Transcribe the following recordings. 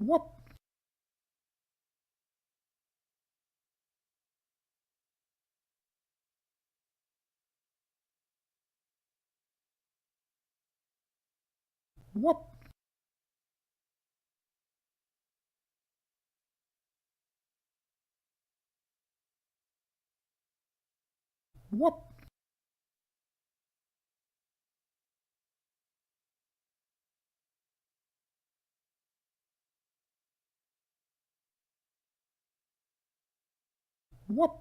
Whoop. Whoop. Whoop. Whoop.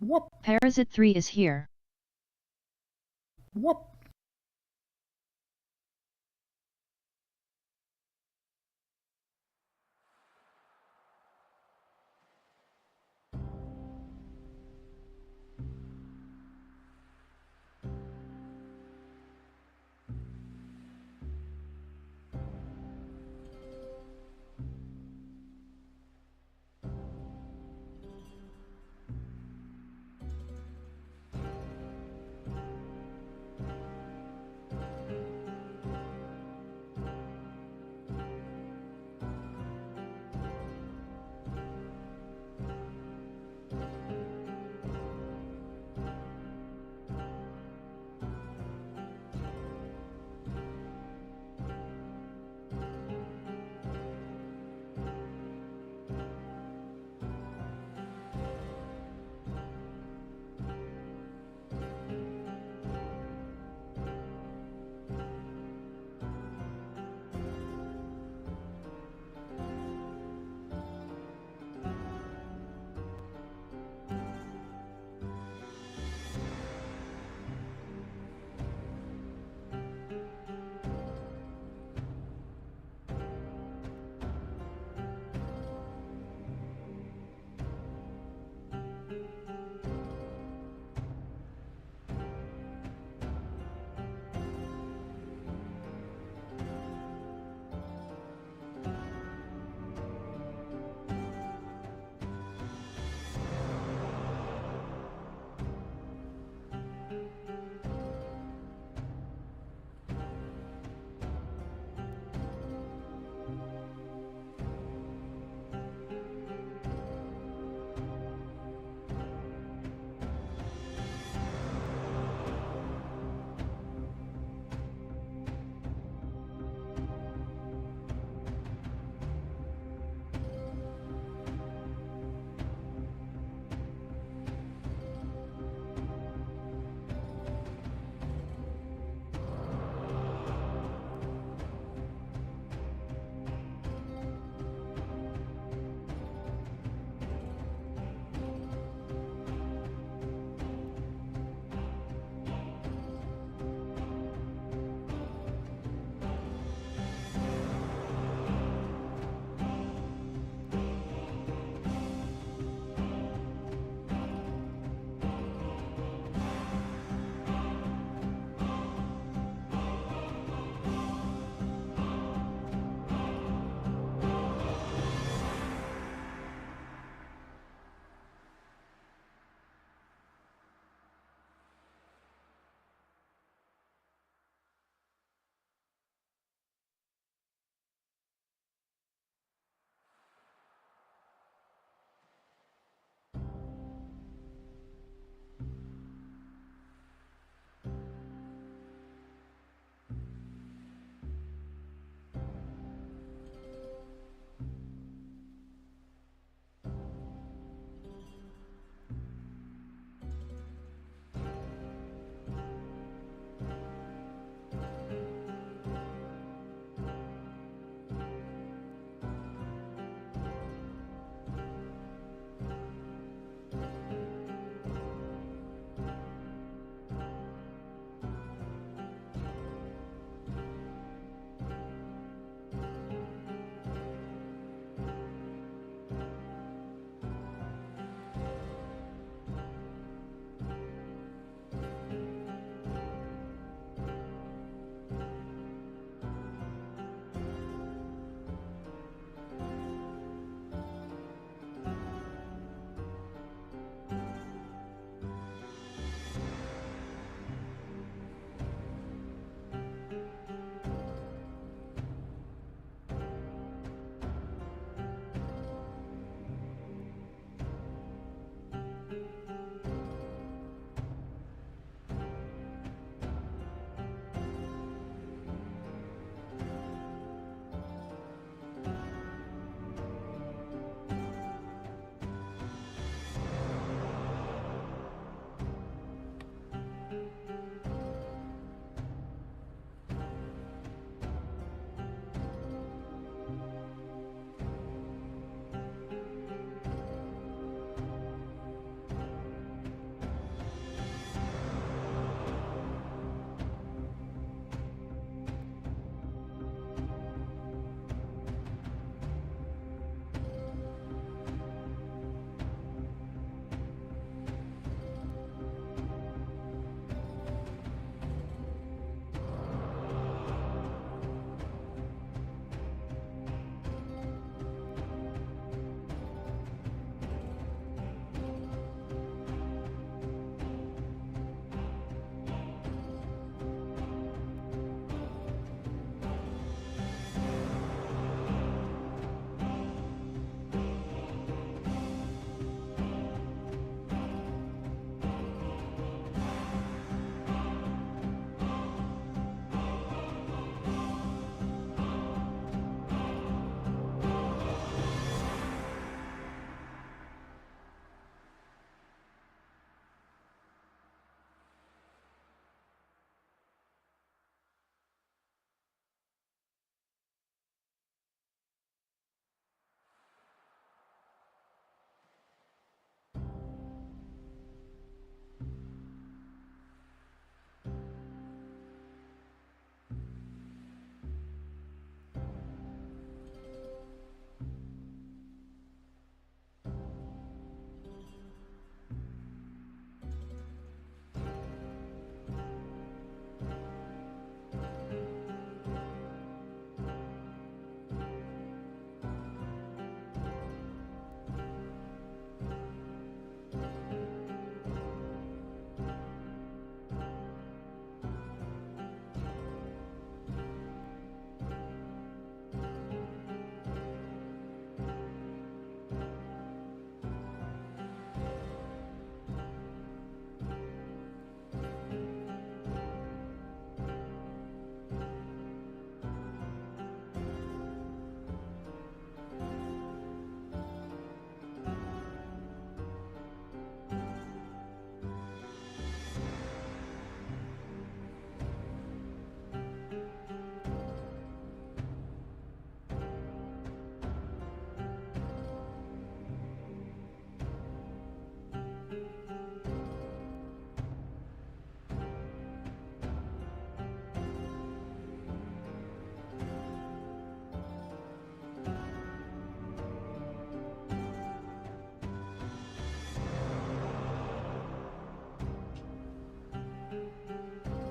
What? Parasite 3 is here. What?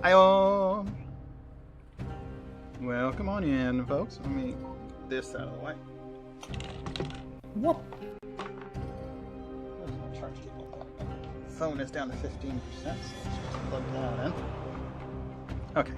Hi-oh! Well, come on in, folks. Let me get this out of the way. What? Phone is down to 15%, so let's just plug that in. Okay.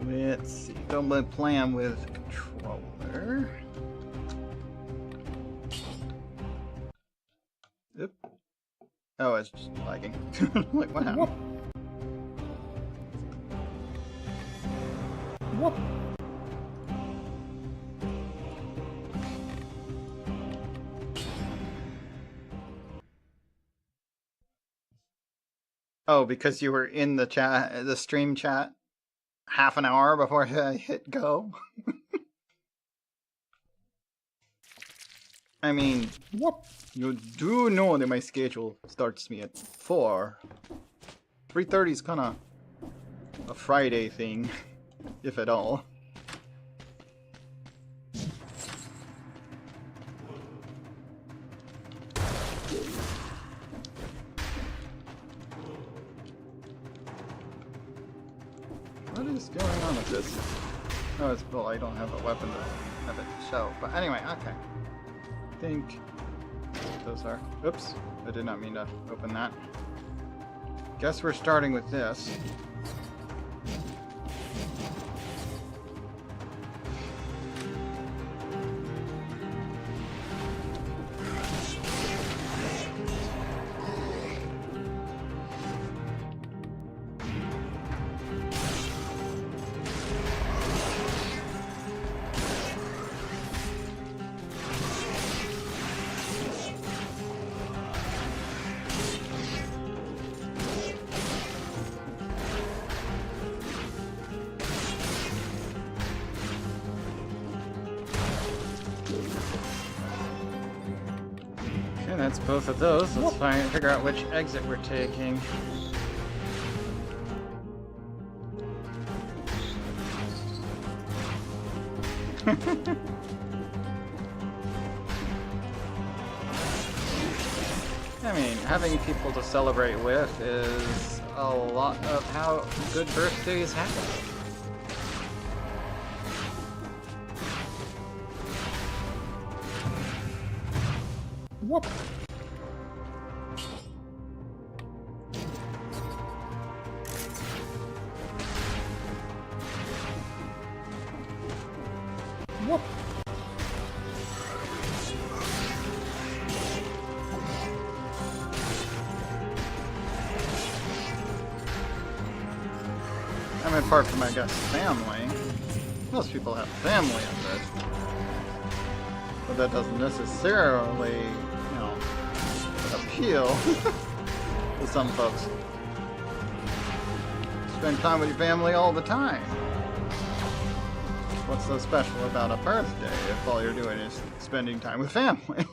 Let's see. Don't plan with controller. Oop. Oh, it's just lagging. Like, what happened? What? Oh, because you were in the chat, the stream chat, half an hour before I hit go. I mean, What? You do know that my schedule starts me at 4. 3:30 is kind of a Friday thing, if at all. What is going on with this? Oh, it's well, I don't have a weapon to have it show. But anyway, okay. I think those are. Oops, I did not mean to open that. Guess we're starting with this. Okay, that's both of those. Let's figure out which exit we're taking. I mean, having people to celebrate with is a lot of how good birthdays happen. What? What? I mean, apart from, I guess, family. Most people have family in this. But that doesn't necessarily, you know, appeal to some folks. Spend time with your family all the time. What's so special about a birthday if all you're doing is spending time with family?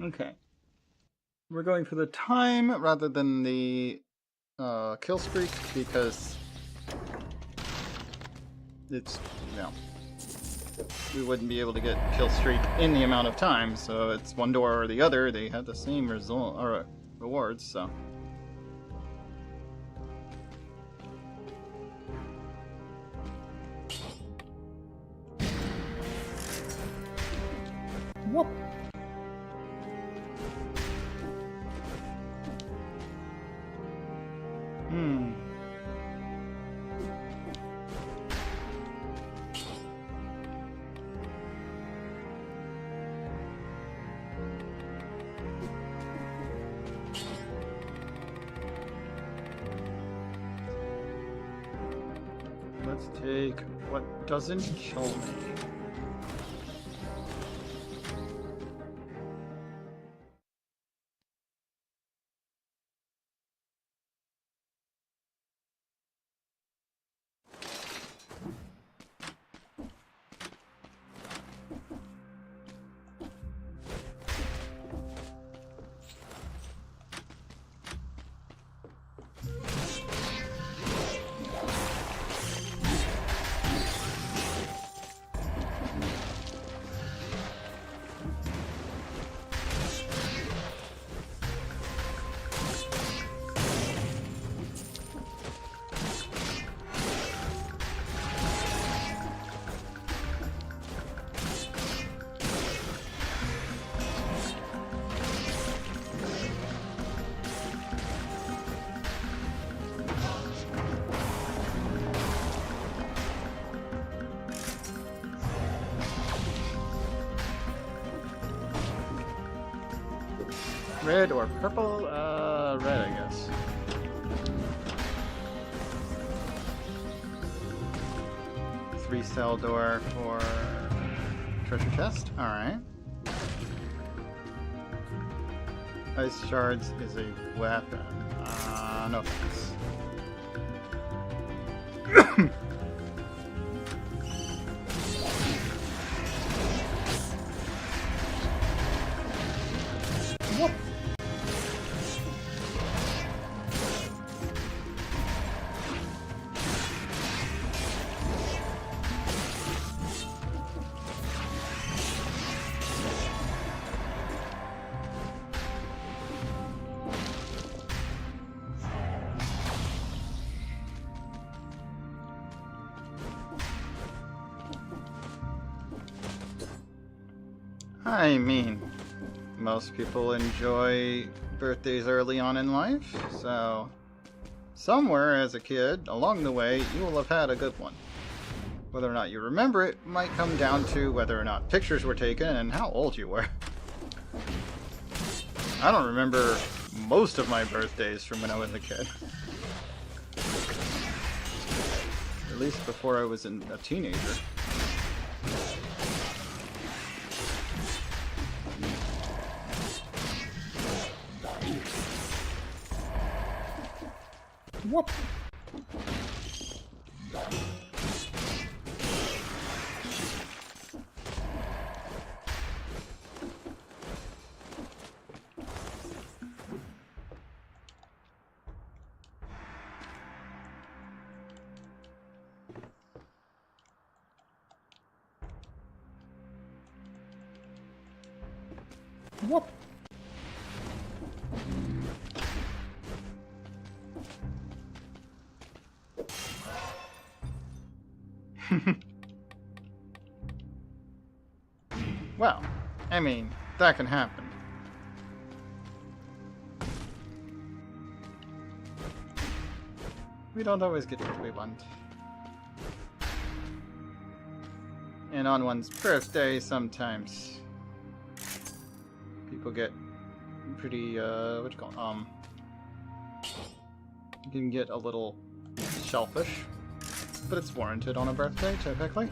Okay. We're going for the time rather than the kill streak because it's, you know, we wouldn't be able to get kill streak in the amount of time, so it's one door or the other. They had the same result or rewards, so. What? Hmm. Let's take what doesn't kill me. Red or purple? Red, I guess. Three cell door for treasure chest. Alright. Ice shards is a weapon. No thanks. What? I mean, most people enjoy birthdays early on in life, so somewhere as a kid, along the way, you will have had a good one. Whether or not you remember it might come down to whether or not pictures were taken and how old you were. I don't remember most of my birthdays from when I was a kid. At least before I was a teenager. What? What? Well, I mean, that can happen. We don't always get what we want. And on one's birthday, sometimes people get pretty, what you call it? You can get a little shellfish, but it's warranted on a birthday, typically.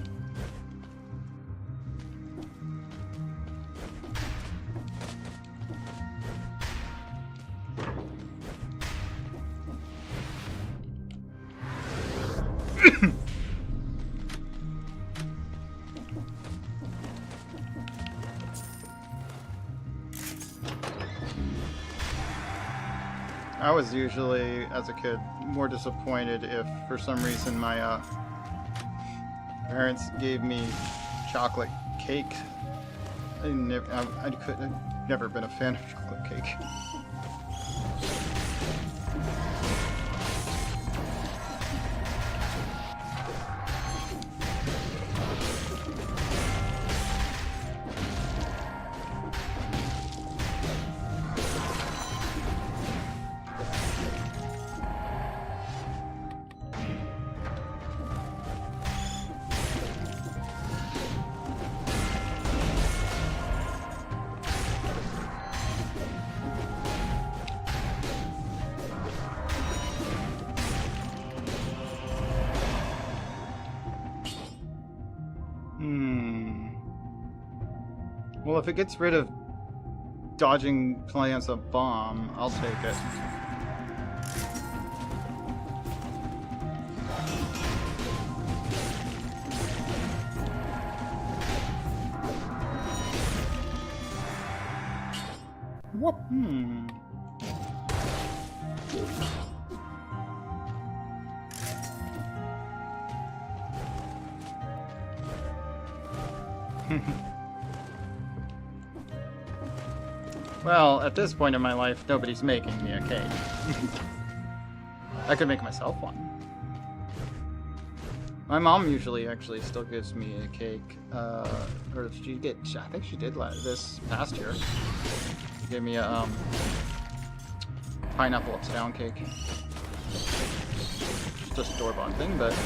I was usually, as a kid, more disappointed if, for some reason, my parents gave me chocolate cake. I've never been a fan of chocolate cake. Well, if it gets rid of dodging plants a bomb, I'll take it. What? Well, at this point in my life, nobody's making me a cake. I could make myself one. My mom usually actually still gives me a cake. Or she did. I think she did this past year. She gave me a pineapple upside down cake. Just a store-bought thing, but.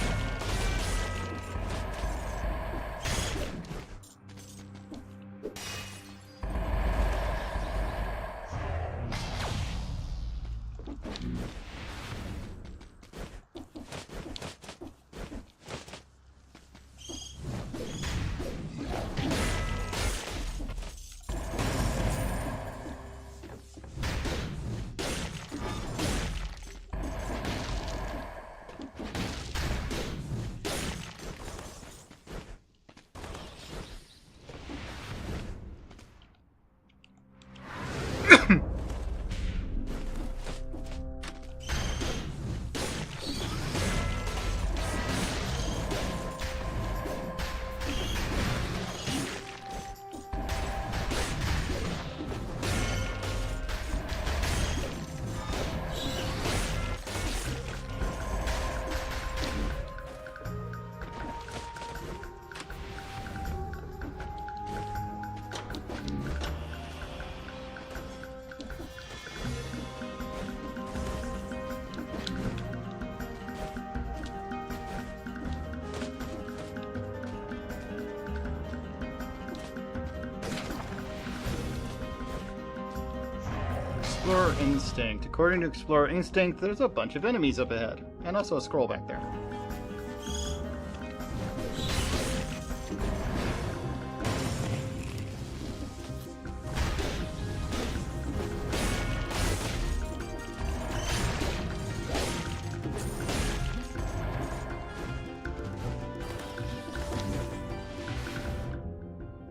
Explorer Instinct. According to Explorer Instinct, there's a bunch of enemies up ahead, and also a scroll back there.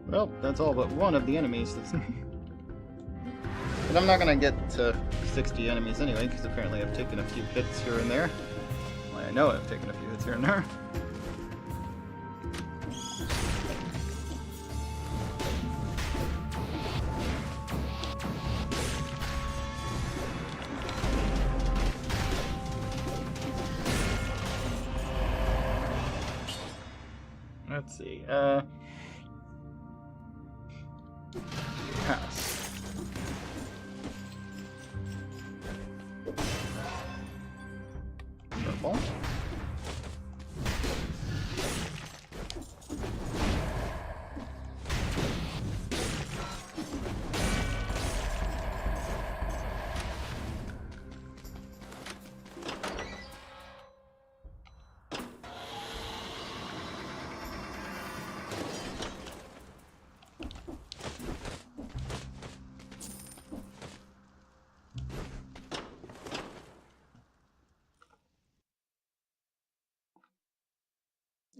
Well, that's all but one of the enemies that's... But I'm not going to get to 60 enemies anyway, because apparently I've taken a few hits here and there. Well, I know I've taken a few hits here and there. Let's see, pass. Purple.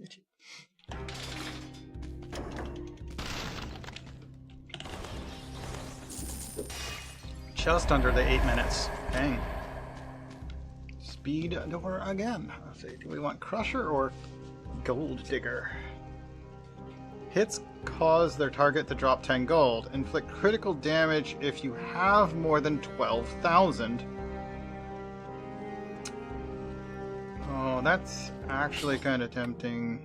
Itchy. Just under the 8 minutes. Dang. Speed door again. Let's see, do we want Crusher or Gold Digger? Hits cause their target to drop 10 gold. Inflict critical damage if you have more than 12,000. Oh, that's actually kind of tempting.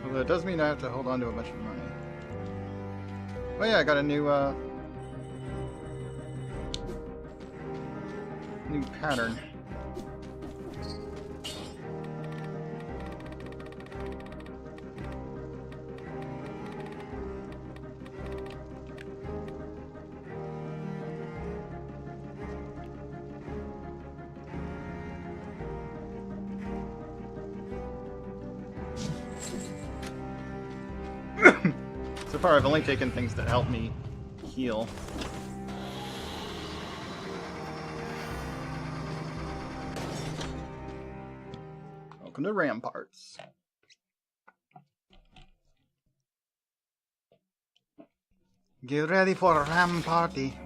Although it does mean I have to hold on to a bunch of money. Oh yeah, I got a new pattern. far, I've only taken things that help me heal. Welcome to Ramparts. Get ready for a ram party.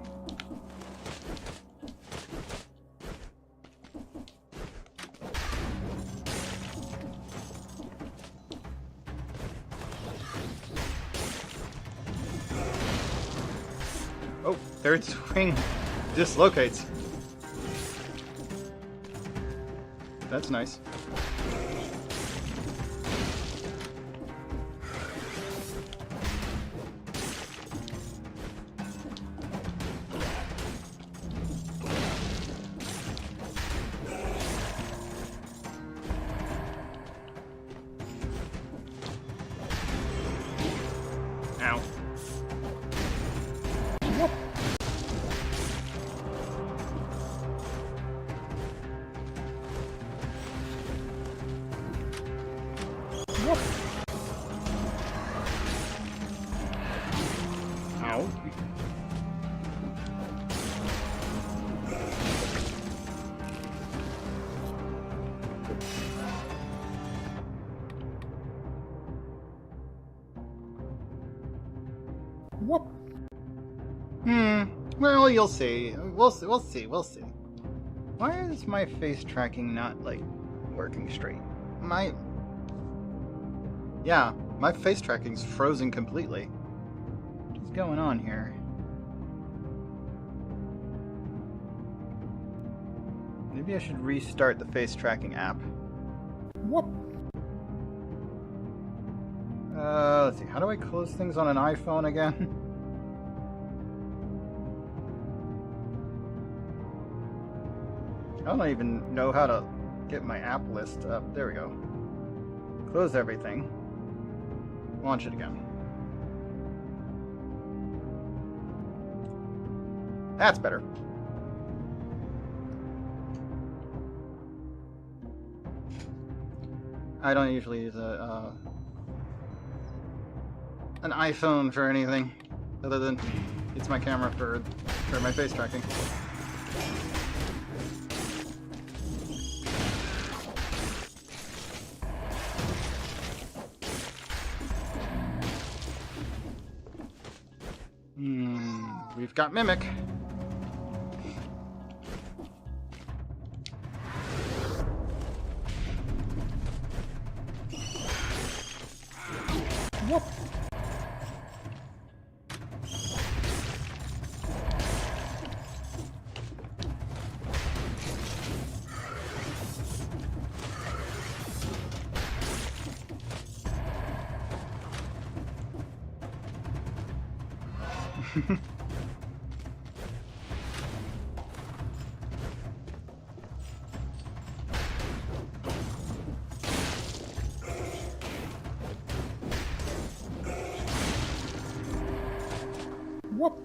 Oh, third swing dislocates. That's nice. Ow. Whoop. Whoop. Ow. Whoop. Well, you'll see. We'll see. We'll see. We'll see. Why is my face tracking not, like, working straight? Yeah, my face tracking's frozen completely. What's going on here? Maybe I should restart the face tracking app. Whoop. Let's see. How do I close things on an iPhone again? I don't even know how to get my app list up. There we go. Close everything. Launch it again. That's better. I don't usually use an iPhone for anything other than it's my camera for my face tracking. We've got Mimic. Whoop. Whoop.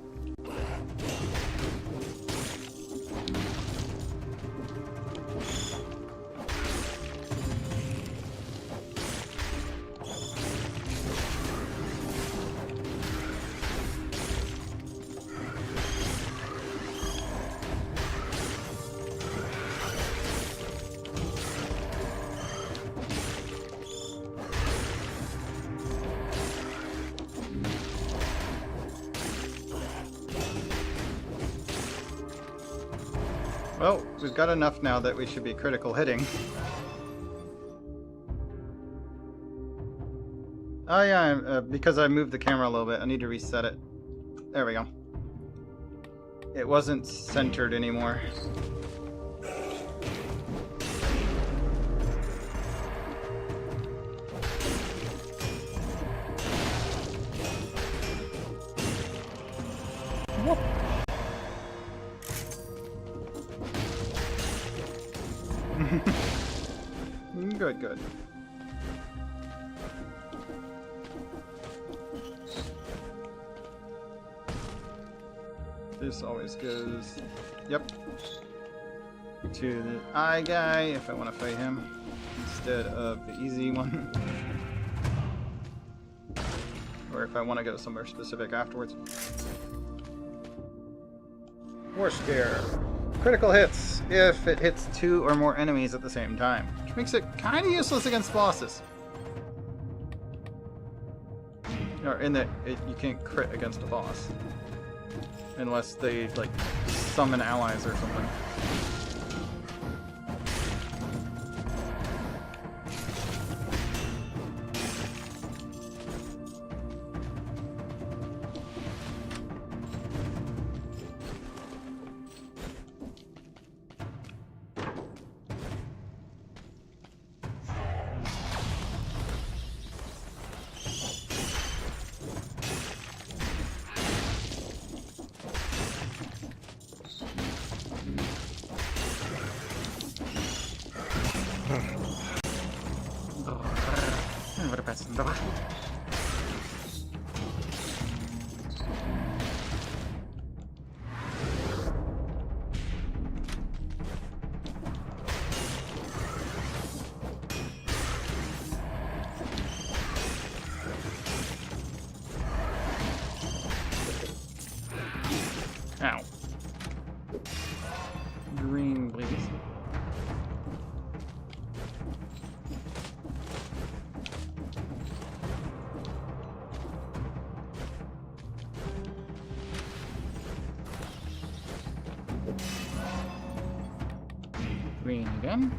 Well, we've got enough now that we should be critical hitting. Oh yeah, because I moved the camera a little bit, I need to reset it. There we go. It wasn't centered anymore. Whoop. Good, good. This always goes, yep, to the eye guy if I want to fight him instead of the easy one. Or or if I want to go somewhere specific afterwards. War Scare. Critical hits if it hits 2 or more enemies at the same time, which makes it kind of useless against bosses. Or in that you can't crit against a boss unless they like summon allies or something. Ow. Green, please. Green again.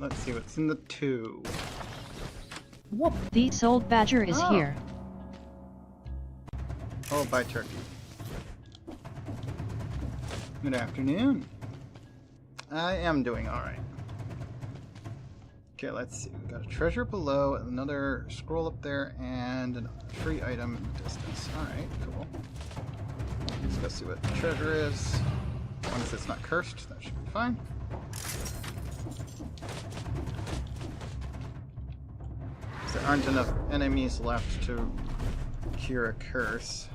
Let's see what's in the 2. What? The Sold Badger is Oh. here. Oh, bye, turkey. Good afternoon. I am doing alright. Okay, let's see. We got a treasure below, another scroll up there, and a free item in the distance. Alright, cool. Let's go see what the treasure is. As long as it's not cursed, that should be fine. There aren't enough enemies left to cure a curse.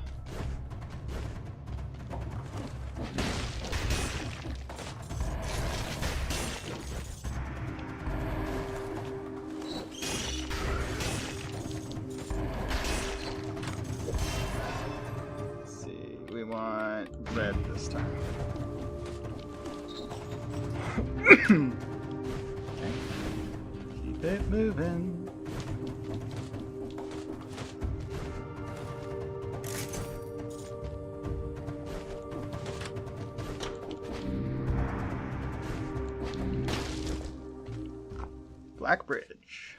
Let's see, we want red this time. Okay. Keep it moving. Black Bridge.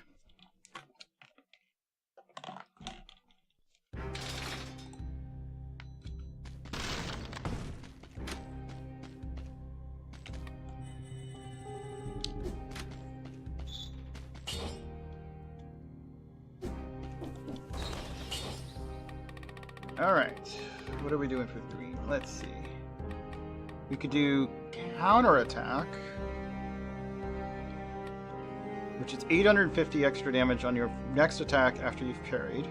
All right, what are we doing for green? Let's see. We could do counterattack, which is 850 extra damage on your next attack after you've parried.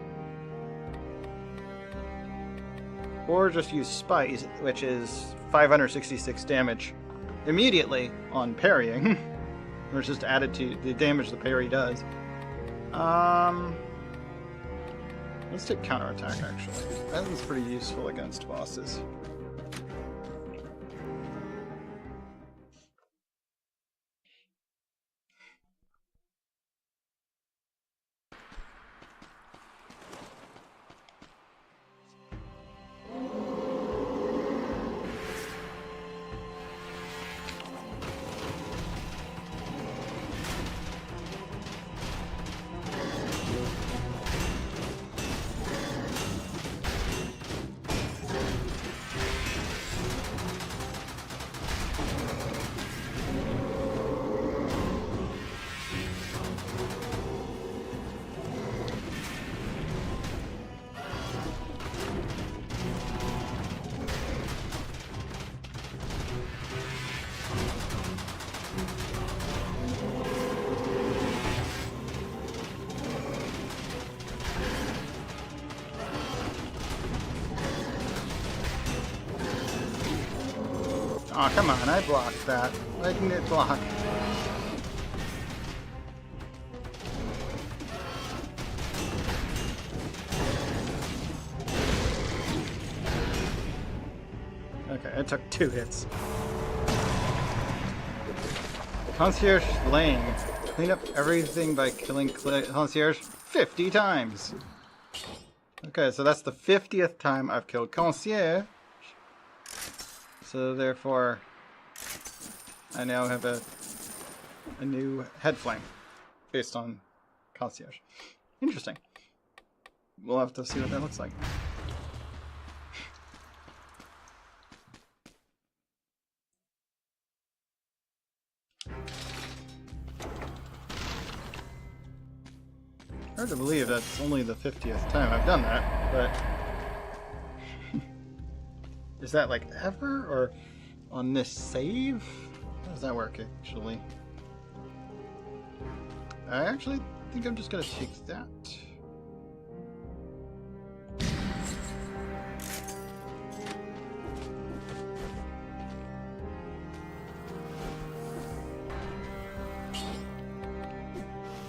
Or just use Spite, which is 566 damage immediately on parrying. Or it's just added to the damage the parry does. Let's take counterattack, actually. That one's pretty useful against bosses. Aw, come on, I blocked that. Why didn't it block? Okay, it took 2 hits. Concierge Lane. Clean up everything by killing Concierge 50 times. Okay, so that's the 50th time I've killed Concierge. So therefore, I now have a new head flame based on Concierge. Interesting. We'll have to see what that looks like. Hard to believe that's only the 50th time I've done that, but is that like ever or on this save? How does that work actually? I actually think I'm just gonna take that.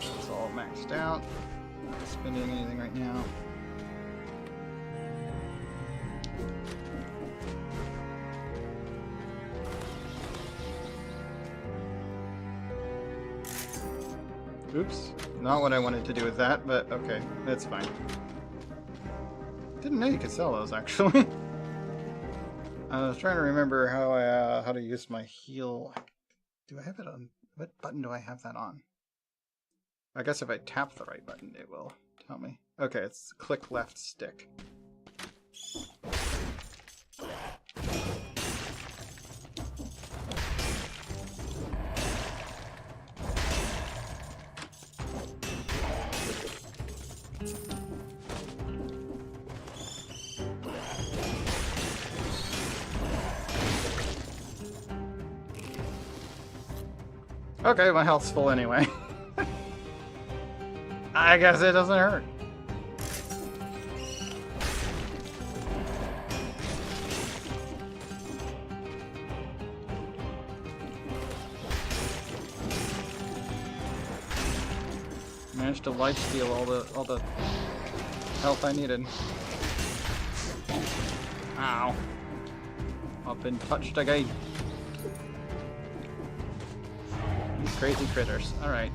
It's all maxed out. Not spending anything right now. Oops, not what I wanted to do with that, but okay, that's fine. Didn't know you could sell those actually. I was trying to remember how to use my heal. Do I have it on? What button do I have that on? I guess if I tap the right button, it will tell me. Okay, it's click left stick. Okay, my health's full anyway. I guess it doesn't hurt. Managed to lifesteal all the health I needed. Ow. I've been touched again. These crazy critters. Alright.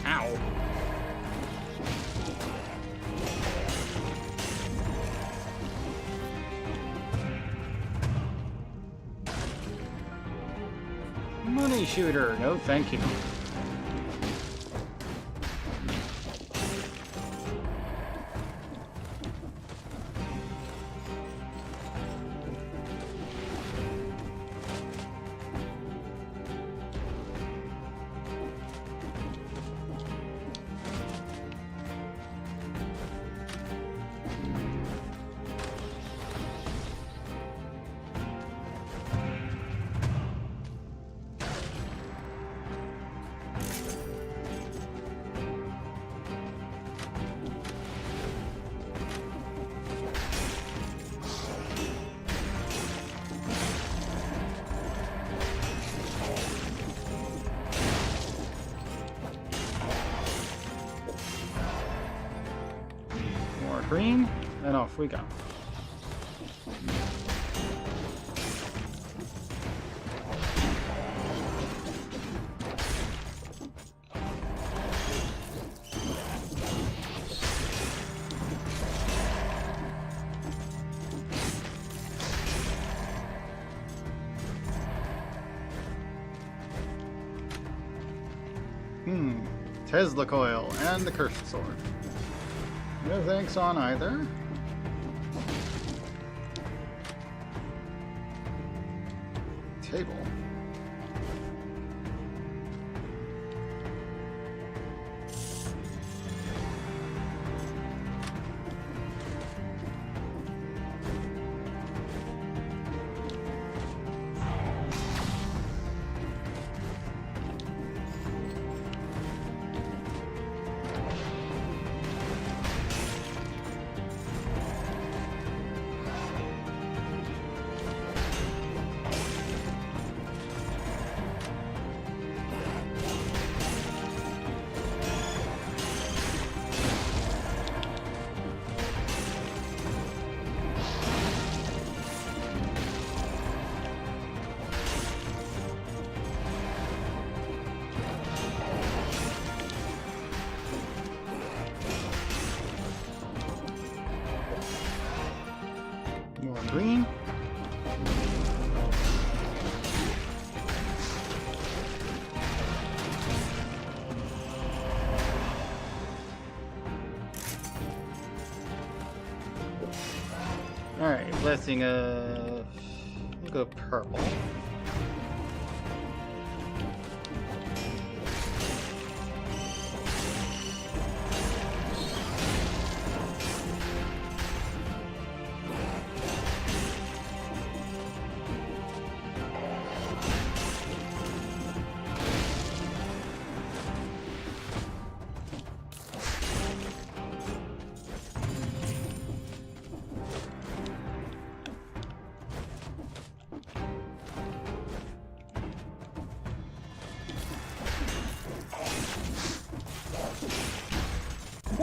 Ow. Money shooter. No, thank you. Green, and off we go. Tesla coil and the cursed sword. No thanks on either. Table. green. Alright, blessing we'll go purple.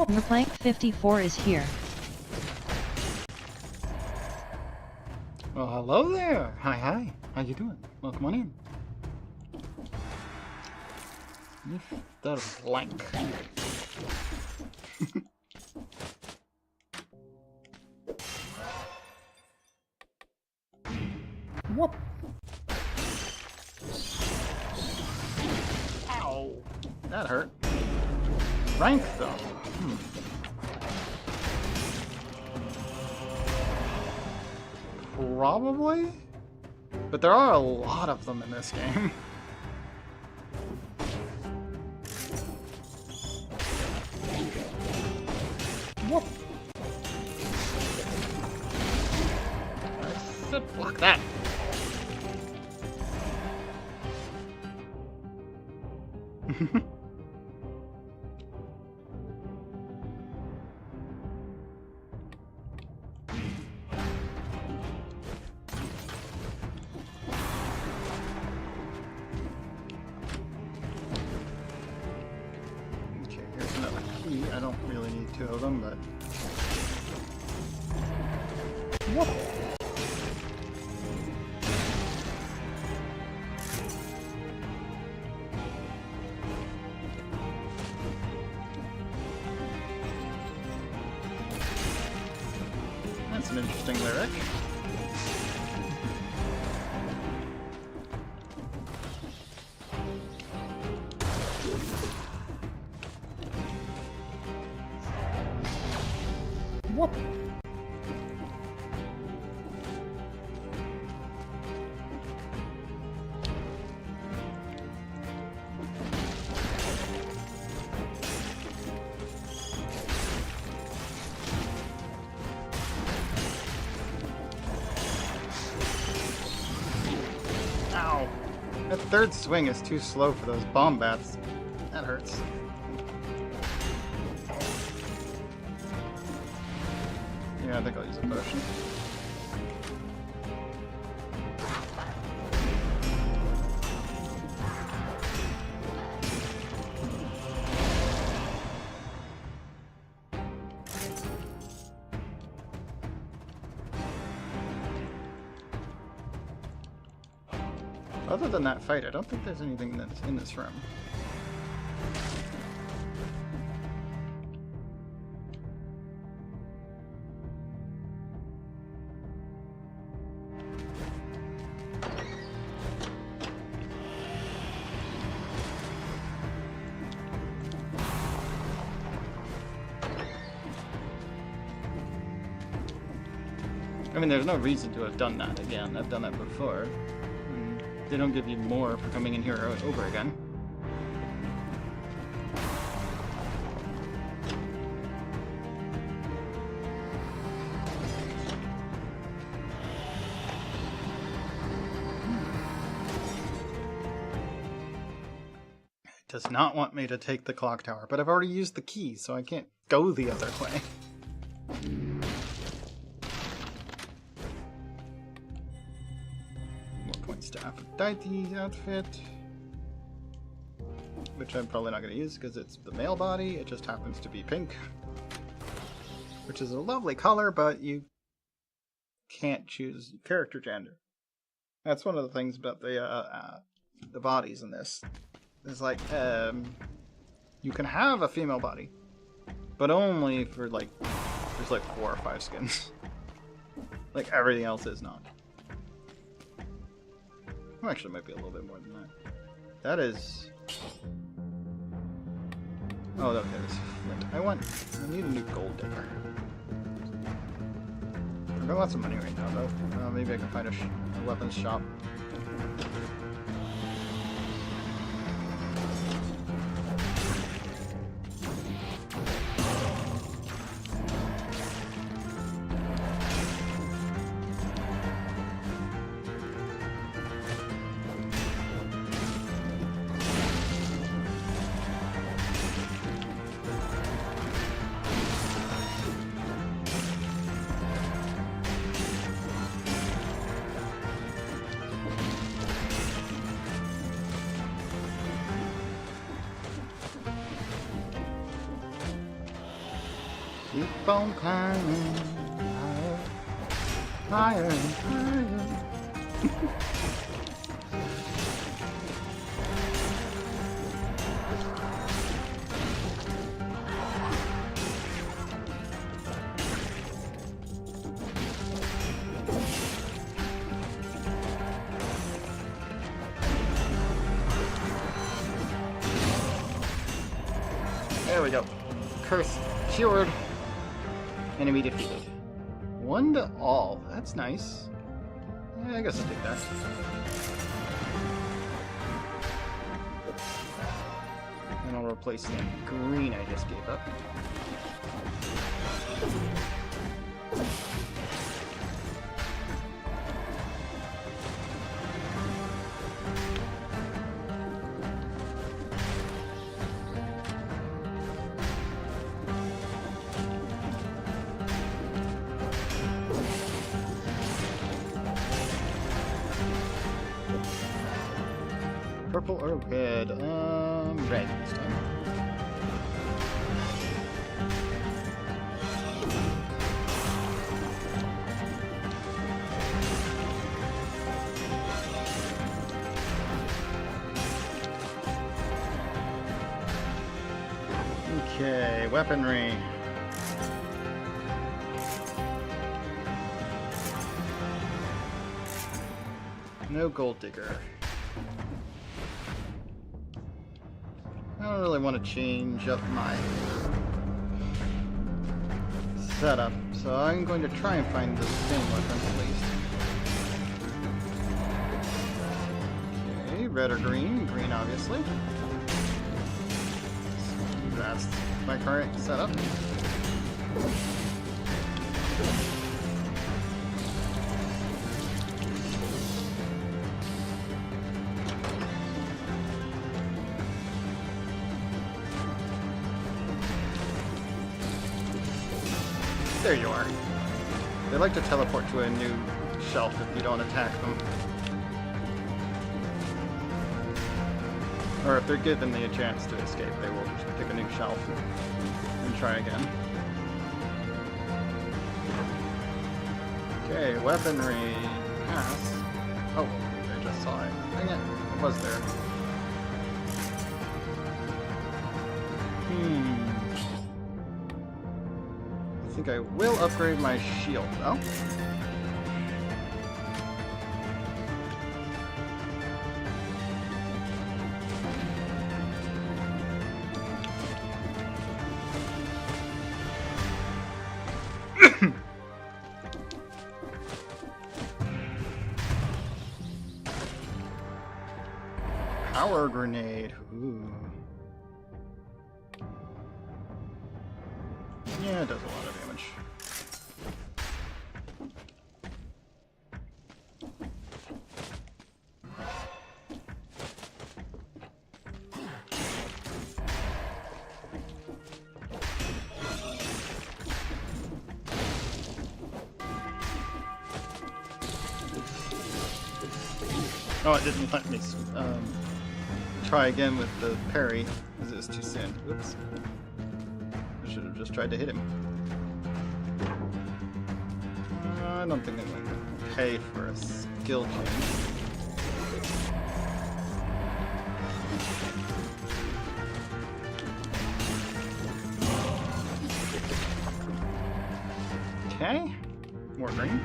Your plank 54 is here. Well, hello there. Hi. How you doing? Welcome on in. That is blank. Whoop! Ow! That hurt. Rank though. Probably? But there are a lot of them in this game. Whoop! I said block that. Okay, here's another key. I don't really need two of them, but... Whoop! That's an interesting lyric. Whoop! Ow! That third swing is too slow for those bomb bats. That hurts. Yeah, I think I'll use a potion. Other than that fight, I don't think there's anything that's in this room. I mean, there's no reason to have done that again. I've done that before. And they don't give you more for coming in here over again. It does not want me to take the clock tower, but I've already used the key, so I can't go the other way. To Aphrodite's outfit, which I'm probably not going to use because it's the male body. It just happens to be pink, which is a lovely color, but you can't choose character gender. That's one of the things about the bodies in this. It's like you can have a female body, but only for like there's like 4 or 5 skins. Like everything else is not. Well, actually, it might be a little bit more than that. That is. Oh, okay. This flint. I need a new gold digger. I got lots of money right now, though. Maybe I can find a weapons shop. Keep on climbing higher, higher and higher. There we go. Curse cured. Enemy defeated. 1-all. That's nice. Yeah, I guess I'll take that. And I'll replace that green I just gave up. Purple or red? Red this time. Okay, weaponry. No gold digger. I don't really want to change up my setup, so I'm going to try and find the same weapons at least. Okay, red or green? Green, obviously. That's my current setup. There you are. They like to teleport to a new shelf if you don't attack them. Or if they're given the chance to escape, they will just pick a new shelf and try again. Okay, weaponry. Pass. Oh, I just saw it. Dang it. It was there. I think I will upgrade my shield, though. Power grenade. Ooh. Yeah, it does a lot of damage. Oh, it didn't let me try again with the parry, because it was too soon. Oops. I should have just tried to hit him. I don't think I'm going to pay for a skill change. Okay. More green.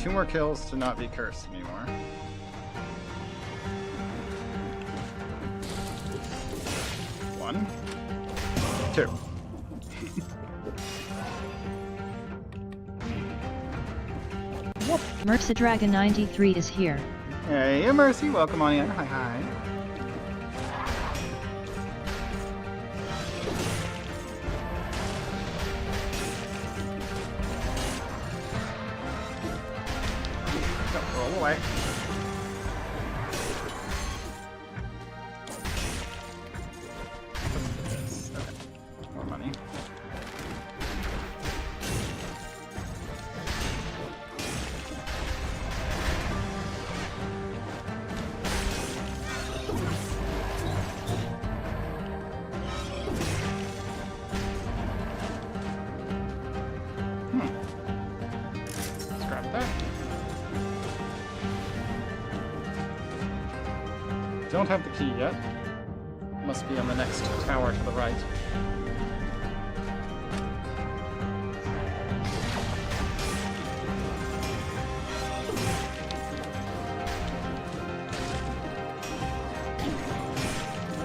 2 more kills to not be cursed anymore. One. 2. Mercy Dragon 93 is here. Hey, Mercy, welcome on in. Hi, hi. Go, roll away. Okay. More money. Scrap that. Don't have the key yet. Must be on the next tower to the right.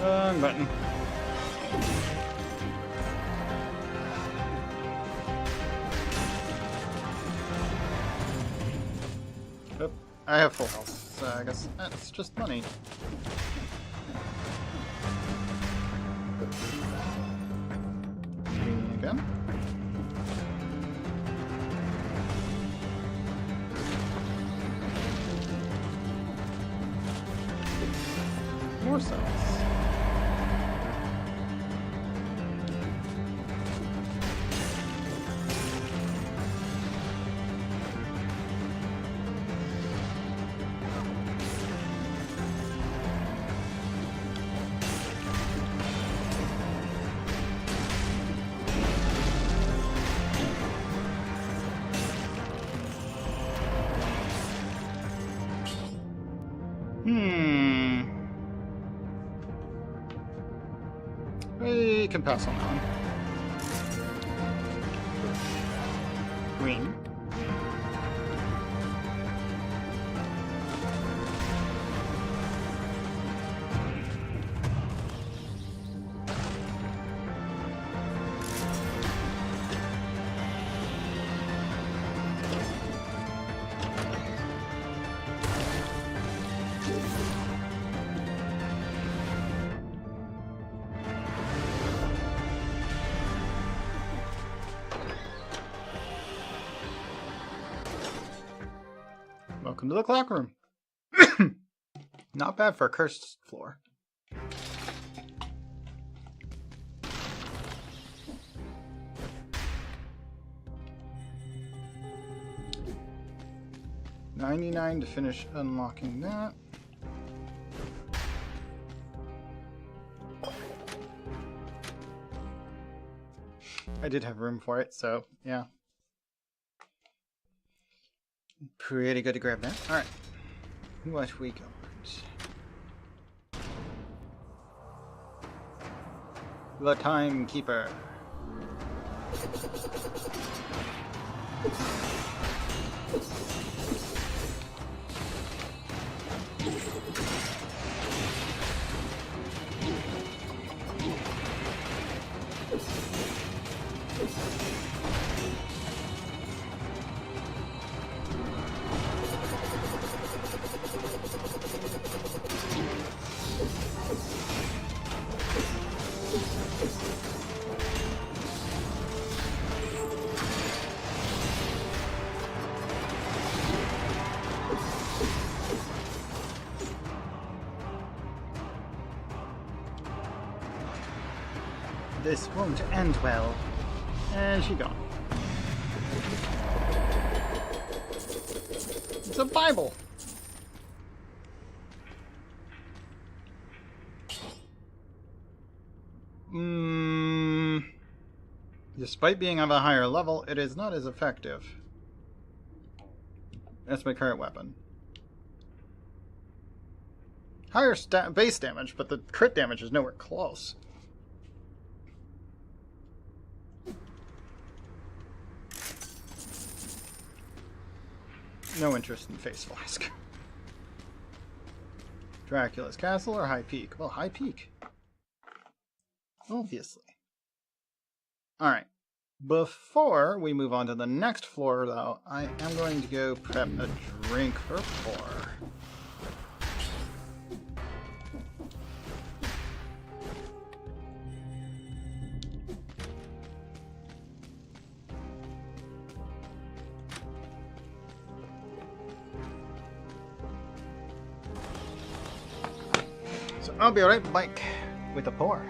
Wrong button. Oop, I have full health, so I guess that's just money. Again. More cells. We can pass on that one. Green. Welcome to the clock room. Not bad for a cursed floor. $99 to finish unlocking that. I did have room for it, so yeah. Pretty good to grab that. Alright. What we got? The Timekeeper. This won't end well. And she gone. It's a Bible. Despite being of a higher level, it is not as effective. That's my current weapon. Higher base damage, but the crit damage is nowhere close. no interest in Face Flask. Dracula's Castle or High Peak? Well, High Peak. Obviously. Alright. Before we move on to the next floor, though, I am going to go prep a drink for Pour. So I'll be right back with a Pour.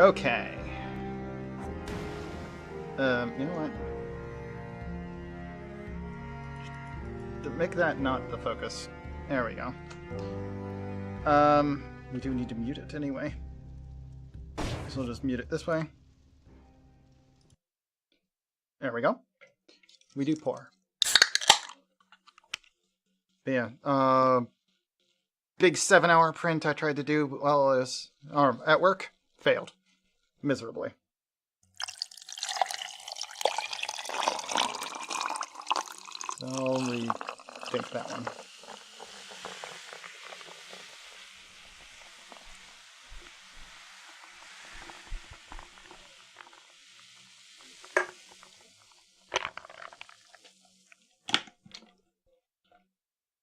Okay. You know what? Make that not the focus. There we go. We do need to mute it anyway. So we'll just mute it this way. There we go. We do Pour. But yeah, big 7-hour print I tried to do while I was at work. Failed. Miserably. So I'll rethink that one.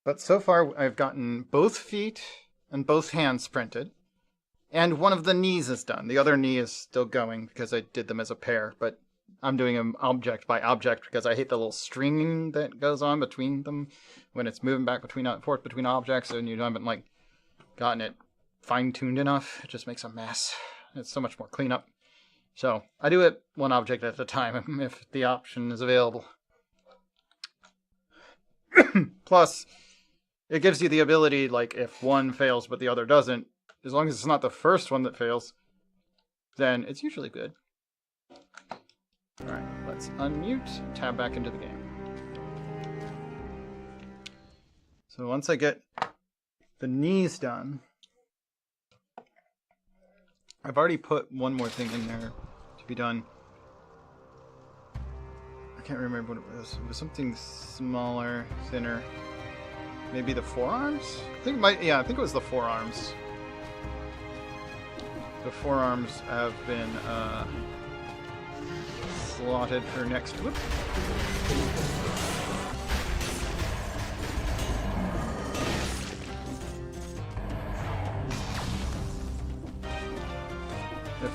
But so far I've gotten both feet and both hands printed. And one of the knees is done. The other knee is still going because I did them as a pair, but I'm doing them object by object because I hate the little stringing that goes on between them when it's moving back forth between objects and you haven't like gotten it fine-tuned enough. It just makes a mess. It's so much more cleanup. So I do it one object at a time if the option is available. Plus, it gives you the ability, like if one fails but the other doesn't, as long as it's not the first one that fails, then it's usually good. Alright, let's unmute, tab back into the game. So once I get the knees done, I've already put one more thing in there to be done. I can't remember what it was. It was something smaller, thinner. Maybe the forearms? I think it might, yeah, I think it was the forearms. The forearms have been slotted for next. Whoop.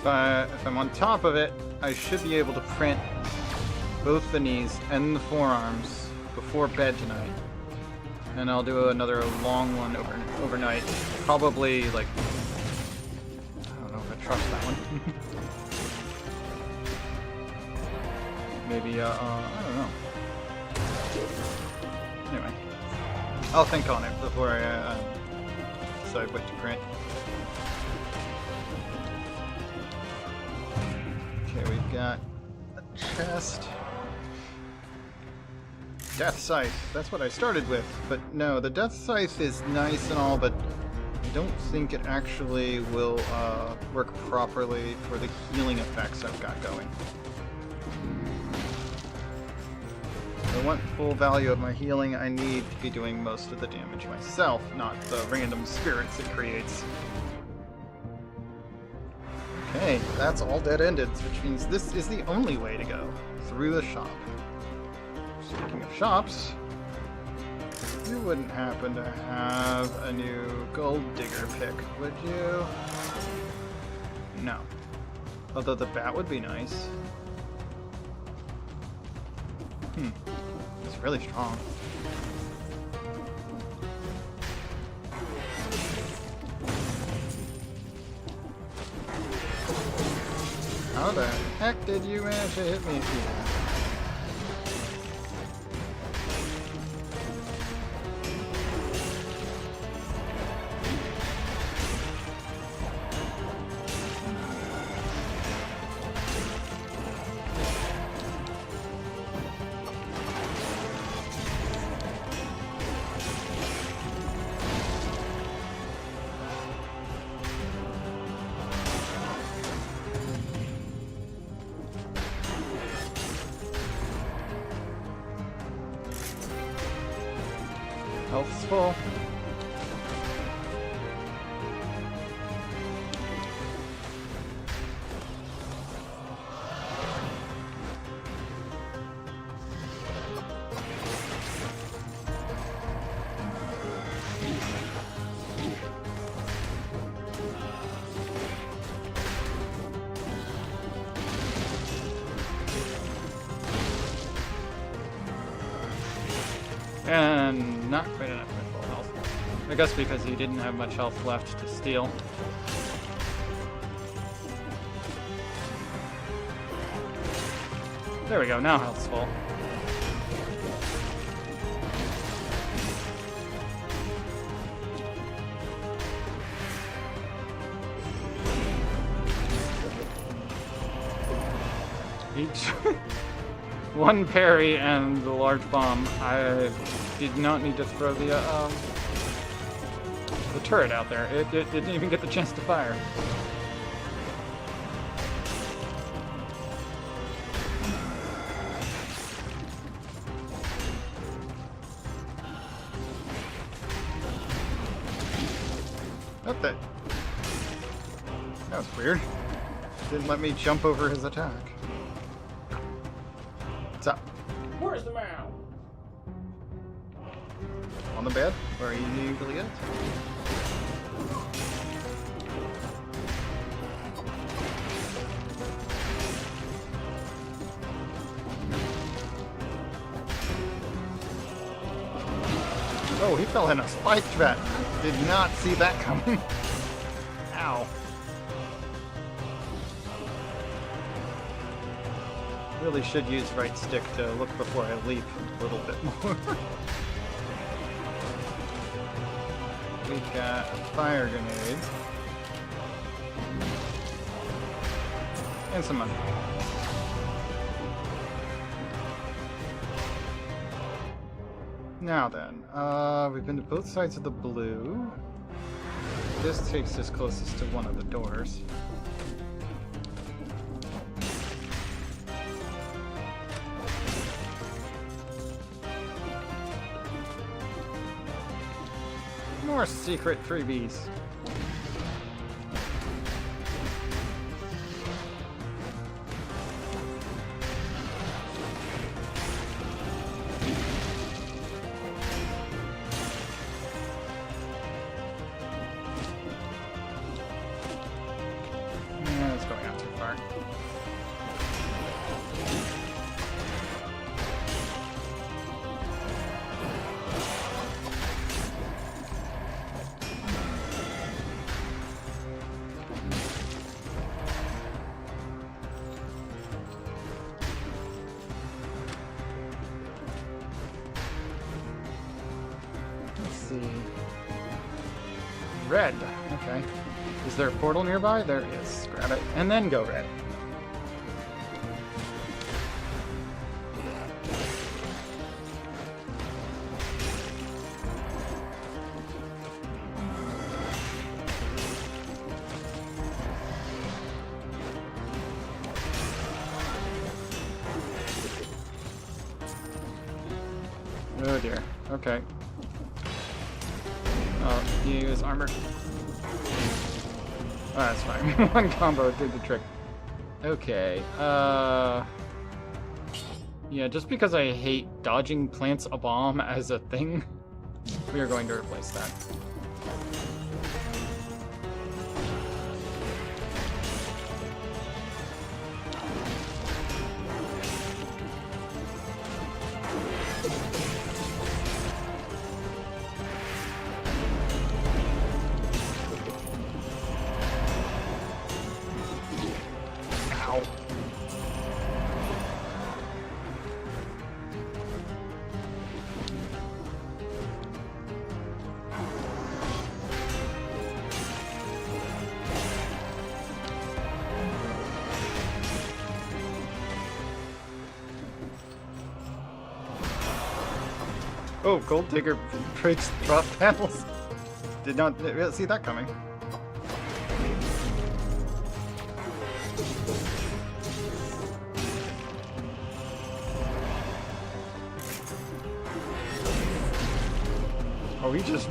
If I'm on top of it, I should be able to print both the knees and the forearms before bed tonight. And I'll do another long one overnight. Probably like, I don't know if I trust that one. Maybe I don't know. Anyway, I'll think on it before I decide what to print. Okay, we've got a chest. Death Scythe, that's what I started with, but no, the Death Scythe is nice and all, but I don't think it actually will work properly for the healing effects I've got going. If I want full value of my healing, I need to be doing most of the damage myself, not the random spirits it creates. Okay, that's all dead-ended, which means this is the only way to go, through the shop. Speaking of shops, you wouldn't happen to have a new gold digger pick, would you? No. Although the bat would be nice. It's really strong. How the heck did you manage to hit me here? Health's full. And not quite enough for full health. I guess because he didn't have much health left to steal. There we go, now health's full. Each one parry and the large bomb. I did not need to throw the turret out there. It didn't even get the chance to fire. What the? That was weird. Didn't let me jump over his attack. What's up? Where's the mouse? On the bed, where he usually is. Oh, he fell in a spike trap. Did not see that coming. Ow. Really should use right stick to look before I leap a little bit more. We've got a fire grenade. And some money. Now then, we've been to both sides of the blue. This takes us closest to one of the doors. More secret freebies. Yeah, it's going out too far. Let's see. Red. Okay. Is there a portal nearby? There is. Grab it and then go red. Oh dear. Okay. Oh, use armor. Oh, that's fine. One combo did the trick. Okay. Yeah, just because I hate dodging plants a bomb as a thing, we are going to replace that. Ow. Oh, Gold Digger breaks drop panels. Did not see that coming. Oh, he just...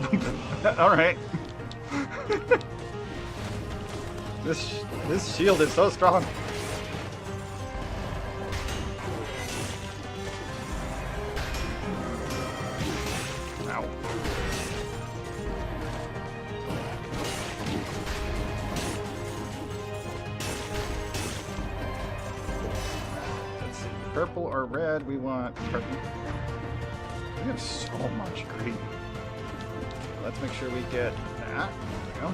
Alright. This shield is so strong. Ow. Let's see. Purple or red? We want purple. We have so much green. Let's make sure we get that. There we go.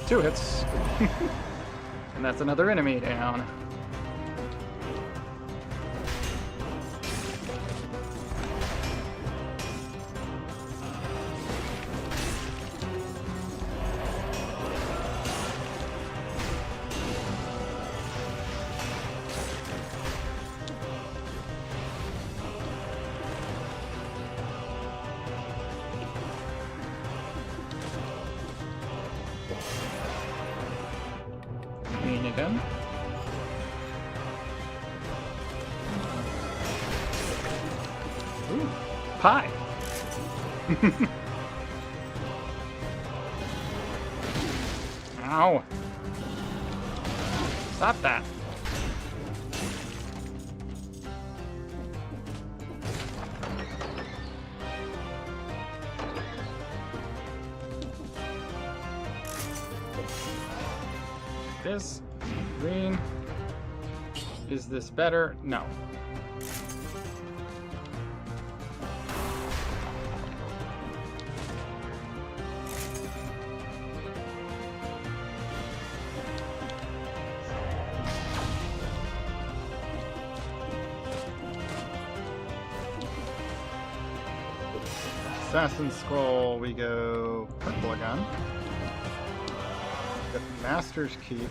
Two hits. And that's another enemy down. Green again. Ooh, pie. Ow. Stop that. This green. Is this better? No. Assassin's Scroll, we go purple again. Got Master's Keep.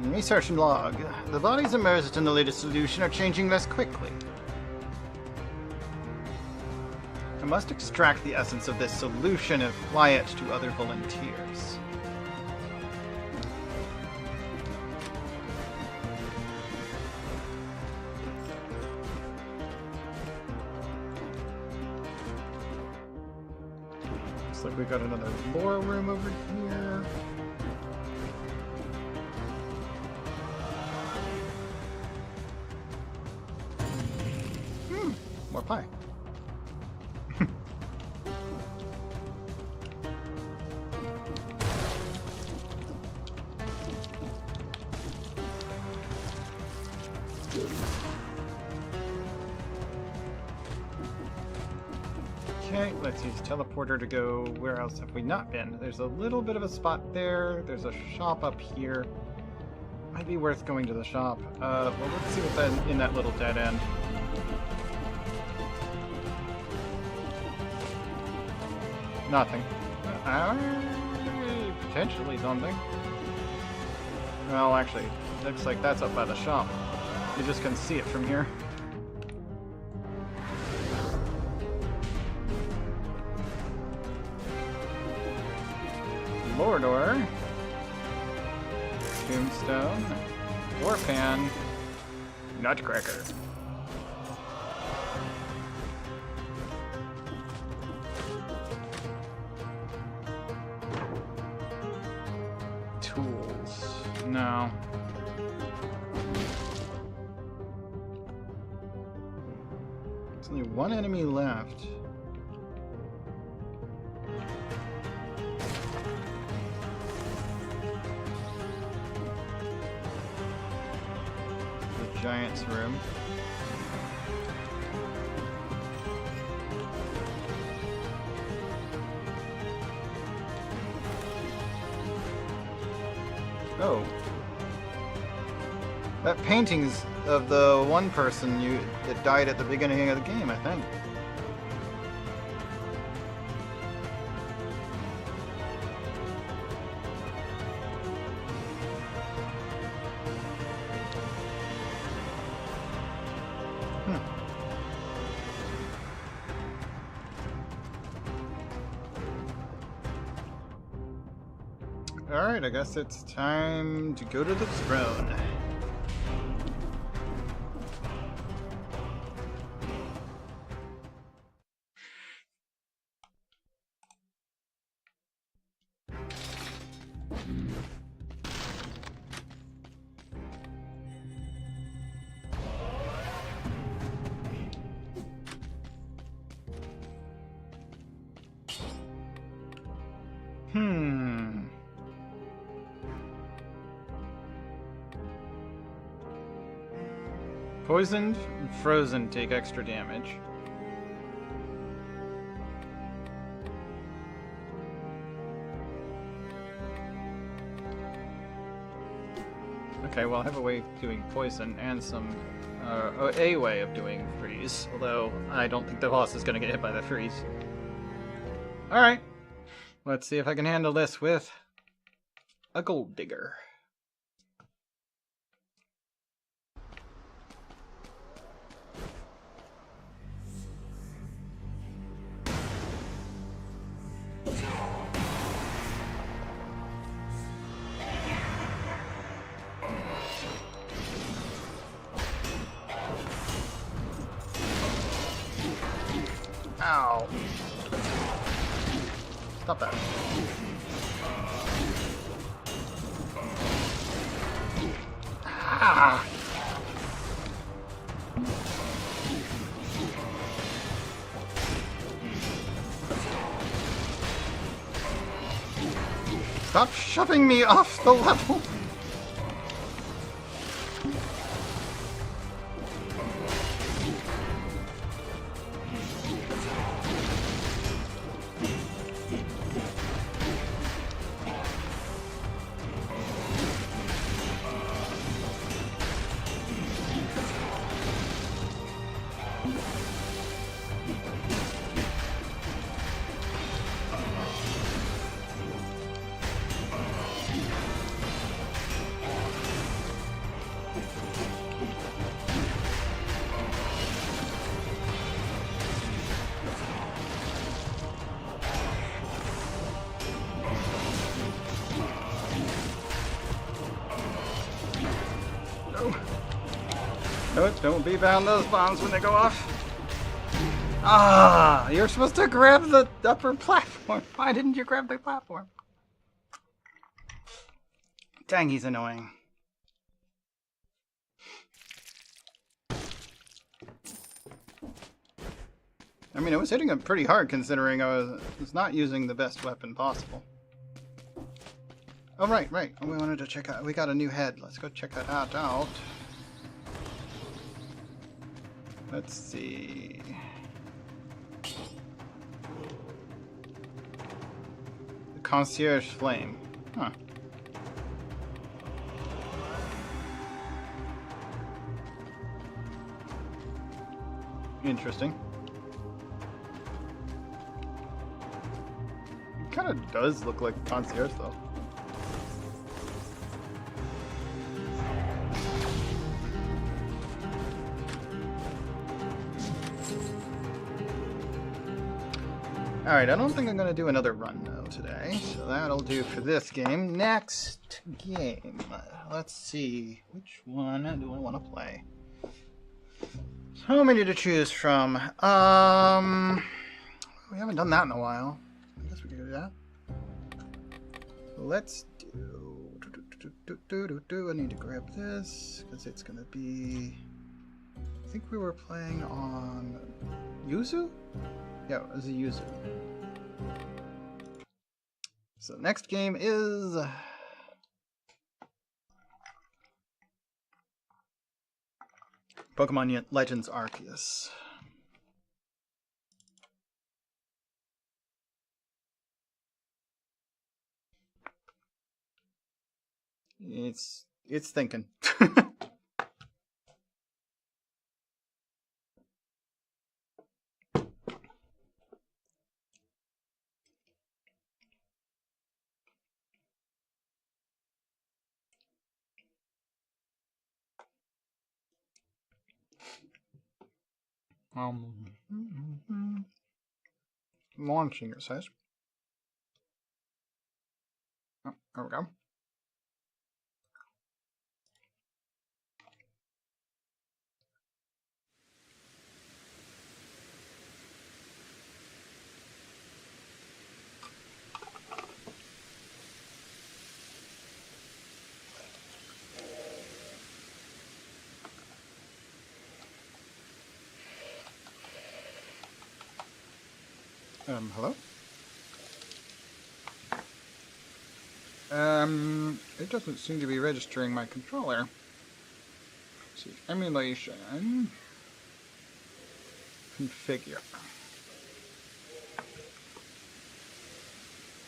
Research and log. The bodies immersed in the latest solution are changing less quickly. I must extract the essence of this solution and apply it to other volunteers. Looks like we got another lore room over here. More pie. Okay, let's use teleporter to go. Where else have we not been? There's a little bit of a spot there. There's a shop up here. Might be worth going to the shop. Well, let's see what's in that little dead end. Nothing. Potentially something. Well, actually, looks like that's up by the shop. You just can see it from here. Lordor. Tombstone. Warpan. Nutcracker. Tools. No. There's only one enemy left. The Giant's room. Oh. That painting's of the one person that died at the beginning of the game, I think. Alright, I guess it's time to go to the throne. Poisoned and frozen take extra damage. Okay, well I have a way of doing poison and some a way of doing freeze, although I don't think the boss is going to get hit by the freeze. Alright, let's see if I can handle this with a gold digger. Ow. Stop that. Ah. Stop shoving me off the level. Don't beep on those bombs when they go off. Ah, you're supposed to grab the upper platform. Why didn't you grab the platform? Dang, he's annoying. I mean, I was hitting him pretty hard considering I was not using the best weapon possible. Oh, right. Oh, we wanted to check out. We got a new head. Let's go check that out. Let's see. The Concierge Flame. Huh. Interesting. It kind of does look like Concierge, though. Alright, I don't think I'm going to do another run, though, today. So that'll do for this game. Next game. Let's see. Which one do I want to play? So many to choose from. We haven't done that in a while. I guess we can do that. Let's do... I need to grab this, because it's going to be... I think we were playing on... Yuzu? Yeah, it was a Yuzu. So next game is... Pokemon Legends Arceus. It's thinking. Launching, it says. Oh, there we go. Hello? It doesn't seem to be registering my controller. Let's see, emulation. Configure.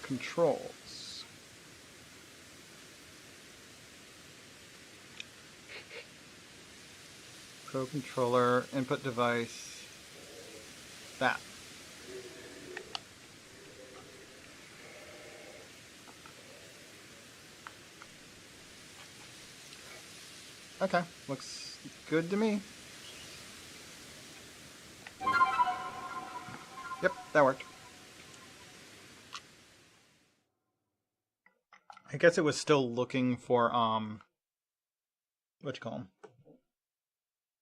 Controls. Pro controller, input device. That. Okay, looks good to me. Yep, that worked. I guess it was still looking for, what you call them?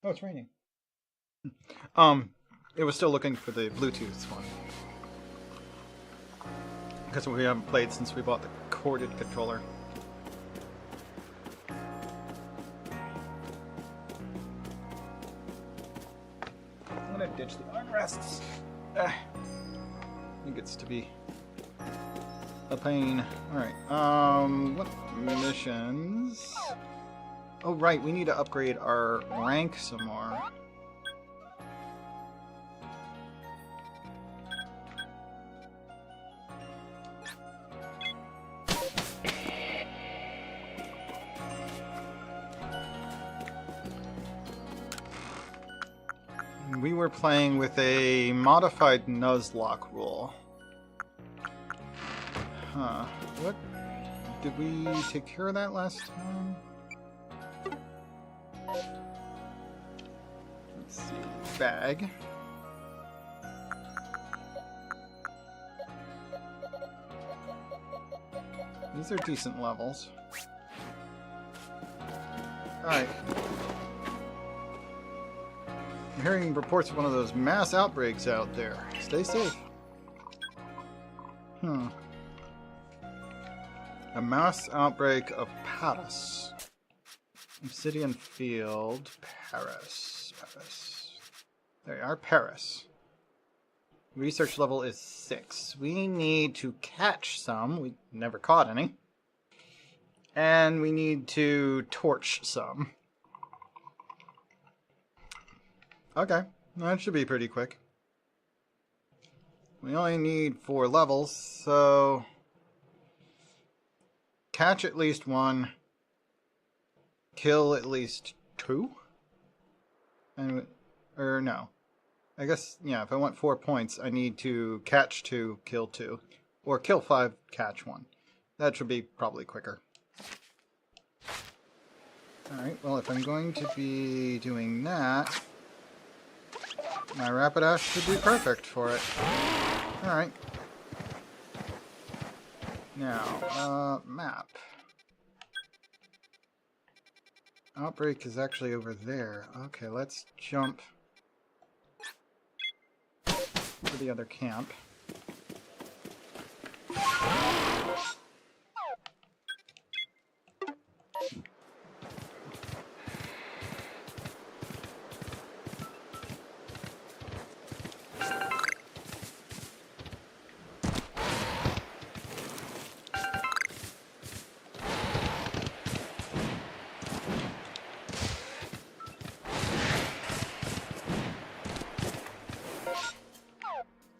Oh, it's raining. It was still looking for the Bluetooth one. Because we haven't played since we bought the corded controller. I'm gonna ditch the armrests. It gets to be a pain. Alright, what missions? Oh right, we need to upgrade our rank some more. We were playing with a modified Nuzlocke rule. Huh. What? Did we take care of that last time? Let's see. Bag. These are decent levels. Alright. I'm hearing reports of one of those mass outbreaks out there. Stay safe. A mass outbreak of Paris. Obsidian Field, Paris. There you are, Paris. Research level is 6. We need to catch some. We never caught any. And we need to torch some. Okay, that should be pretty quick. We only need 4 levels, so... catch at least 1. Kill at least 2? And, or no. I guess, yeah, if I want 4 points, I need to catch 2, kill 2. Or kill 5, catch 1. That should be probably quicker. Alright, well, if I'm going to be doing that, my Rapidash should be perfect for it. Alright. Now, map. Outbreak is actually over there. Okay, let's jump to the other camp.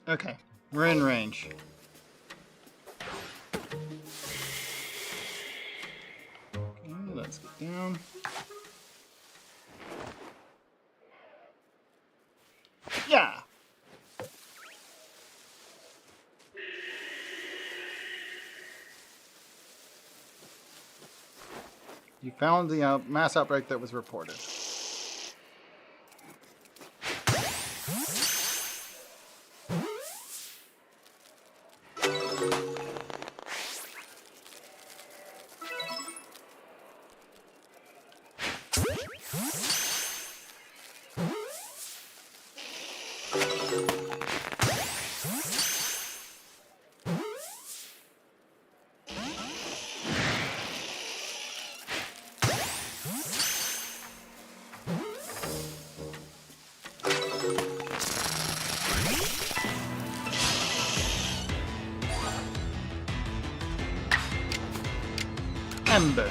Okay, we're in range. Okay, let's get down. Yeah! You found the mass outbreak that was reported. Ember.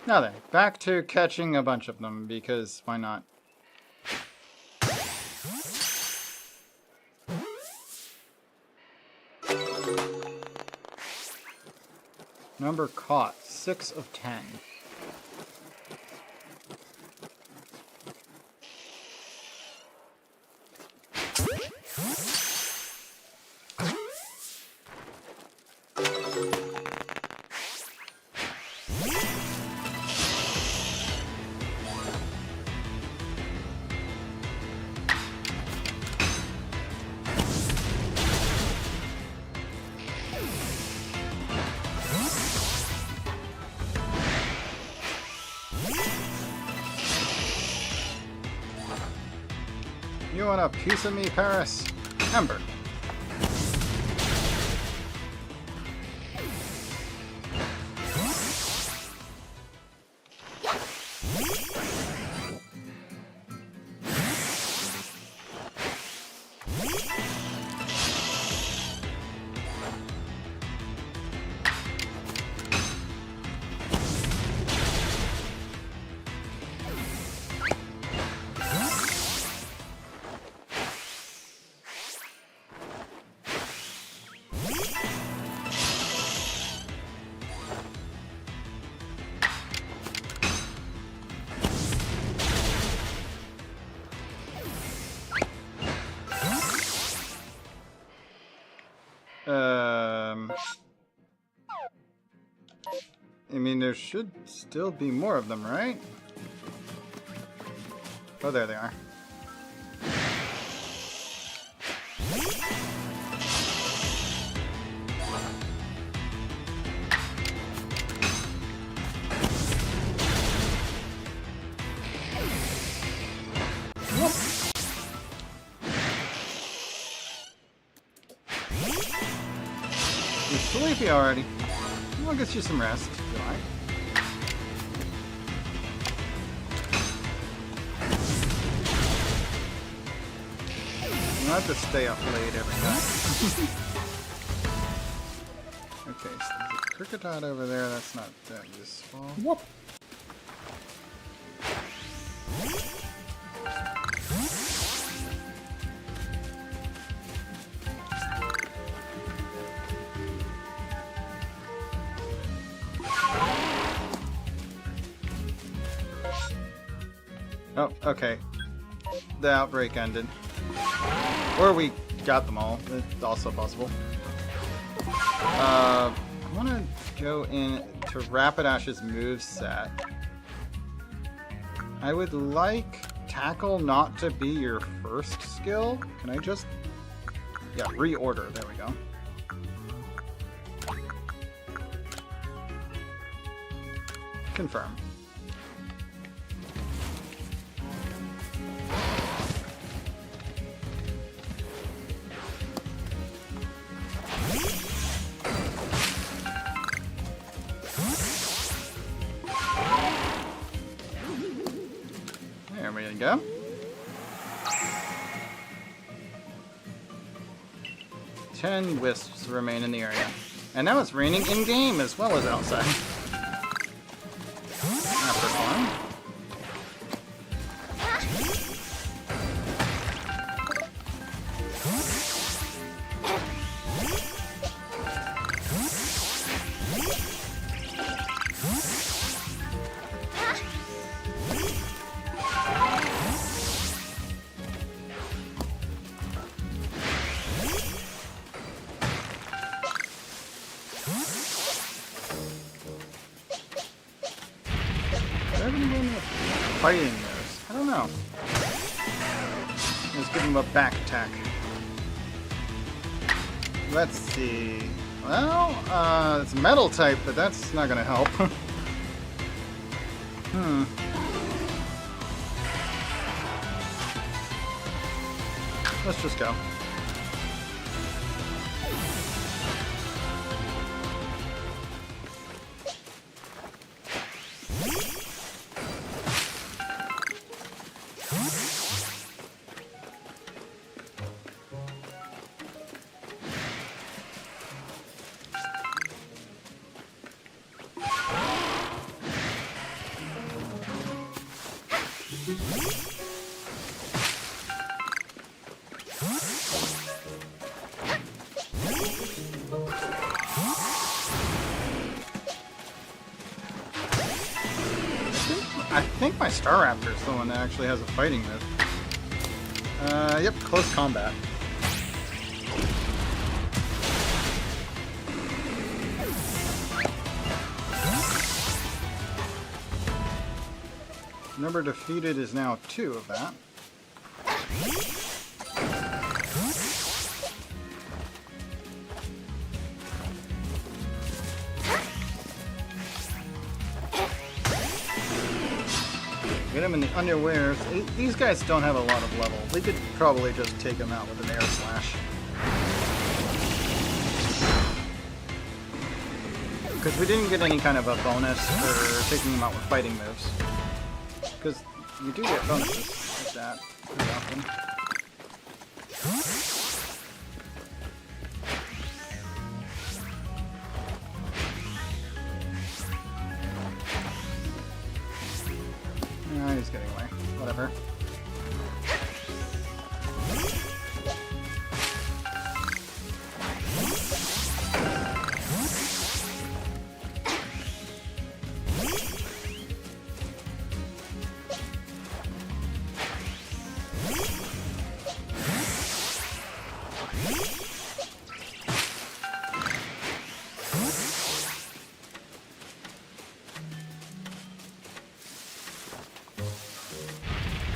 Now then, back to catching a bunch of them, because why not? Number caught, 6 of 10. You want a piece of me, Paris? Ember. I mean, there should still be more of them, right? Oh, there they are. You're sleepy already. I'll get you some rest, if you like. You don't have to stay up late every night. Okay, so there's a Cricketod over there. That's not that useful. Whoop. Oh, okay. The outbreak ended. Or we got them all. It's also possible. I want to go in to Rapidash's moveset. I would like Tackle not to be your first skill. Can I just... Yeah, reorder. There we go. Confirm. There we go. Ten wisps remain in the area. And now it's raining in-game as well as outside. After fun. Fighting those. I don't know. Let's give him a back attack. Let's see. Well, it's metal type, but that's not gonna help. Let's just go. I think my Star Raptor is the one that actually has a fighting move. Yep, close combat. Number defeated is now 2 of that. Get him in the underwear. These guys don't have a lot of level. We could probably just take them out with an air slash. Because we didn't get any kind of a bonus for taking them out with fighting moves. Because you do get bonuses like that pretty often. He's getting away. Whatever.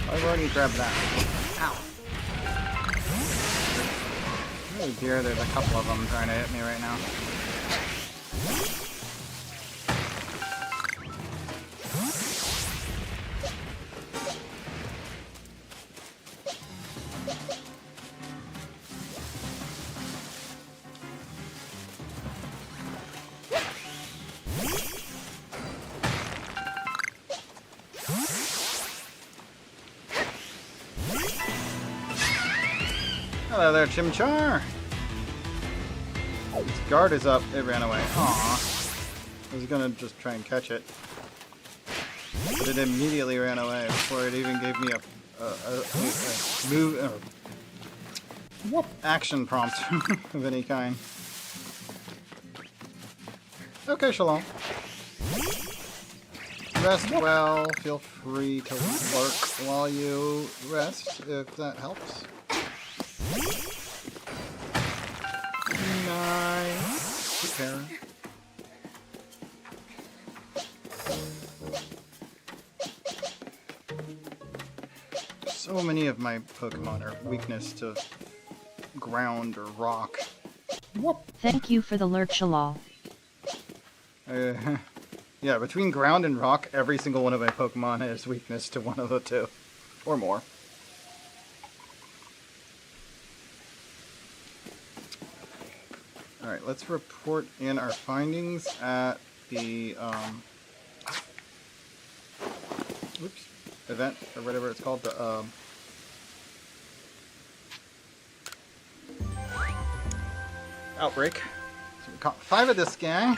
I've already grabbed that. Ow. Oh dear, there's a couple of them trying to hit me right now. Hello there, Chimchar. Its guard is up. It ran away. Aww. I was gonna just try and catch it. But it immediately ran away before it even gave me a move, action prompt of any kind. Okay, Shalom. Rest well. Feel free to lurk while you rest, if that helps. Nice. Repair. So many of my Pokemon are weakness to ground or rock. Thank you for the lurk, Shalal. Yeah, between ground and rock, every single one of my Pokemon has weakness to one of the two. Or more. Alright, let's report in our findings at the, event, or whatever it's called, the, outbreak. So we caught 5 of this guy.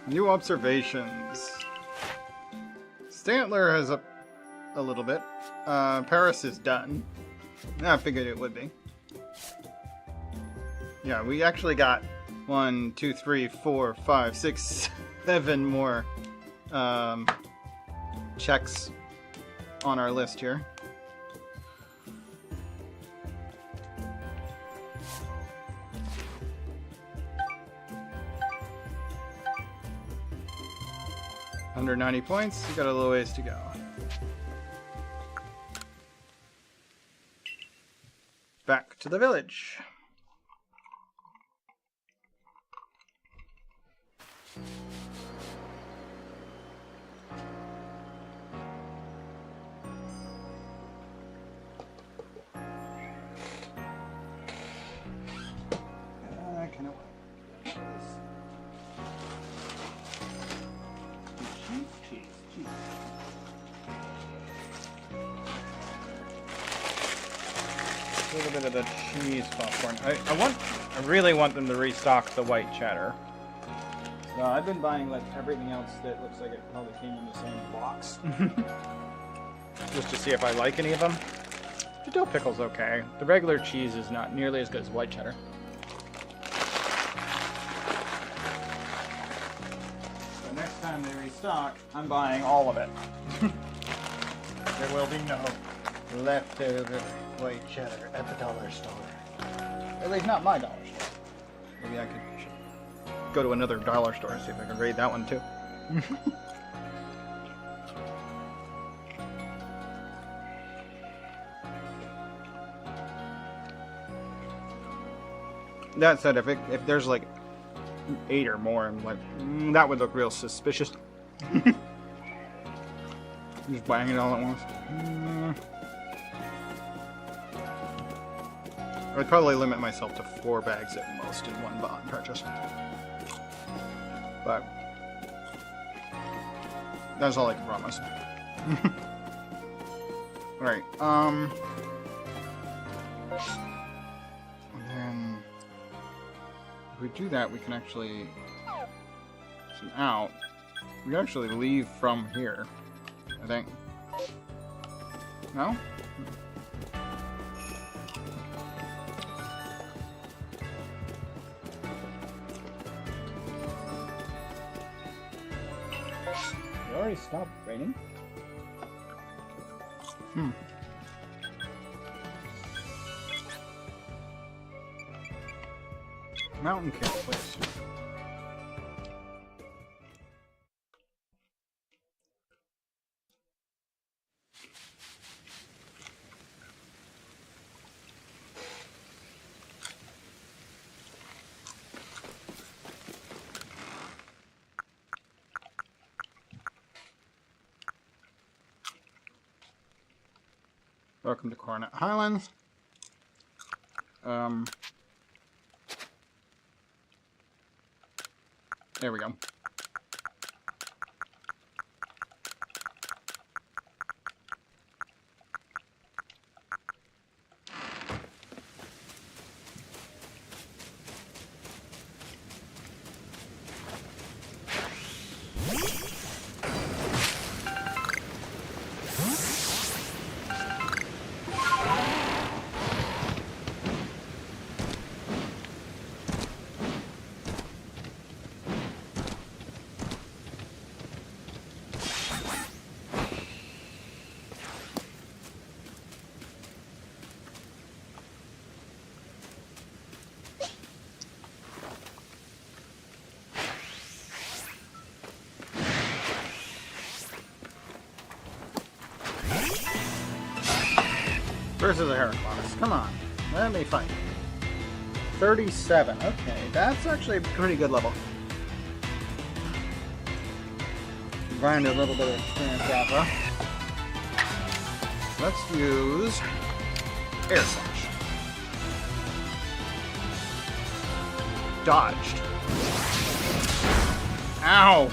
New observations. Stantler has up a little bit. Paris is done. I figured it would be. Yeah, we actually got 1, 2, 3, 4, 5, 6, 7 more checks on our list here. Under 90 points, you got a little ways to go. Back to the village. A little bit of the cheese popcorn. I really want them to restock the white cheddar. So I've been buying like everything else that looks like it probably came in the same box. Just to see if I like any of them. The dill pickle's okay. The regular cheese is not nearly as good as white cheddar. So next time they restock, I'm buying all of it. There will be no leftover white cheddar at the dollar store. At least not my dollar store. Maybe I could go to another dollar store and see if I can raid that one too. That said, if there's like 8 or more, I'm like, that would look real suspicious. Just buying it all at once. I'd probably limit myself to 4 bags at most in one bond purchase. But that's all I can promise. Alright, and then if we do that, we can actually zoom out. We can actually leave from here, I think. No? It already stopped raining? Mountain camp place. Welcome to Coronet Highlands. There we go. versus a Heracross. Come on, let me fight. 37. Okay, that's actually a pretty good level. Grind a little bit of experience out though. Let's use Air Slash. Dodged. Ow!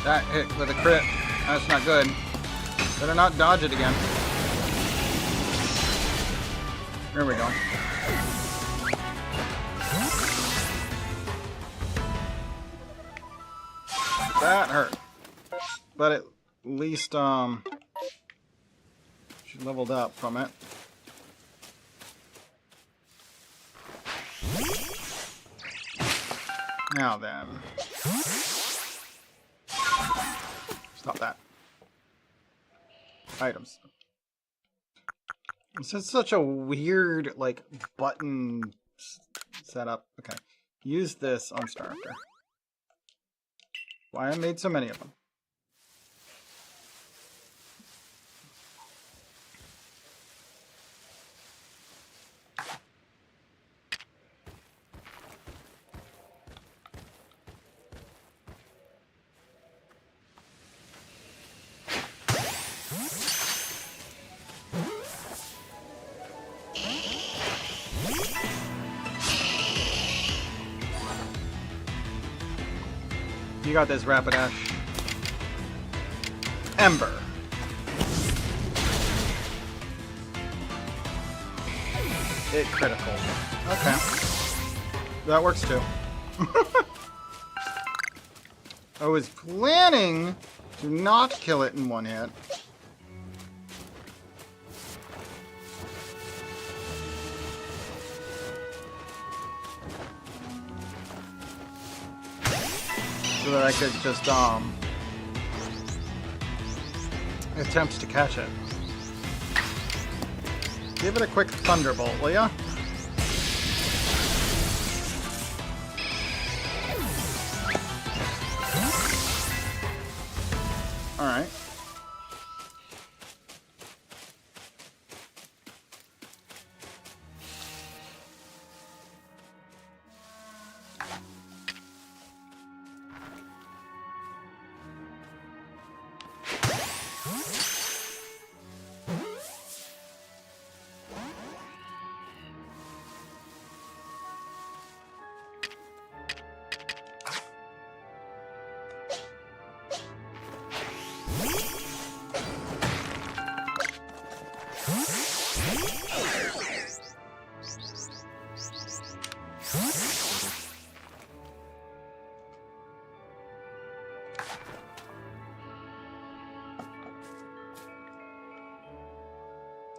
That hit with a crit. That's not good. Better not dodge it again. There we go. That hurt. But at least, she leveled up from it. Now then. Stop that. Items. This is such a weird, like, button setup. Okay. Use this on Starter. Why I made so many of them. You got this, Rapidash. Ember. It critical. Okay. That works too. I was planning to not kill it in one hit. So that I could just, attempt to catch it. Give it a quick Thunderbolt, will ya? Alright.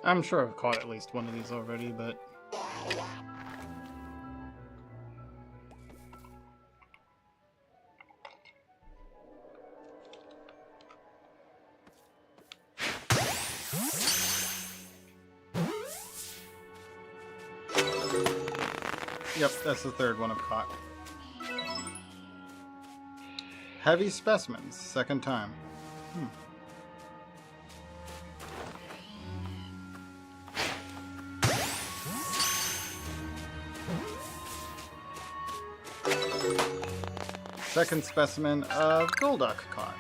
I'm sure I've caught at least one of these already, but... Yep, that's the third one I've caught. Heavy specimens, second time. Second specimen of Golduck caught.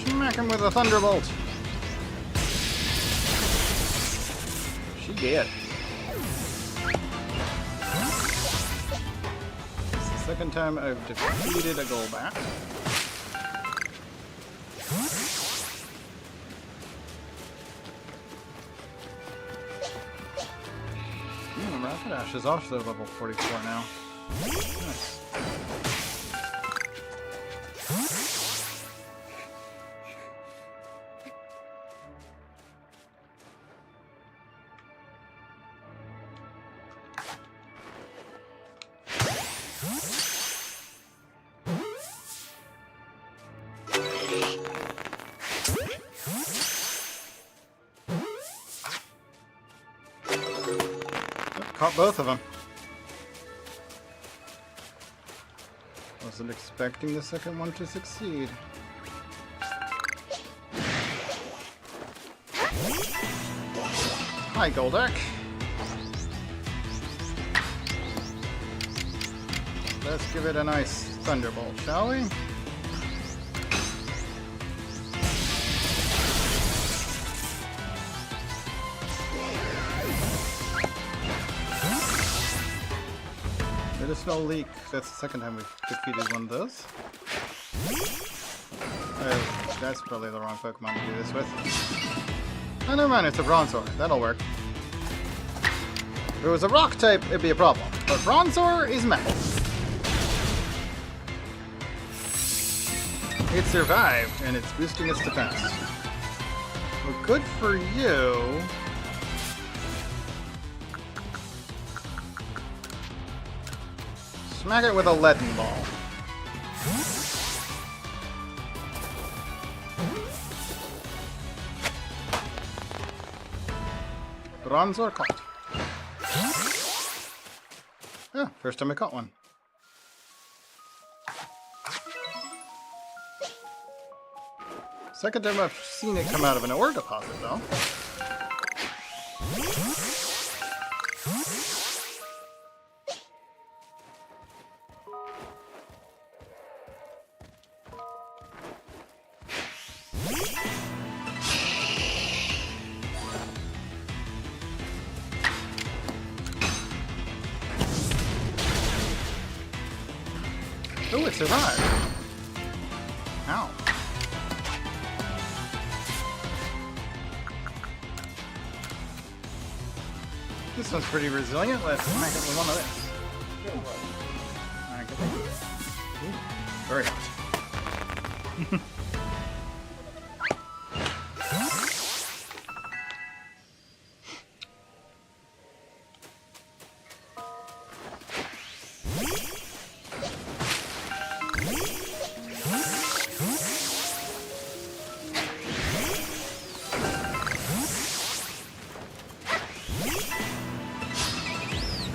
Smack him with a Thunderbolt. She did. It's the second time I've defeated a Golbat. Rapidash is also level 44 now. Nice. caught both of them. Wasn't expecting the second one to succeed. Hi, Goldark. Let's give it a nice thunderbolt, shall we? Medicinal leak. That's the second time we've defeated one of those. That's probably the wrong Pokemon to do this with. Oh, never mind, it's a Bronzor. That'll work. If it was a rock type, it'd be a problem. But Bronzor is metal. It survived, and it's boosting its defense. Well, good for you. Smack it with a leaden ball. Bronzor caught. Oh, first time I caught one. Second time I've seen it come out of an ore deposit, though. Oh, it survived. Ow. This one's pretty resilient. Let's smack it with one of this. Very hot.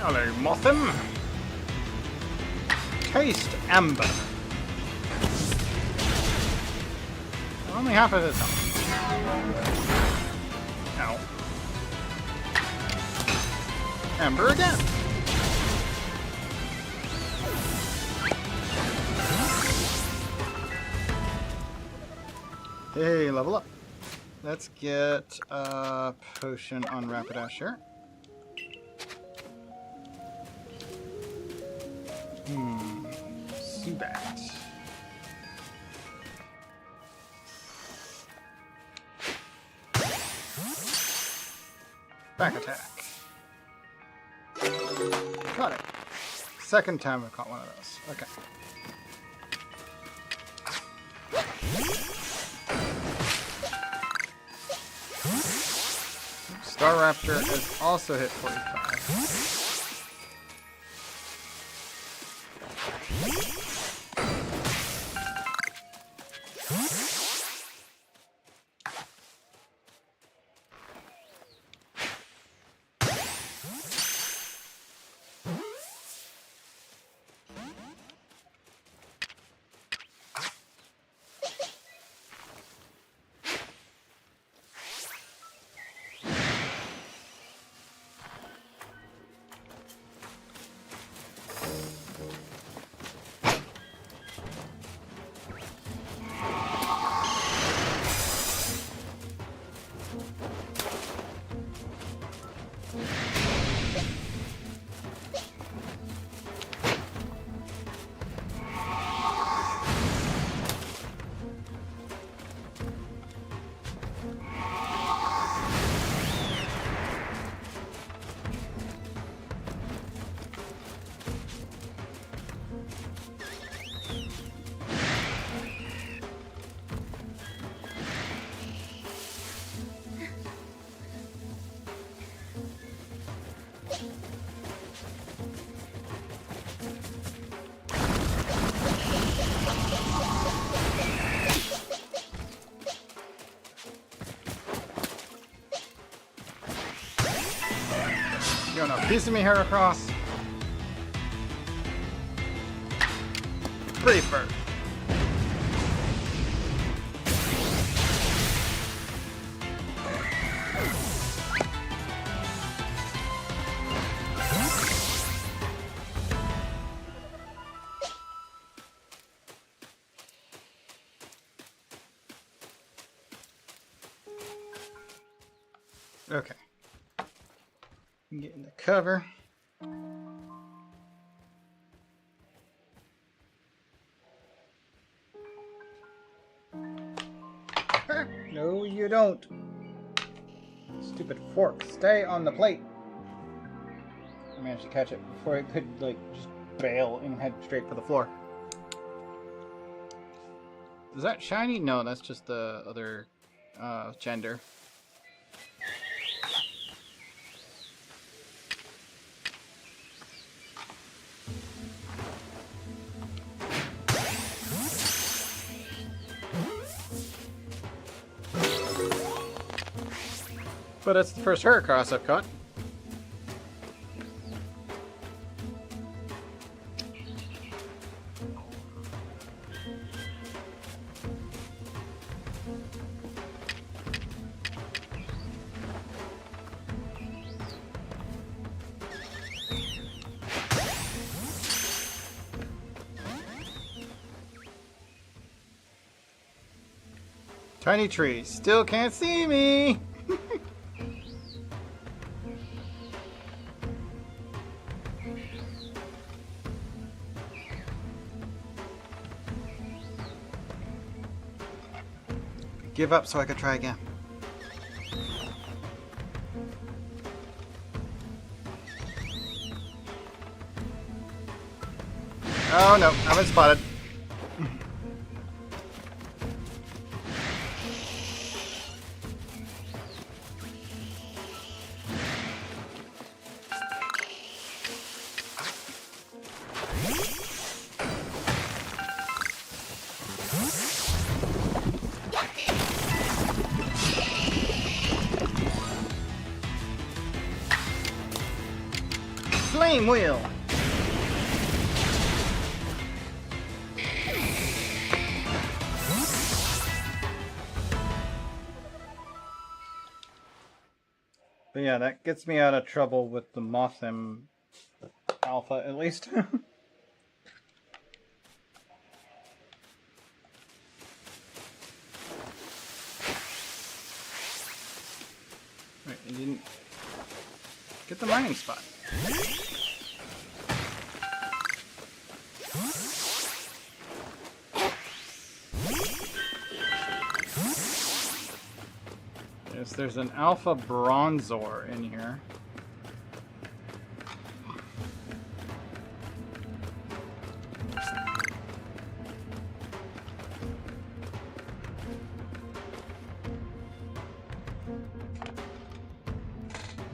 Hello, Mothim. Taste amber. Only half of it. Ow. Amber again. Hey, level up. Let's get a potion on Rapidash. Subat. Back attack. Caught it. Second time I've caught one of those. Okay. Staraptor has also hit 45. Piece of me, Heracross. Pretty fur. Okay. Get in the cover. No, you don't. Stupid fork. Stay on the plate. I managed to catch it before it could, like, just bail and head straight for the floor. Is that shiny? No, that's just the other gender. But that's the first Heracross I've caught. Tiny tree, still can't see me! Give up so I could try again. Oh no, I've been spotted. Flame wheel. But yeah, that gets me out of trouble with the Mothim Alpha, at least. Wait, I didn't get the mining spot. Yes, there's an Alpha Bronzor in here.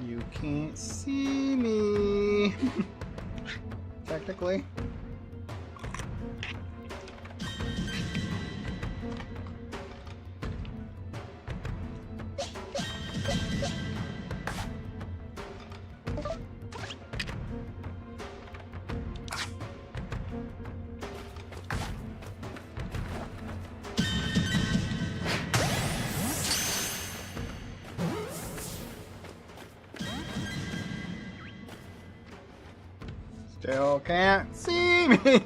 You can't see me. Technically. Still can't see me.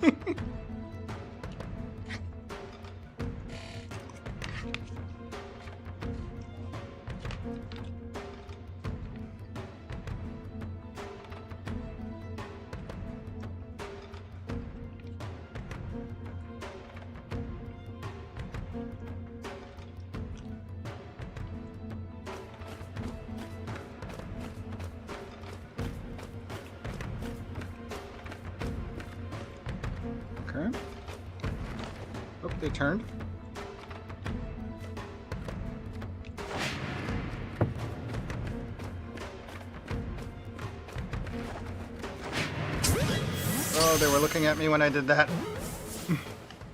Okay. Oh, they turned. Oh, they were looking at me when I did that.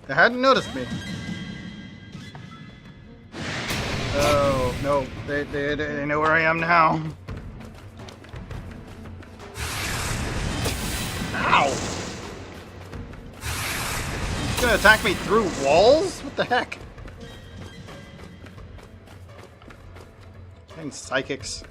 They hadn't noticed me. Oh, no. They know where I am now. He's gonna attack me through walls? What the heck? And psychics.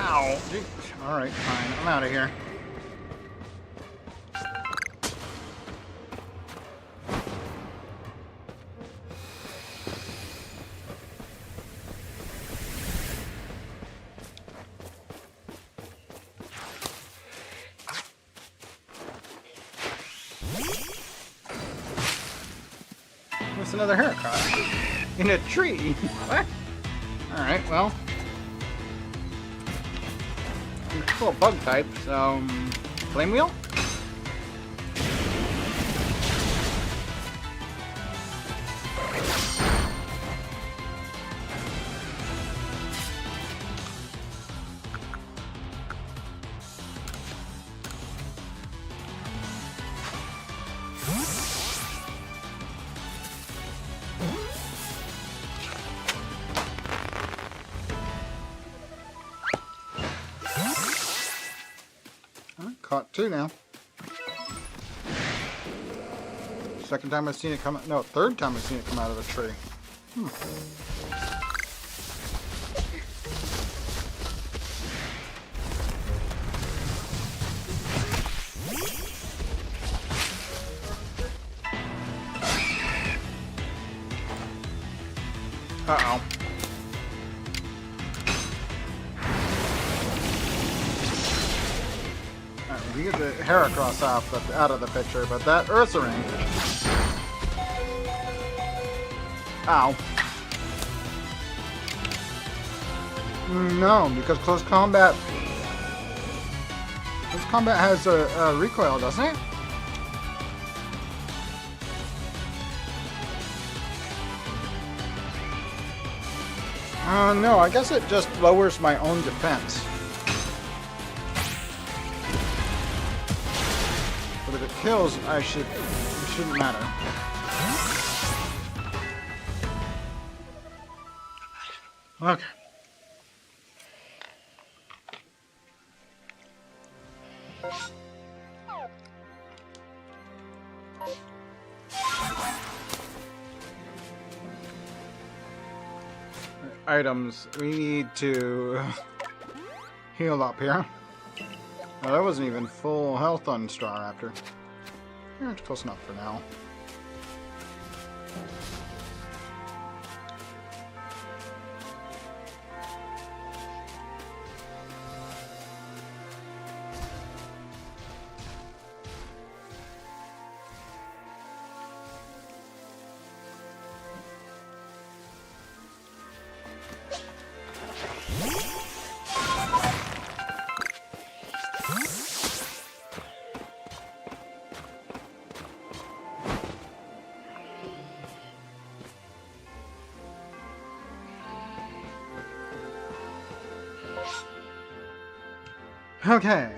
Ow. Alright, fine. I'm out of here. What's another haircut? In a tree? What? Alright, well. I'm still a bug type, so... Flame wheel? Caught two now. Second time I've seen it come out. No, third time I've seen it come out of a tree. Uh-oh. You get the Heracross out of the picture, but that Ursaring. Ow. No, because close combat has a recoil, doesn't it? No, I guess it just lowers my own defense. But if it kills, it shouldn't matter. Okay. Items. We need to heal up here. Oh, that wasn't even full health on Straw Raptor. Yeah, it's close enough for now. Okay.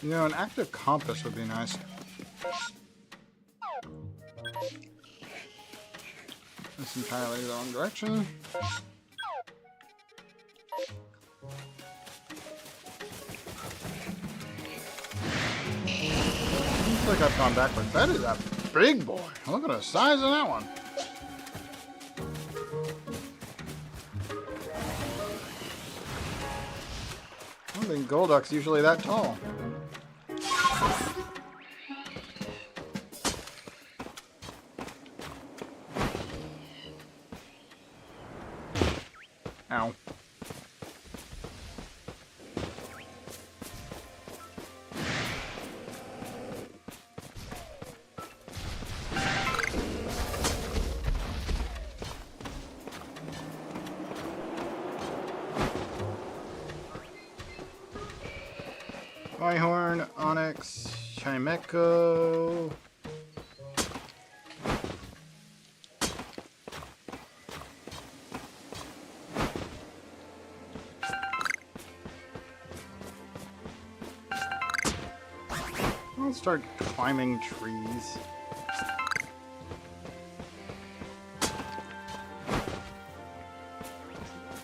You know, an active compass would be nice. That's entirely the wrong direction. Looks like I've gone backwards. That is a big boy. Look at the size of that one. think Golduck's usually that tall. Ow. Rhyhorn, Onyx, Chimecho. I'll start climbing trees.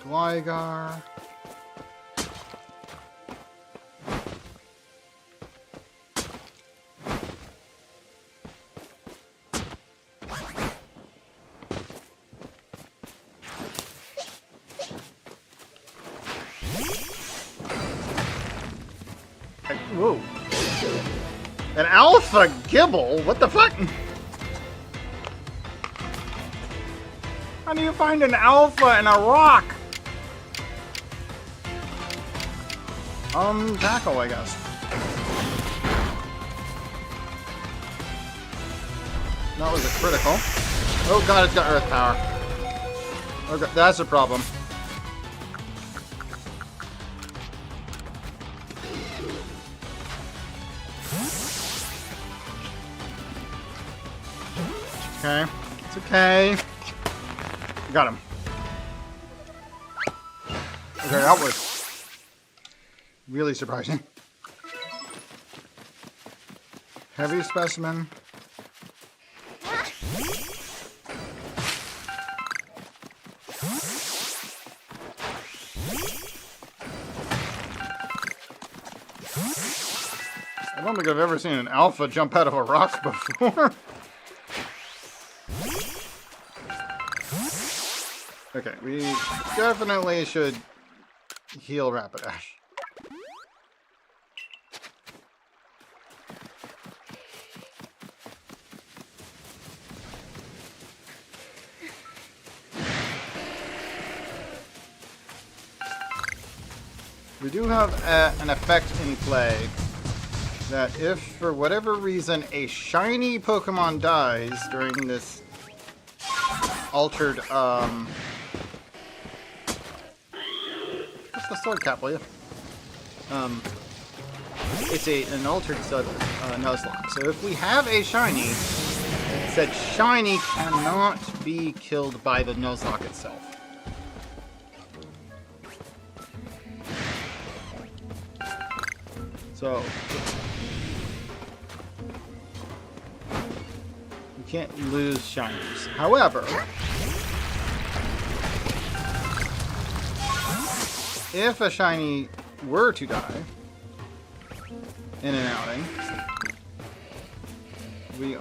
Gligar. Whoa. An alpha gibble? What the fuck? How do you find an alpha in a rock? Tackle, I guess. That was a critical. Oh god, it's got earth power. Okay, that's a problem. Okay, it's okay. Got him. Okay, that was really surprising. Heavy specimen. I don't think I've ever seen an alpha jump out of a rock before. Okay, we definitely should heal Rapidash. We do have an effect in play that if, for whatever reason, a shiny Pokemon dies during this altered, what's the sword cap, will you? It's an altered Nuzlocke. So if we have a shiny, said shiny cannot be killed by the Nuzlocke itself. So we can't lose shinies. However, if a shiny were to die in an outing, we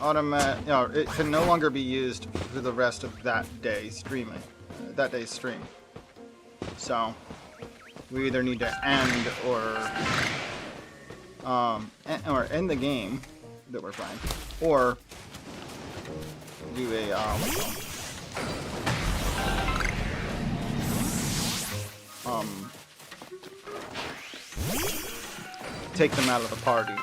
it can no longer be used for the rest of that day's stream. So we either need to end or end the game that we're playing, or do a take them out of the party,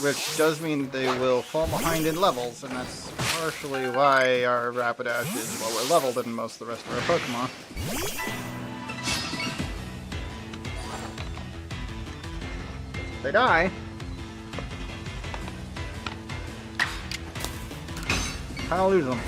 which does mean they will fall behind in levels, and that's partially why our Rapidash is lower level than most of the rest of our Pokemon. They die. Kind of lose them.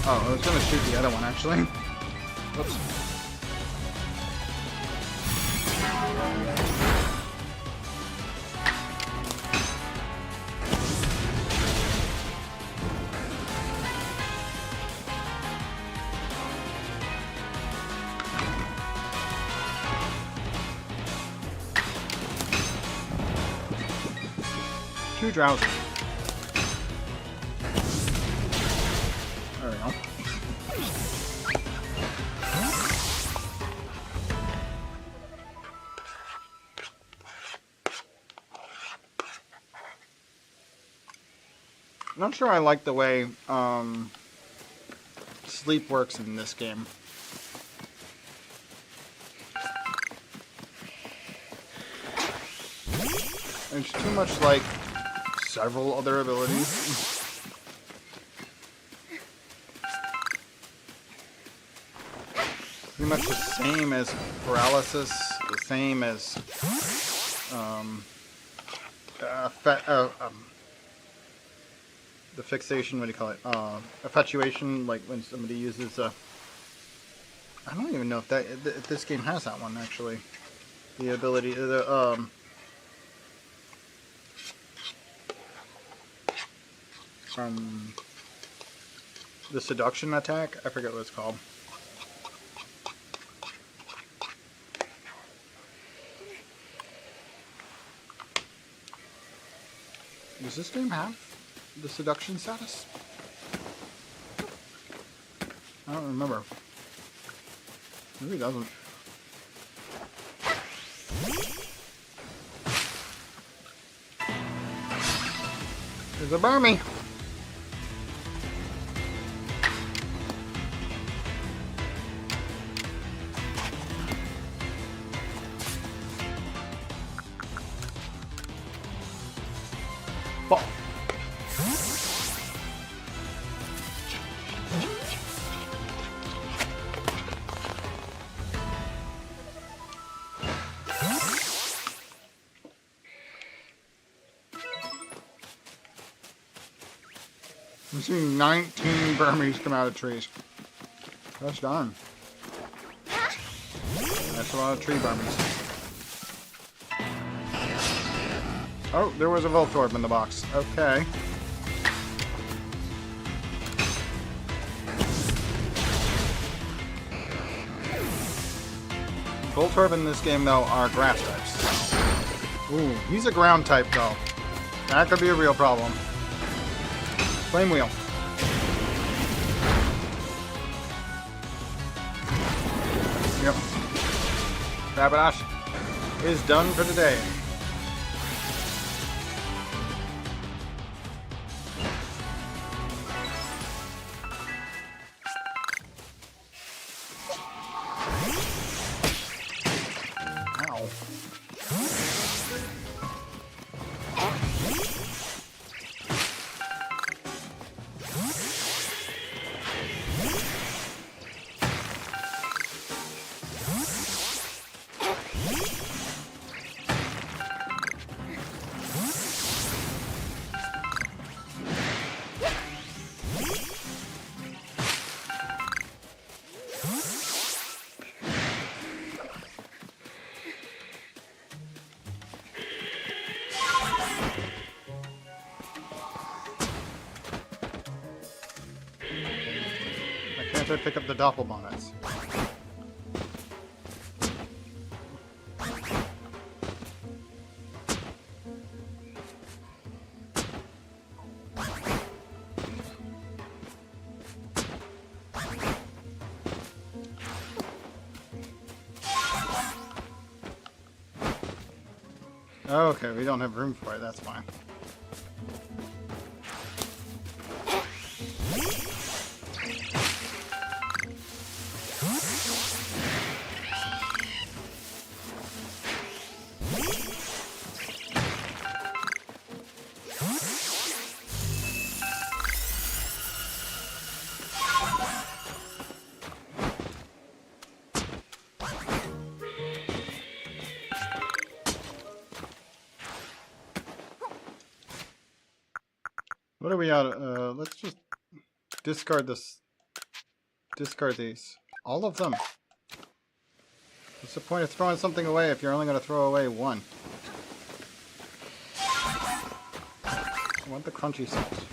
Oh, I was gonna shoot the other one actually. Whoops. too drowsy. There we go. I'm not sure I like the way sleep works in this game. It's too much like several other abilities. Pretty much the same as paralysis, the same as the fixation, what do you call it? Effectuation, like when somebody uses I don't even know if that if this game has that one actually. The ability, the seduction attack. I forget what it's called. Does this game have the seduction status? I don't remember. Maybe it doesn't. There's a Burmy. Ball. I'm seeing 19 Burmese come out of trees. Gosh darn. That's a lot of tree Burmese. Oh, there was a Voltorb in the box. Okay. Voltorb in this game, though, are grass types. Ooh, he's a ground type, though. That could be a real problem. Flame Wheel. Yep. Rapidash is done for today. Ow. Can't I pick up the doppelbonnets? Okay, we don't have room for it, that's fine. What are we out of? Let's just discard this. Discard these. All of them. What's the point of throwing something away if you're only going to throw away one? I want the crunchy sauce.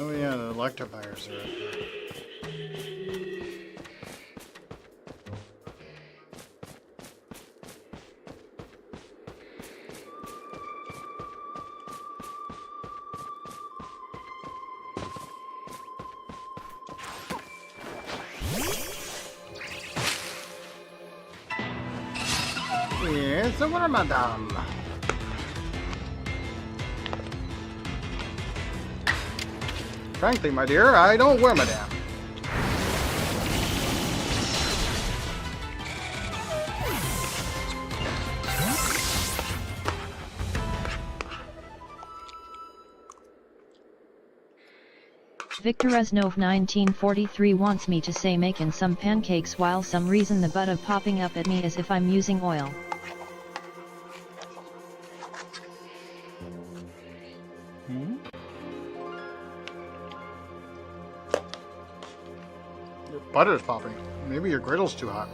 Oh yeah, the electivires are up there. Yes, over, madame. Frankly, my dear, I don't wear madame. Victor Reznov 1943 wants me to say making some pancakes while some reason the butt of popping up at me as if I'm using oil. Your butter's popping. Maybe your griddle's too hot.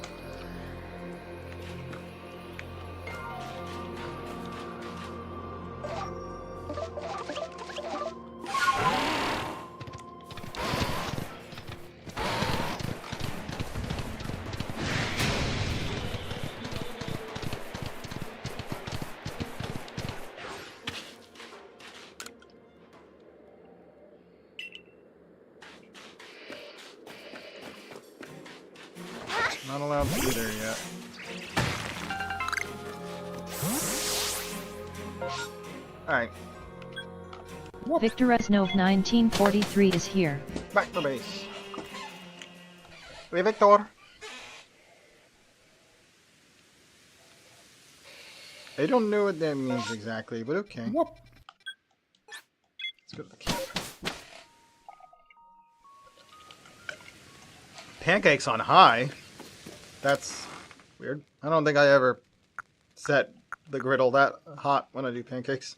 Not allowed to be there yet. Alright. Victor Reznov 1943 is here. Back to base. Oui, Victor. I don't know what that means exactly, but okay. Whoop. Let's go to the camp. Pancakes on high? That's weird. I don't think I ever set the griddle that hot when I do pancakes.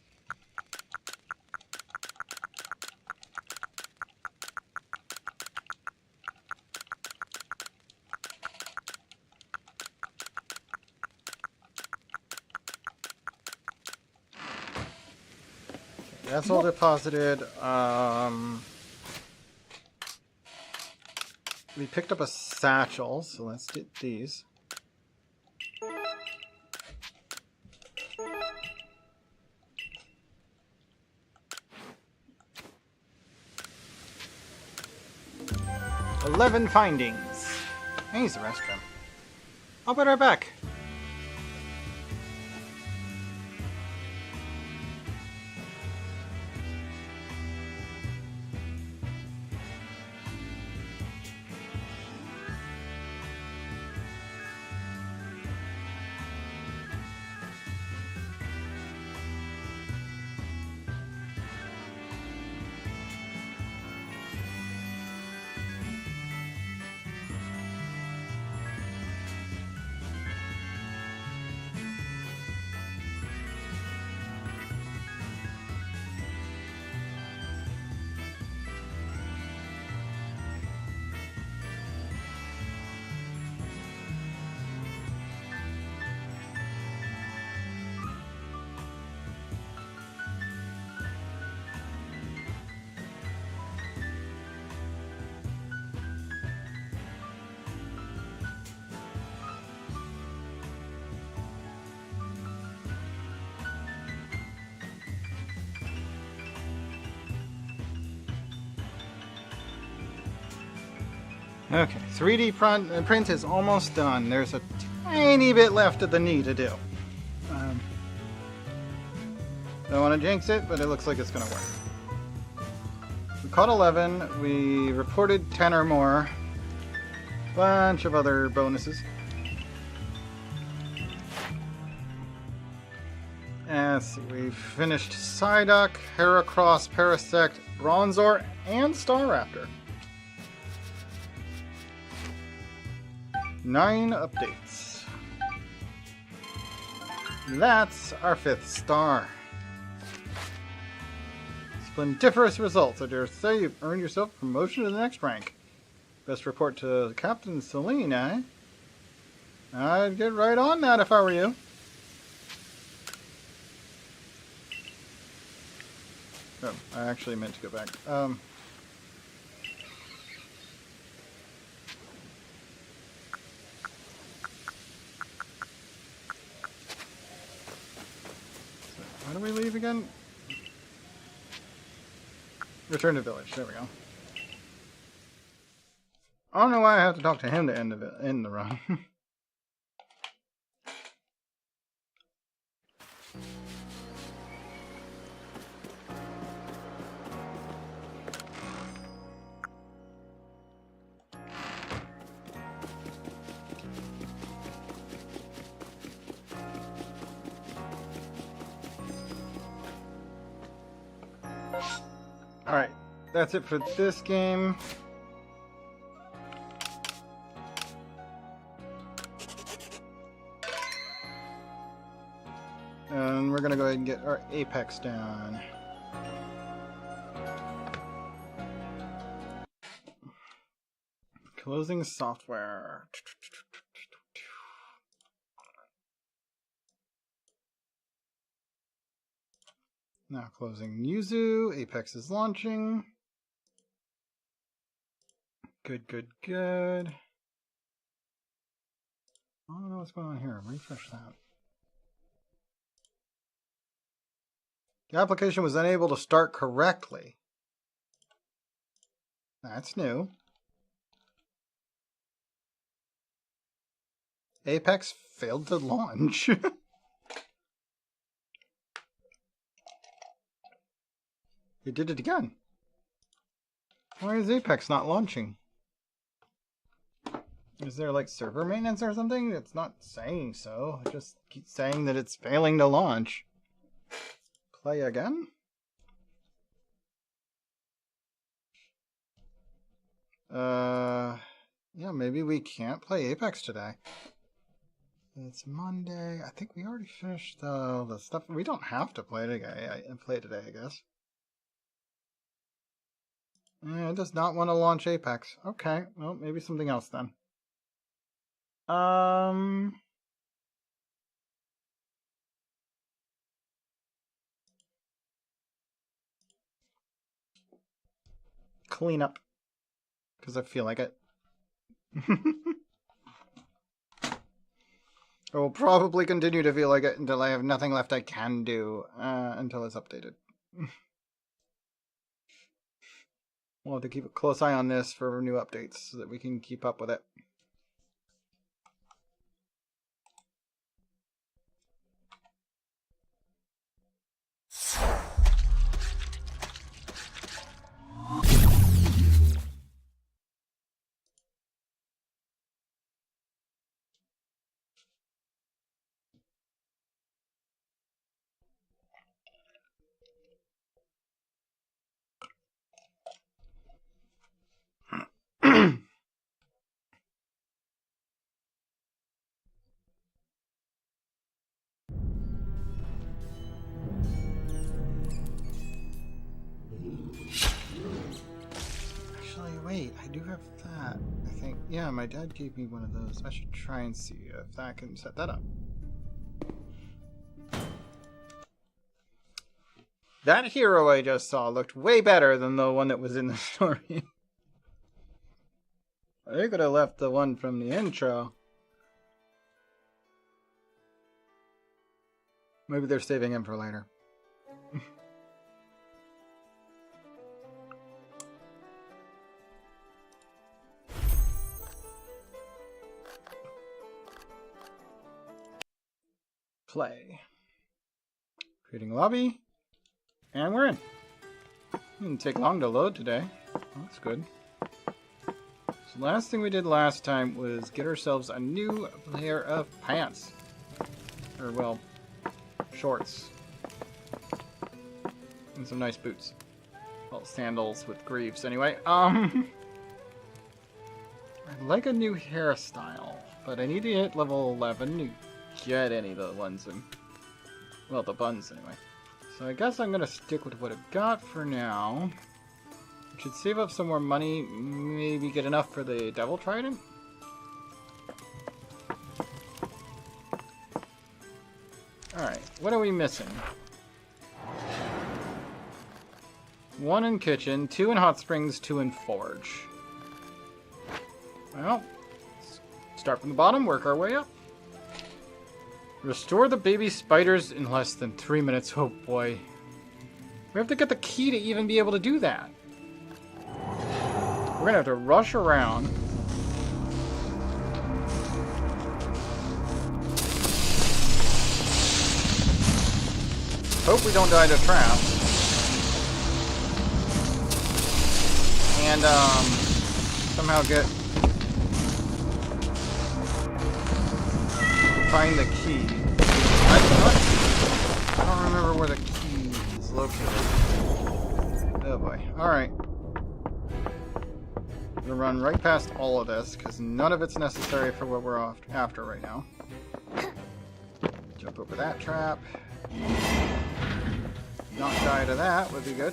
That's all deposited. We picked up a satchel, so let's get these. "11 findings." I use the restroom. I'll be right back. Okay, 3D print is almost done. There's a tiny bit left of the knee to do. Don't want to jinx it, but it looks like it's going to work. We caught 11. We reported 10 or more. Bunch of other bonuses. Let's see, we finished Psyduck, Heracross, Parasect, Bronzor, and Staraptor. 9 updates. That's our 5th star. Splendiferous results. I dare say you've earned yourself promotion to the next rank. Best report to Captain Celine, eh? I'd get right on that if I were you. Oh, I actually meant to go back. do we leave again? Return to village. There we go. I don't know why I have to talk to him to end the run. Alright, that's it for this game. And we're gonna go ahead and get our Apex done. Closing software. Now closing Yuzu. Apex is launching. Good, good, good. I don't know what's going on here. Refresh that. The application was unable to start correctly. That's new. Apex failed to launch. It did it again. Why is Apex not launching? Is there like server maintenance or something? It's not saying so. It just keeps saying that it's failing to launch. Play again? Yeah, maybe we can't play Apex today. It's Monday. I think we already finished the stuff. We don't have to play today. Play today, I guess. It does not want to launch Apex. Okay, well, maybe something else then. Clean up. Because I feel like it. I will probably continue to feel like it until I have nothing left I can do, until it's updated. We'll have to keep a close eye on this for new updates so that we can keep up with it. Wait, I do have that. I think, yeah, my dad gave me one of those. I should try and see if that can set that up. That hero I just saw looked way better than the one that was in the story. They could have left the one from the intro. Maybe they're saving him for later. Play. Creating lobby. And we're in. Didn't take long to load today. Oh, that's good. So last thing we did last time was get ourselves a new pair of pants. Or, well, shorts. And some nice boots. Well, sandals with greaves anyway. I'd like a new hairstyle, but I need to hit level 11 to get any of the ones in, well, the buns anyway. So I guess I'm gonna stick with what I've got for now. I should save up some more money, maybe get enough for the Devil Trident. Alright, what are we missing? 1 in kitchen, 2 in hot springs, 2 in forge. Well, start from the bottom, work our way up. Restore the baby spiders in less than 3 minutes. Oh boy. We have to get the key to even be able to do that. We're gonna have to rush around. Hope we don't die to traps. And, somehow find the key. I don't remember where the key is located. Oh boy. Alright. We're gonna run right past all of this, because none of it's necessary for what we're after right now. Jump over that trap. Not die to that would be good.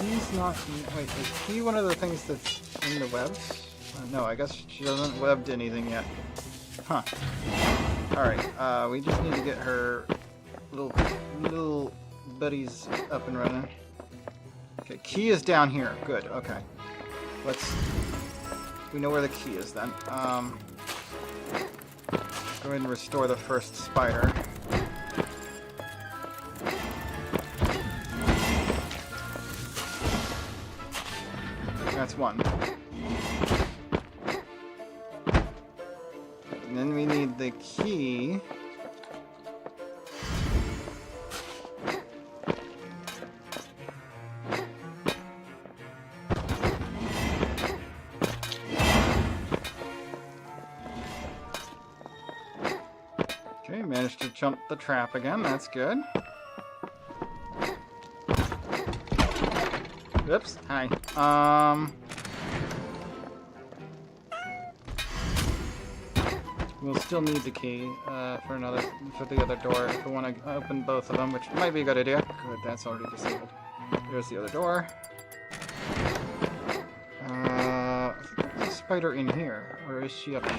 He's not... Wait, is he one of the things that's in the webs? No, I guess she hasn't webbed anything yet. Huh. Alright, we just need to get her little buddies up and running. Okay, key is down here. Good, okay. We know where the key is then. Go ahead and restore the first spider. That's one. And then we need the key. Okay, managed to jump the trap again. That's good. Oops. Hi. We'll still need the key for the other door if we want to open both of them, which might be a good idea. Good, that's already disabled. There's the other door. There's a spider in here. Or is she up here?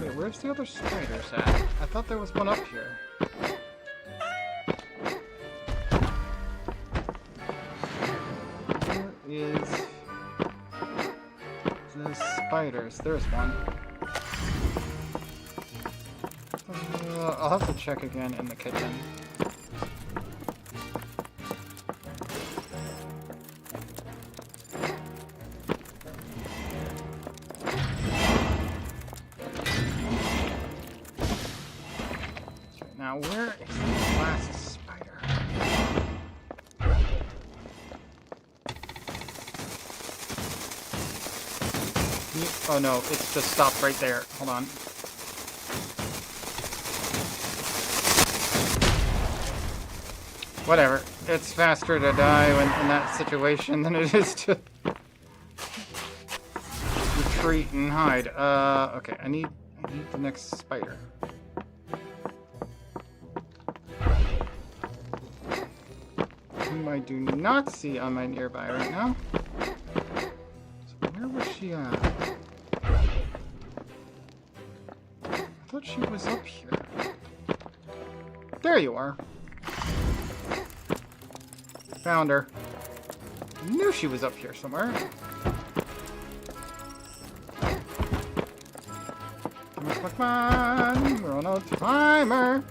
Wait, where's the other spiders at? I thought there was one up here. Is the spiders. There's one. I'll have to check again in the kitchen. Okay, now where is the last spider? Oh no, it's just stopped right there. Hold on. Whatever. It's faster to die when in that situation than it is to retreat and hide. Okay, I need the next spider. Whom I do not see on my nearby right now. So where was she at? I thought she was up here. There you are. Found her. I knew she was up here somewhere. Come on, we're on a timer.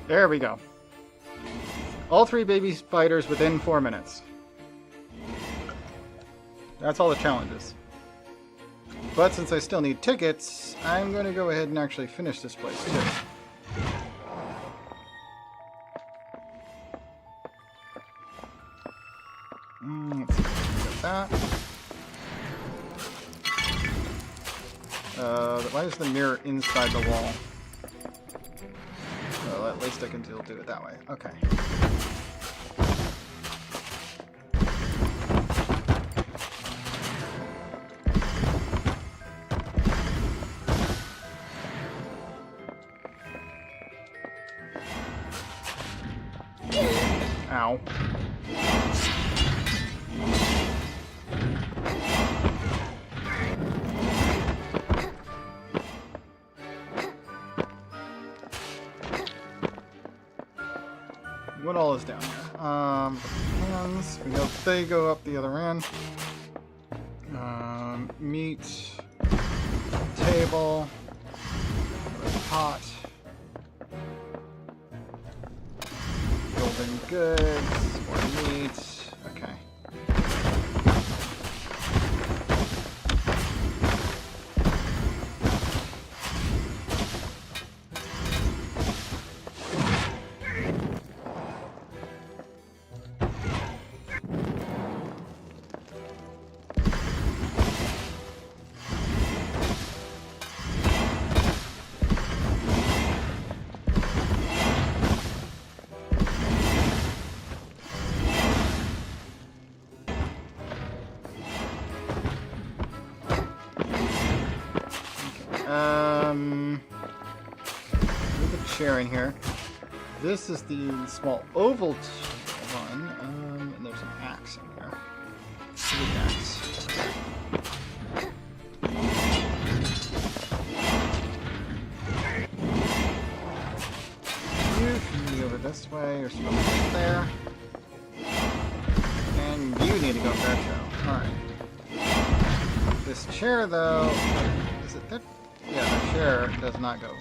There we go. All 3 baby spiders within 4 minutes. That's all the challenges. But since I still need tickets, I'm going to go ahead and actually finish this place too. Let's get that. Why is the mirror inside the wall? Well, at least I can still do it that way. Okay. Ow. is down here? Hands. We know they go up the other end. Meat. Table. Pot. Golden goods. More meat. Okay. Move a chair in here. This is the small oval one, and there's an axe in here. Big axe. You can be over this way, or something right there. And you need to go there too. Alright. This chair, though, is it that? Yeah, the chair does not go.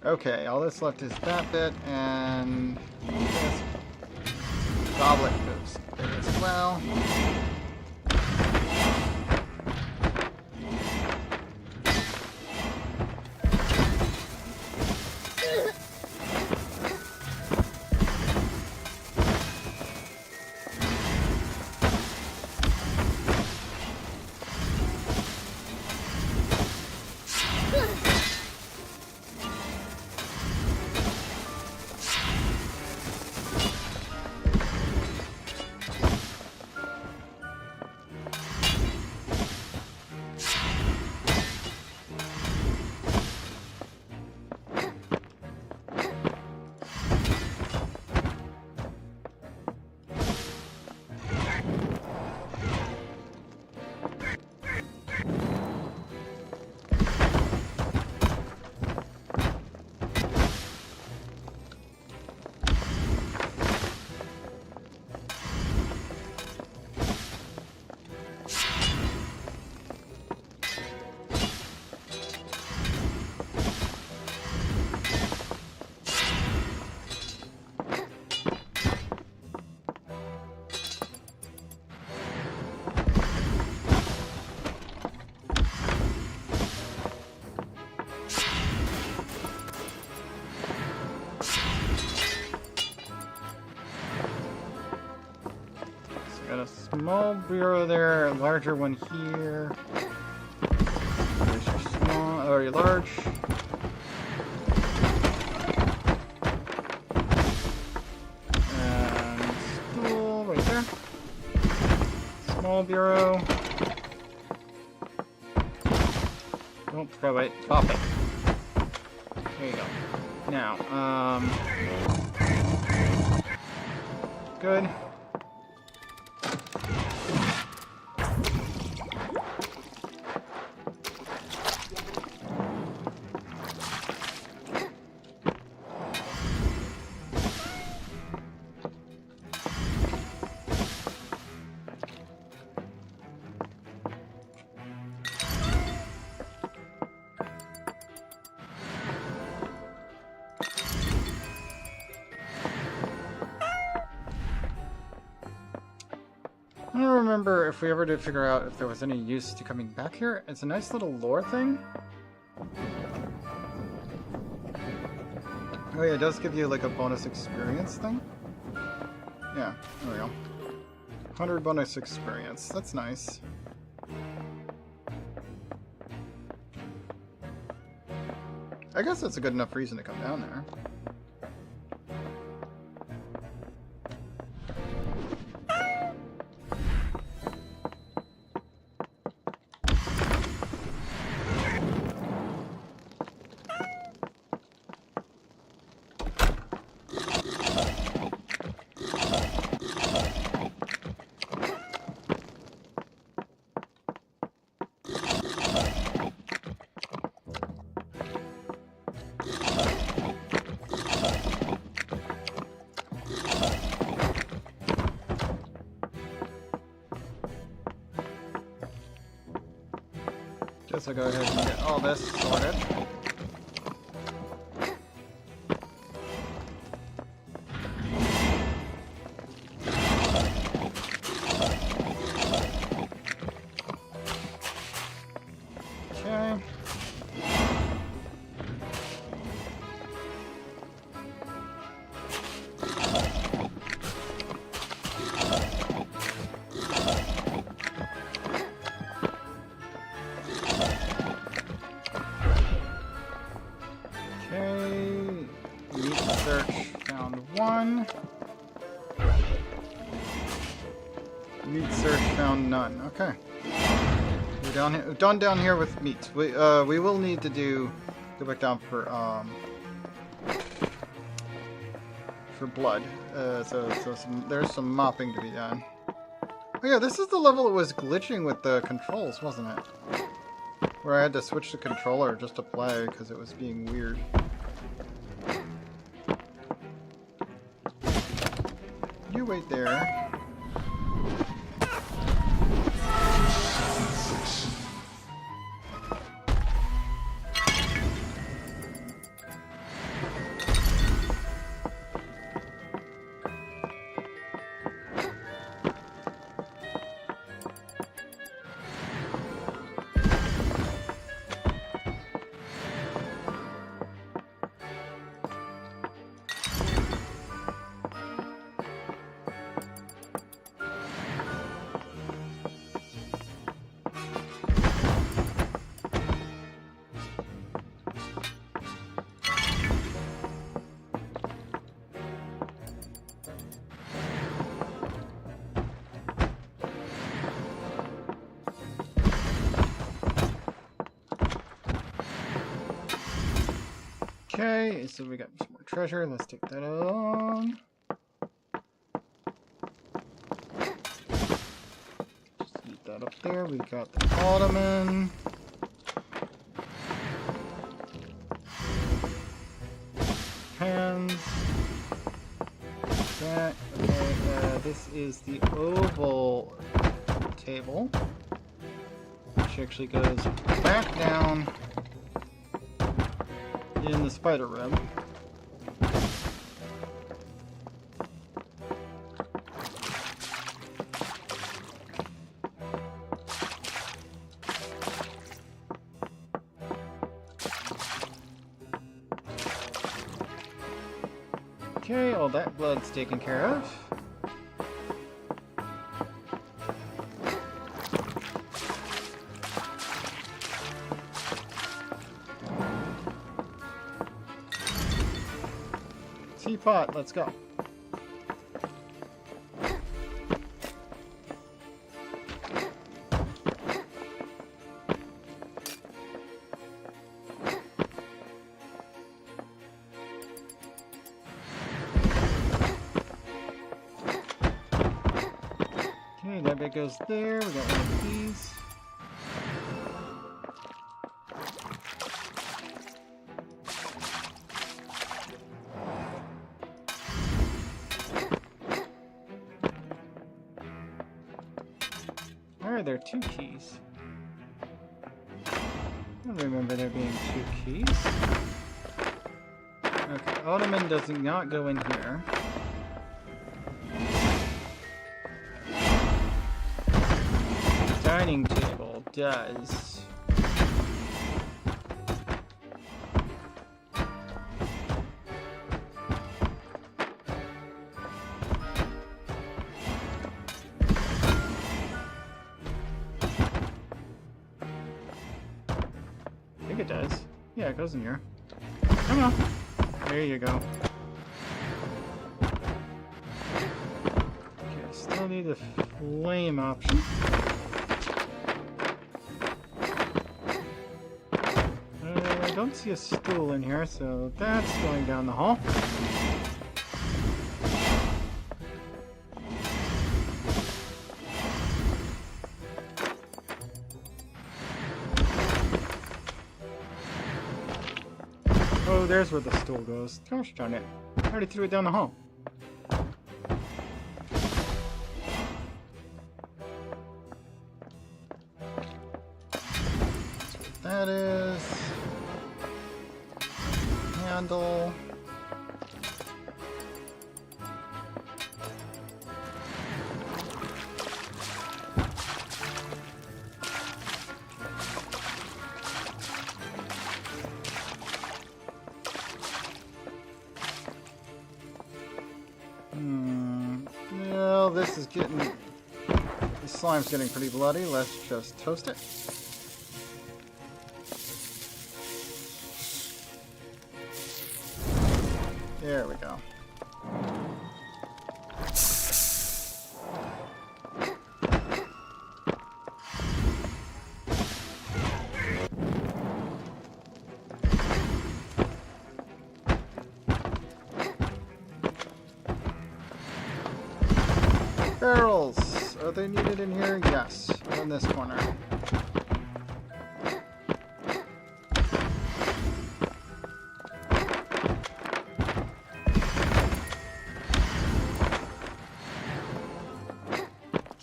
Okay, all that's left is that bit, and this goblet goes there as well. Got a small bureau there, a larger one here. There's your small, or your large. And stool right there. Small bureau. Don't throw it, pop it. There you go. Now, good. I don't remember if we ever did figure out if there was any use to coming back here. It's a nice little lore thing. Oh yeah, it does give you like a bonus experience thing. Yeah, there we go. 100 bonus experience. That's nice. I guess that's a good enough reason to come down there. guess I'll go ahead and get all this sorted. Okay. Meat search found 1. Meat search found none. Okay. We're done down here with meat. We will need to go back down for blood. There's some mopping to be done. Oh yeah, this is the level it was glitching with the controls, wasn't it? Where I had to switch the controller just to play because it was being weird. You wait there. Okay, so we got some more treasure. Let's take that on. Just leave that up there. We got the ottoman. Hands. That. Okay, this is the oval table, which actually goes back down in the spider room. Okay, all that blood's taken care of. Teapot, let's go. Okay, that bit goes there. We got one of these. There are 2 keys. I don't remember there being 2 keys. Okay, ottoman does not go in here. Dining table does. I think it does. Yeah, it goes in here. Come on. There you go. Okay, still need the flame option. I don't see a stool in here, so that's going down the hall. Oh, there's where the stool goes. Gosh darn it. I already threw it down the hall. that is. Handle. Well, this is getting... The slime's getting pretty bloody. Let's just toast it. There we go. Barrels! Are they needed in here? Yes. In this corner.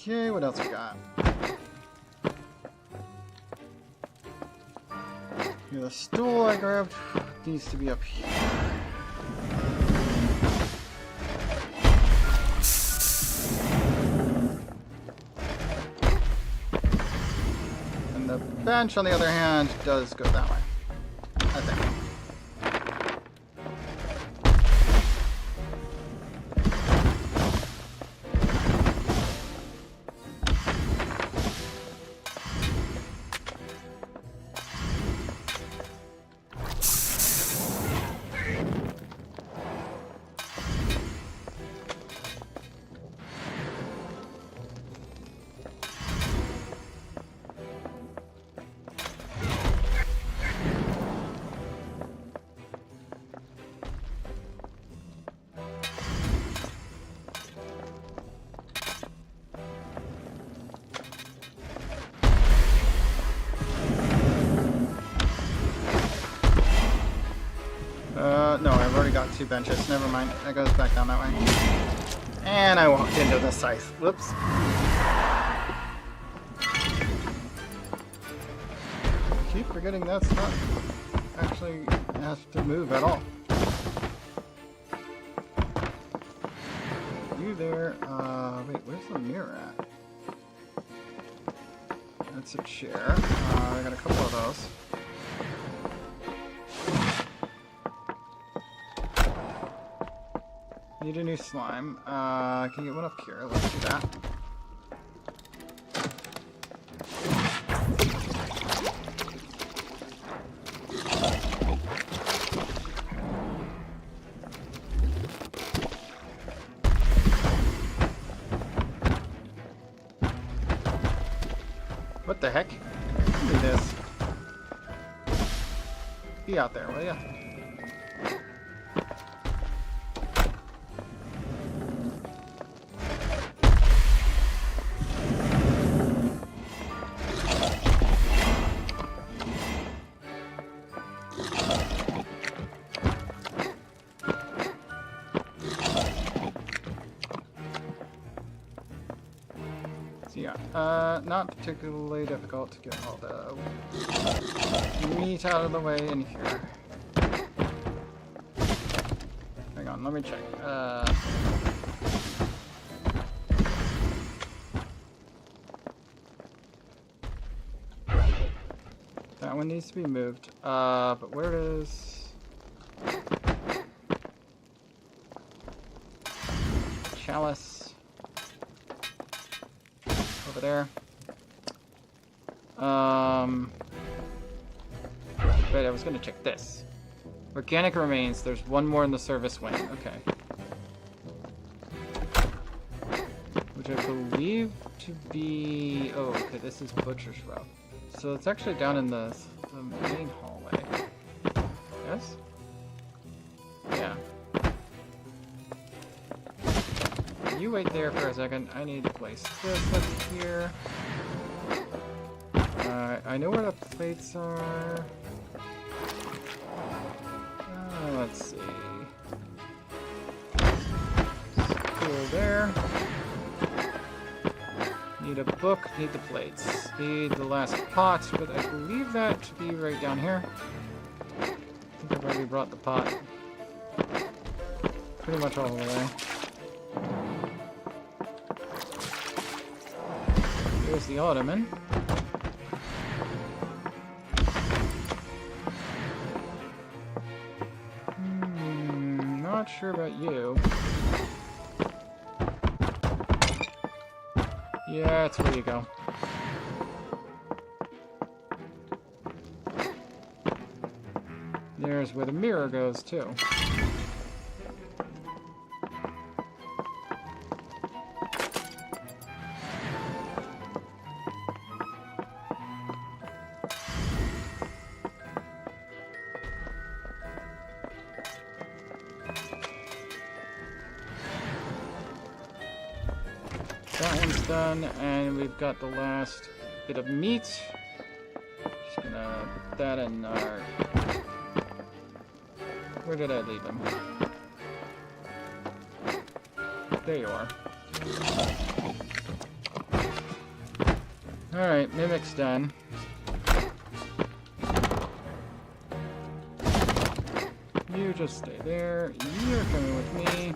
Okay, what else we got? Yeah, the stool I grabbed needs to be up here. And the bench, on the other hand, does go that way, I think. No, I've already got 2 benches. Never mind. That goes back down that way. And I walked into the scythe. Whoops. Keep forgetting that's not actually has to move at all. You there. Wait, where's the mirror at? That's a chair. I got a couple of those. Need a new slime. I can get one up here. Let's do that. What the heck? Give me this. Be out there, will ya? Not particularly difficult to get all the meat out of the way in here. Hang on, let me check. That one needs to be moved. But where is... Chalice. Over there. Wait, I was gonna check this. Organic remains, there's one more in the service wing. Okay. Which I believe to be... Oh, okay, this is Butcher's Row. So it's actually down in the main hallway. Yes? Yeah. You wait there for a second. I need to place this up here. I know where the plates are. Let's see. Cool there. Need a book, need the plates. Need the last pot, but I believe that should be right down here. I think I've already brought the pot. Pretty much all the way. Here's the ottoman. Not sure about you. Yeah, that's where you go. There's where the mirror goes, too. That one's done, and we've got the last bit of meat. Just gonna put that in our... Where did I leave him? There you are. Alright, Mimic's done. You just stay there. You're coming with me.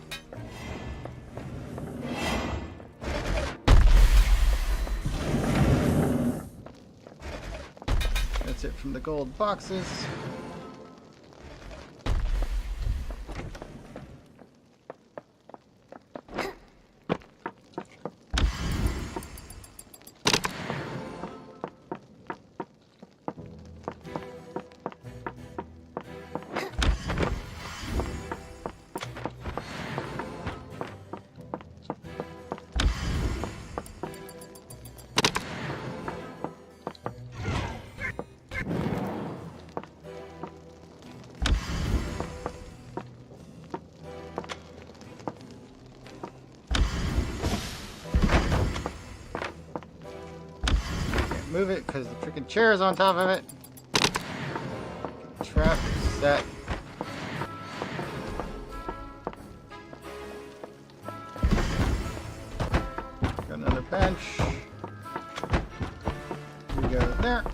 That's it from the gold boxes. Move it because the freaking chair is on top of it. Trap set. Got another bench. We go there.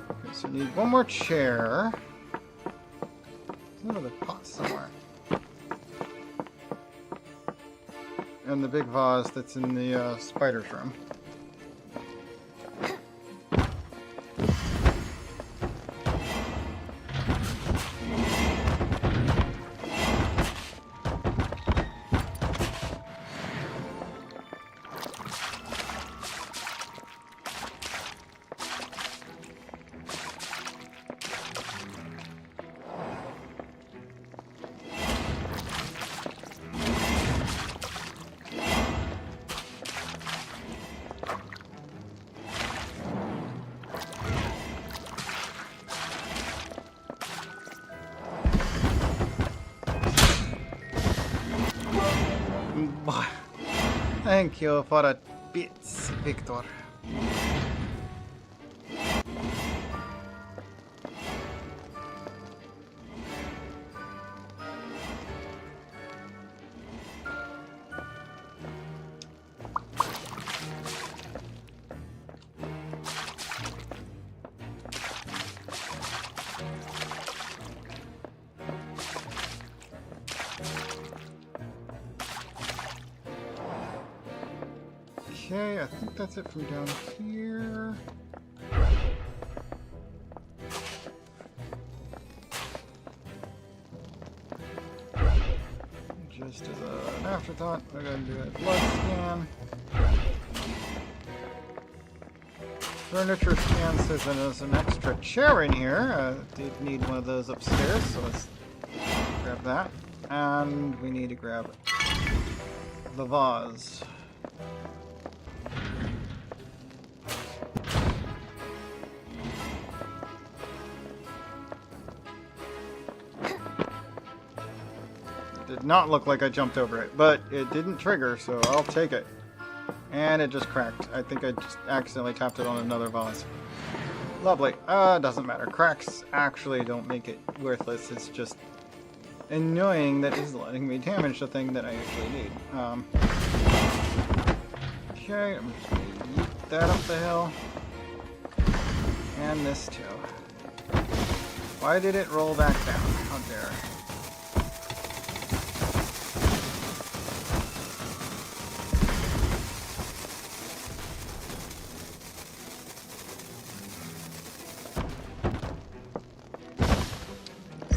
Okay, so we need one more chair. There's another pot somewhere. And the big vase that's in the spider's room. Thank you for the bits, Victor. Okay, I think that's it from down here. Just as an afterthought, we're going to do a blood scan. Furniture scan says that there's an extra chair in here. Did need one of those upstairs, so let's grab that. And we need to grab the vase. Did not look like I jumped over it, but it didn't trigger, so I'll take it. And it just cracked. I think I just accidentally tapped it on another vase. Lovely. Doesn't matter. Cracks actually don't make it worthless. It's just annoying that it's letting me damage the thing that I actually need. Okay, I'm just gonna yeet that up the hill. And this too. Why did it roll back down? How dare.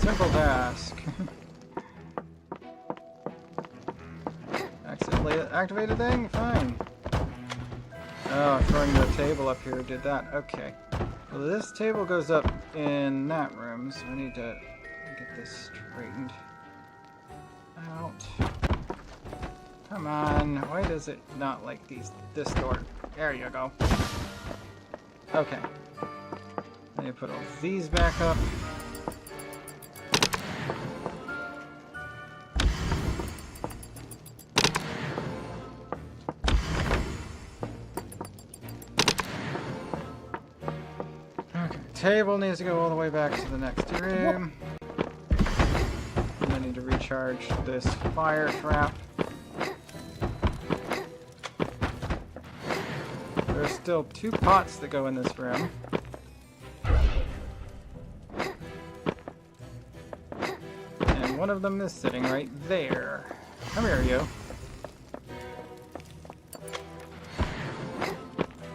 Simple task. Accidentally activated thing? Fine. Oh, throwing the table up here did that. Okay. Well, this table goes up in that room, so I need to get this straightened out. Come on. Why does it not like this door? There you go. Okay. I need to put all these back up. Table needs to go all the way back to the next room. And I need to recharge this fire trap. There's still 2 pots that go in this room. And one of them is sitting right there. Come here, you.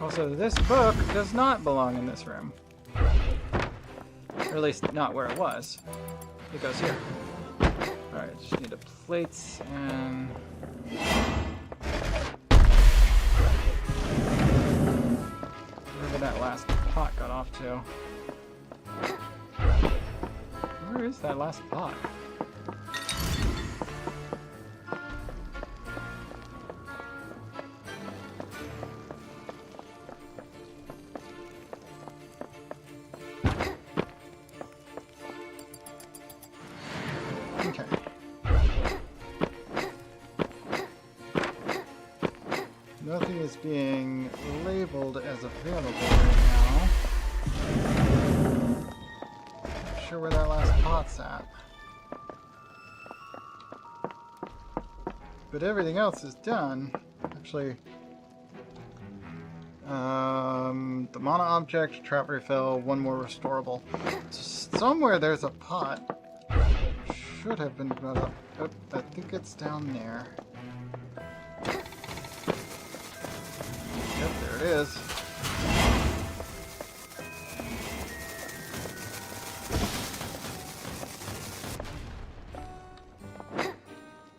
Also, this book does not belong in this room. Or at least not where it was. It goes here. Alright, just need the plates and... wherever that last pot got off to. Where is that last pot? Okay. Nothing is being labeled as available right now. Not sure where that last pot's at. But everything else is done. Actually, the mana object, trap refill, 1 more restorable. Somewhere there's a pot. Should have been brought up. Oh, I think it's down there. Yep, there it is.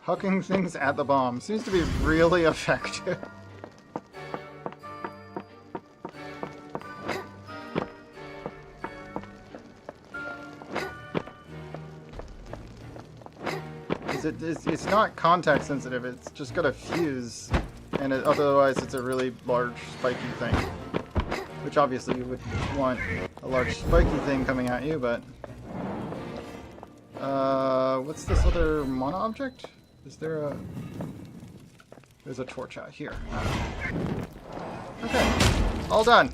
Hucking things at the bomb seems to be really effective. It's not contact sensitive, it's just got a fuse, and otherwise it's a really large spiky thing. Which obviously you would want a large spiky thing coming at you, but... what's this other mana object? Is there a... There's a torch out here. Okay, all done!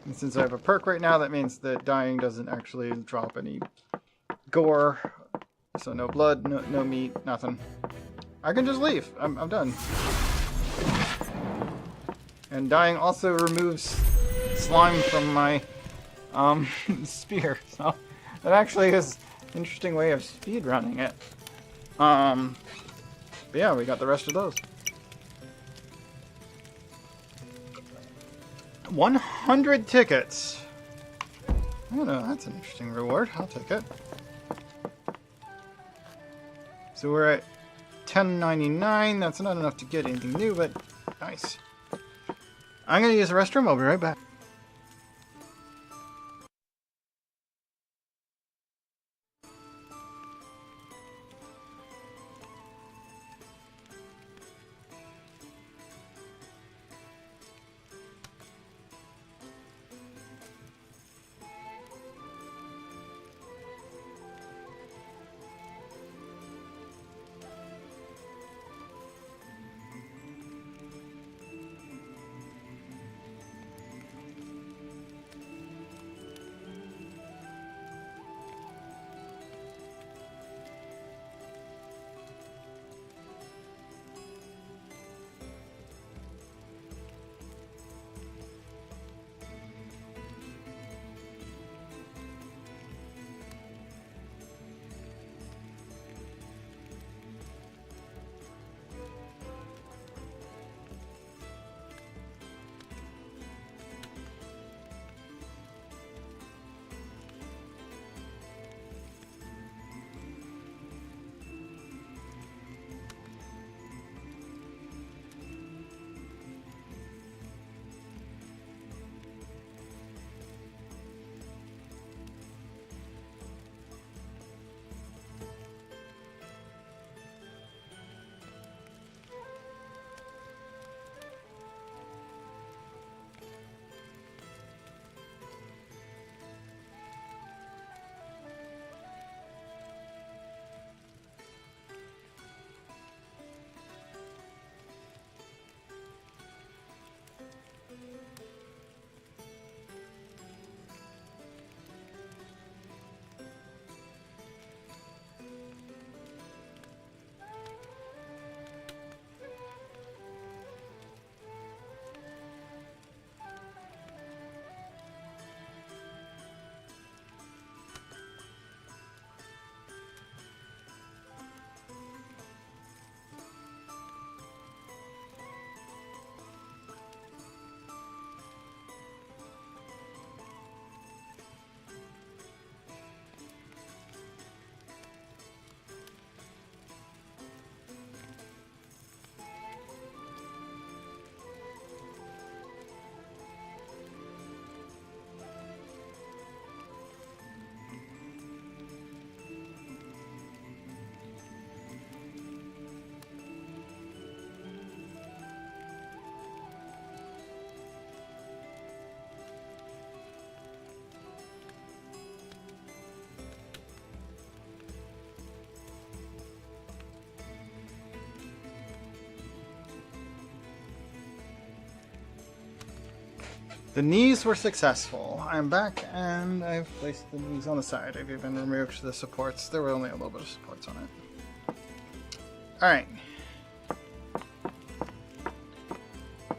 And since I have a perk right now, that means that dying doesn't actually drop any gore. So no blood, no meat, nothing. I can just leave. I'm done. And dying also removes slime from my spear. So that actually is an interesting way of speedrunning it. But yeah, we got the rest of those. 100 tickets. I don't know, that's an interesting reward. I'll take it. So we're at 10.99. That's not enough to get anything new, but nice. I'm gonna use the restroom. I'll be right back. The knees were successful. I'm back and I've placed the knees on the side. I've even removed the supports. There were only a little bit of supports on it. Alright.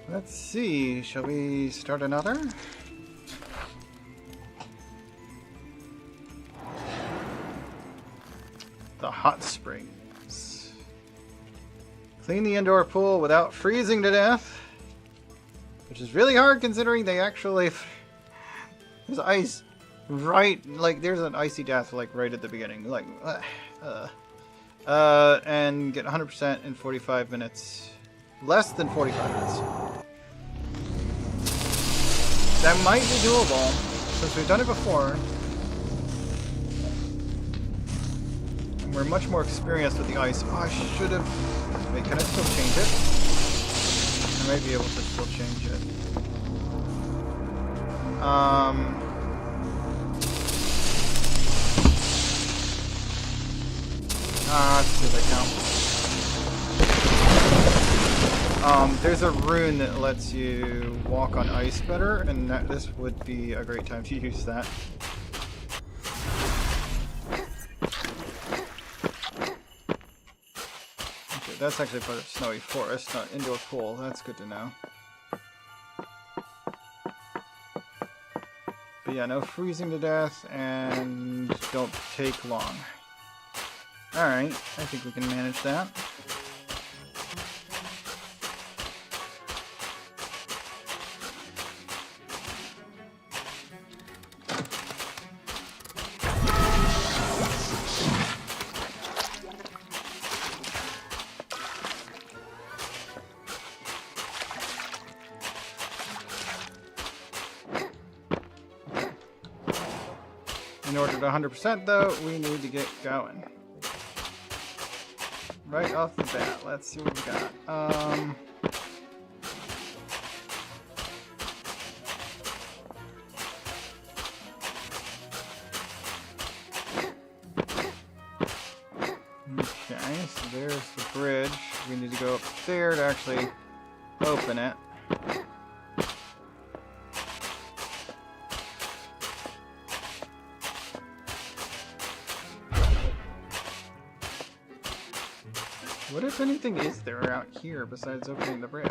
Let's see. Shall we start another? The hot springs. Clean the indoor pool without freezing to death. Which is really hard considering they actually... There's ice right... Like, there's an icy death, like, right at the beginning. Like, and get 100% in 45 minutes. Less than 45 minutes. That might be doable, since we've done it before. And we're much more experienced with the ice. Oh, I should have... Wait, can I still change it? I might be able to still change it. Let's see if I count. There's a rune that lets you walk on ice better, and this would be a great time to use that. That's actually part of Snowy Forest, not indoor pool. That's good to know. But yeah, no freezing to death, and don't take long. Alright, I think we can manage that. In order to 100% though, we need to get going. Right off the bat, let's see what we got. Okay, so there's the bridge. We need to go up there to actually open it. What if anything is there out here besides opening the bridge?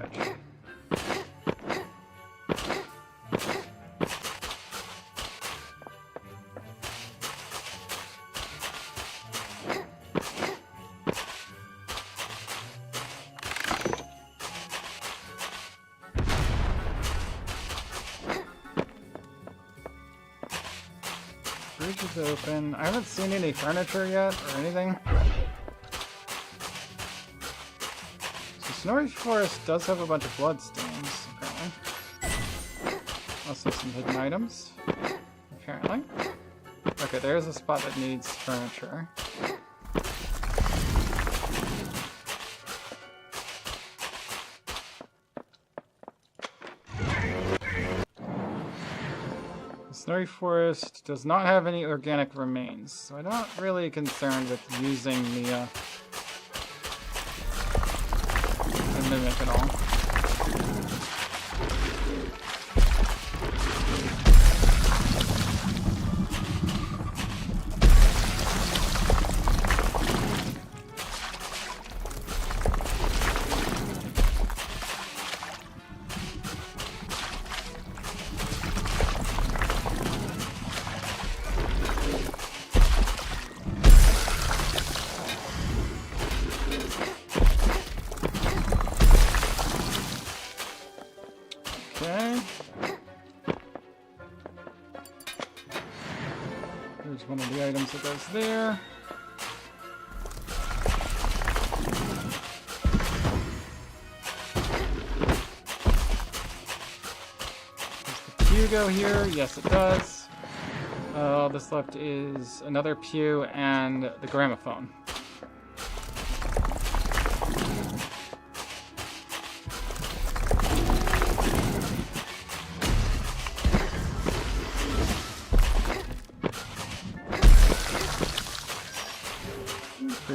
Bridge is open. I haven't seen any furniture yet or anything. Snowy Forest does have a bunch of bloodstains, apparently. Also some hidden items, apparently. Okay, there's a spot that needs furniture. The Snowy Forest does not have any organic remains, so I'm not really concerned with using the mimic at all. Okay. There's one of the items that goes there. Does the pew go here? Yes, it does. All that's left is another pew and the gramophone.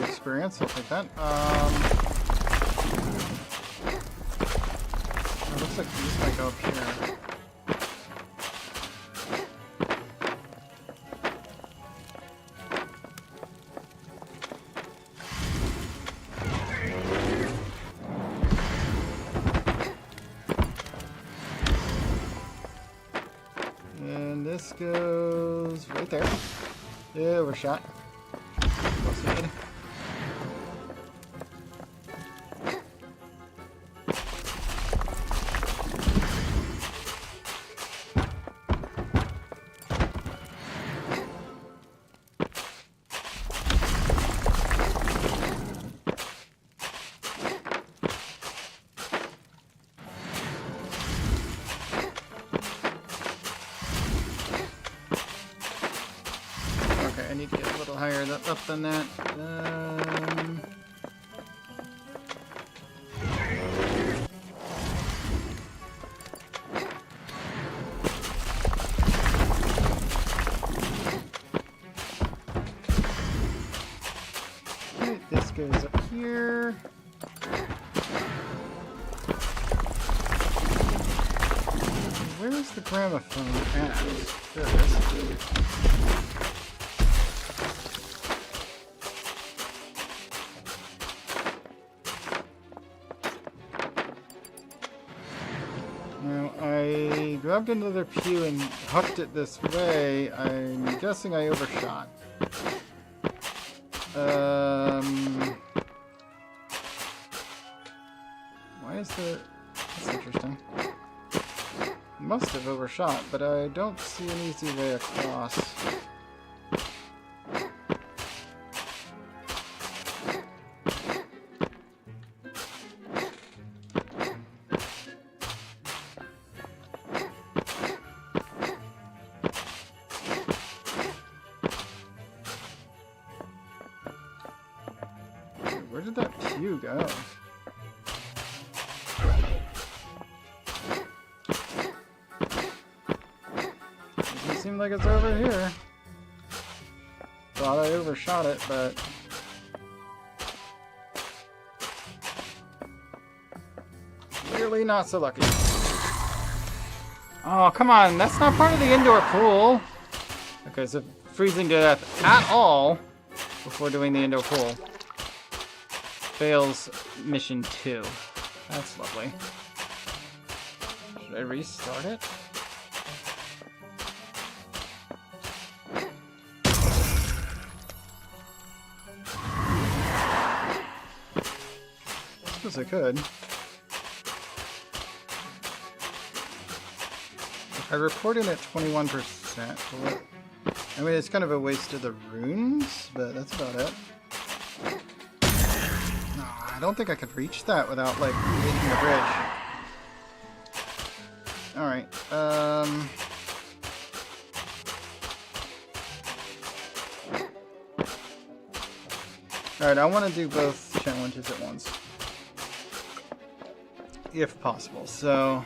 Experience, I'll take that. It looks like these might go up here. And this goes right there. Yeah, overshot. Close ahead. I need to get a little higher up than that. Okay, this goes up here. Where's the gramophone at? There it is. Now, I grabbed another pew and hucked it this way. I'm guessing I overshot. Why is there... That's interesting. Must have overshot, but I don't see an easy way across. Where did that pew go? Doesn't seem like it's over here. Thought I overshot it, but... clearly not so lucky. Oh, come on, that's not part of the indoor pool! Okay, so freezing to death at all before doing the indoor pool. Fails mission 2. That's lovely. Should I restart it? I suppose I could. I reported at 21%. Well, I mean, it's kind of a waste of the runes, but that's about it. I don't think I could reach that without, like, making the bridge. Alright, Alright, I want to do both challenges at once. If possible, so...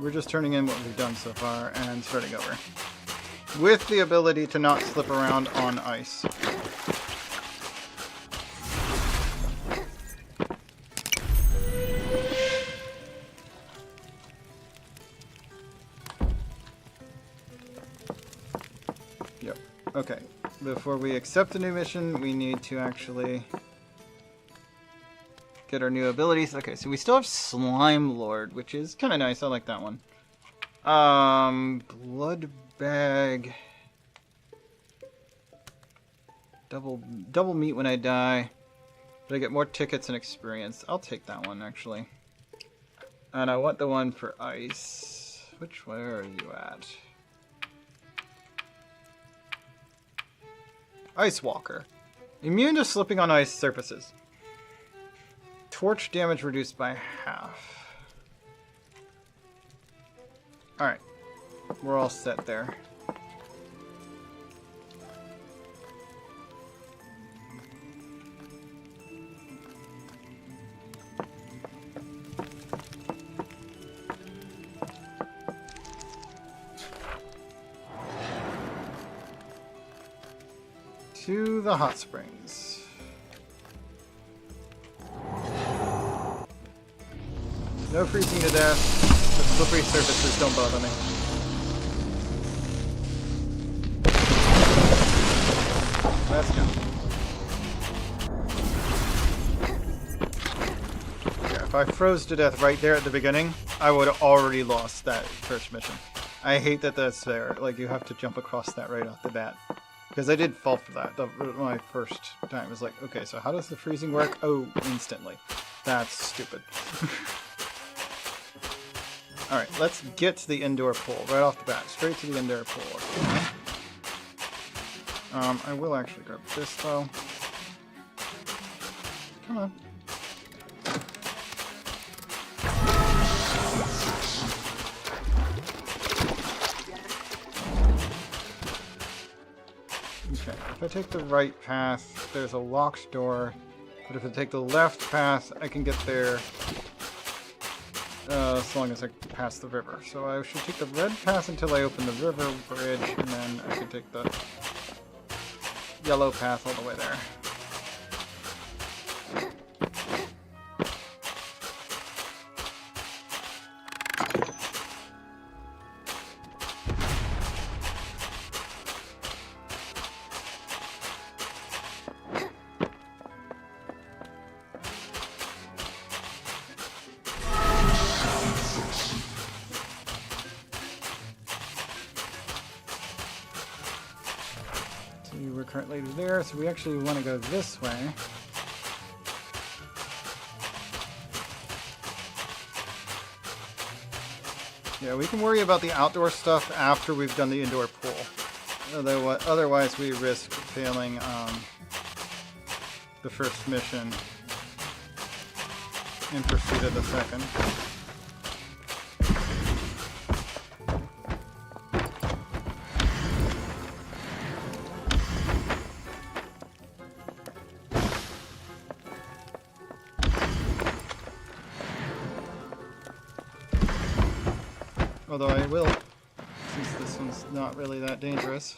we're just turning in what we've done so far and starting over. With the ability to not slip around on ice. Yep. Okay. Before we accept the new mission, we need to actually get our new abilities. Okay, so we still have Slime Lord, which is kind of nice. I like that one. Blood Bag. Double meat when I die. But I get more tickets and experience. I'll take that one, actually. And I want the one for ice. Where are you at? Ice Walker. Immune to slipping on ice surfaces. Torch damage reduced by half. Alright. We're all set there. To the hot springs. No freezing to death. The slippery surfaces don't bother me. Let's go. Yeah, If I froze to death right there at the beginning, I would have already lost that first mission. I hate that that's there. Like, you have to jump across that right off the bat. Because I did fall for that my first time. It was like, okay, so how does the freezing work? Oh, instantly. That's stupid. Alright, let's get to the indoor pool right off the bat. Straight to the indoor pool. Okay. I will actually grab this though. Come on. Okay, if I take the right path, there's a locked door. But if I take the left path, I can get there as long as I pass the river. So I should take the red path until I open the river bridge, and then I can take the yellow path all the way there. We're currently there, so we actually want to go this way. Yeah, we can worry about the outdoor stuff after we've done the indoor pool. Otherwise, we risk failing the first mission in pursuit of the second. Although I will, since this one's not really that dangerous,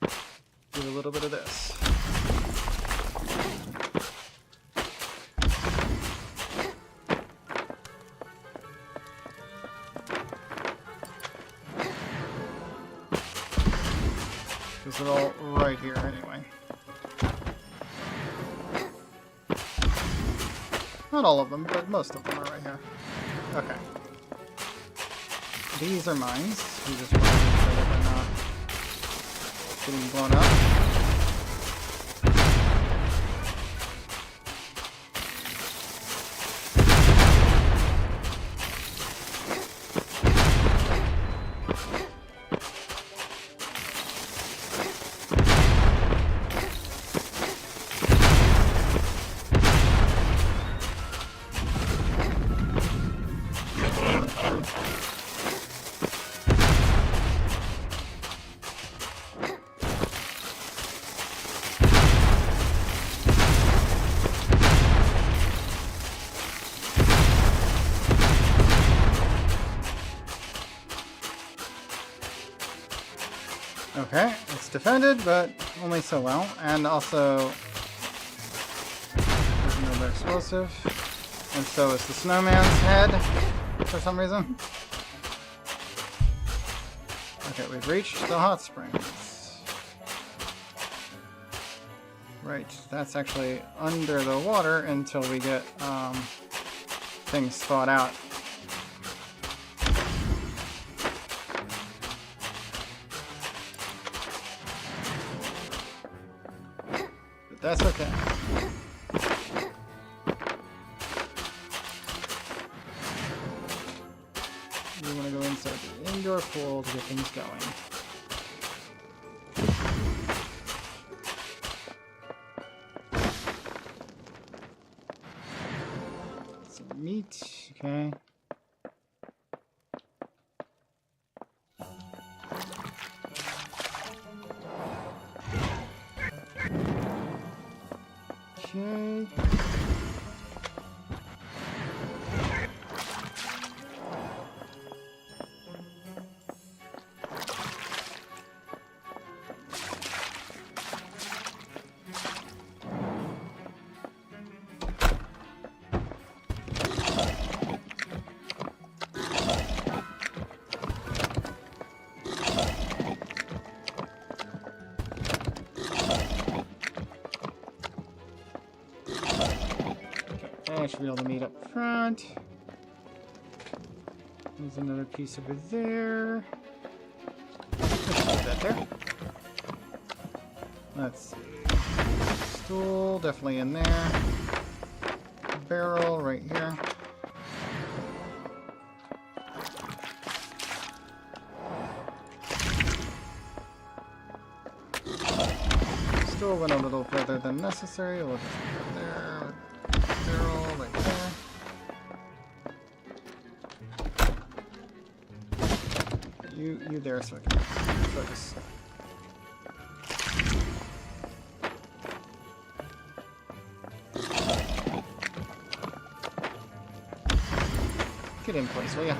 do a little bit of this. Because they're all right here anyway. Not all of them, but most of them are right here. Okay. These are mines. We just want to make sure that they're not getting blown up. Okay, it's defended, but only so well. And also, there's another explosive. And so is the snowman's head, for some reason. Okay, we've reached the hot springs. Right, that's actually under the water until we get things thawed out. That's okay. We want to go inside the indoor pool to get things going. Some meat, okay. Okay. should be able to meet up front. There's another piece over there. Let's put that there. Let's see. Stool, definitely in there. Barrel right here. Stool went a little further than necessary. We'll just put it there. Barrel right there. You there so I can focus. Get in place, will ya?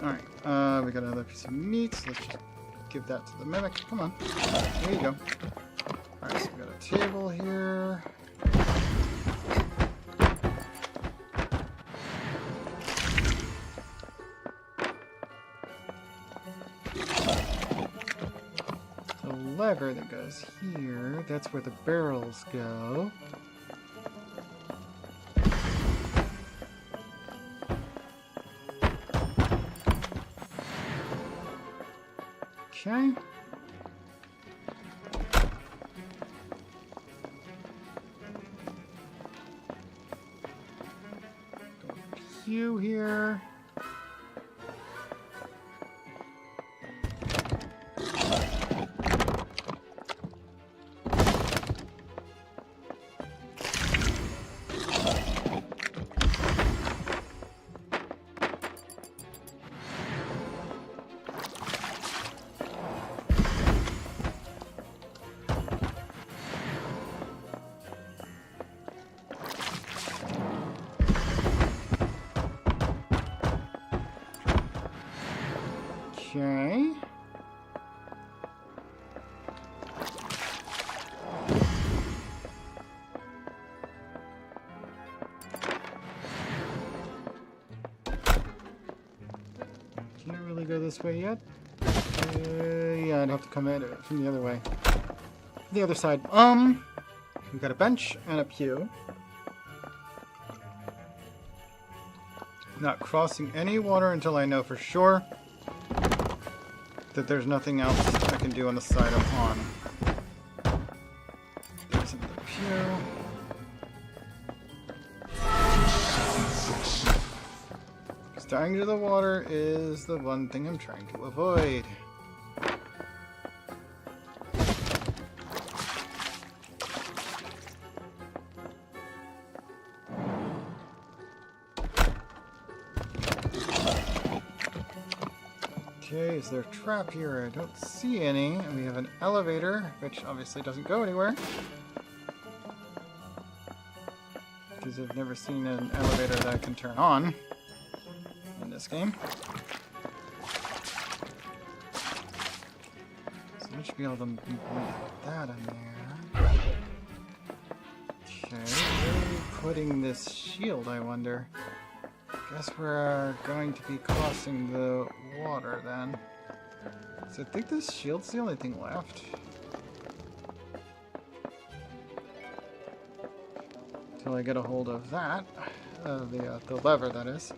Alright, we got another piece of meat, so let's just give that to the mimic. Come on. There you go. Alright, so we got a table here. The lever that goes here, that's where the barrels go. Okay. Pew here. Okay. Can't really go this way yet. Yeah, I'd have to come at it from the other way. The other side. We've got a bench and a pew. Not crossing any water until I know for sure that there's nothing else I can do on the side I'm on. There's another pew. Diving into the water is the one thing I'm trying to avoid. Okay, is there a trap here? I don't see any. And we have an elevator, which obviously doesn't go anywhere. Because I've never seen an elevator that I can turn on in this game. So I should be able to put that in there. Okay, where are we putting this shield, I wonder? Guess we're going to be crossing the water then. So I think this shield's the only thing left. Until I get a hold of that. The lever, that is.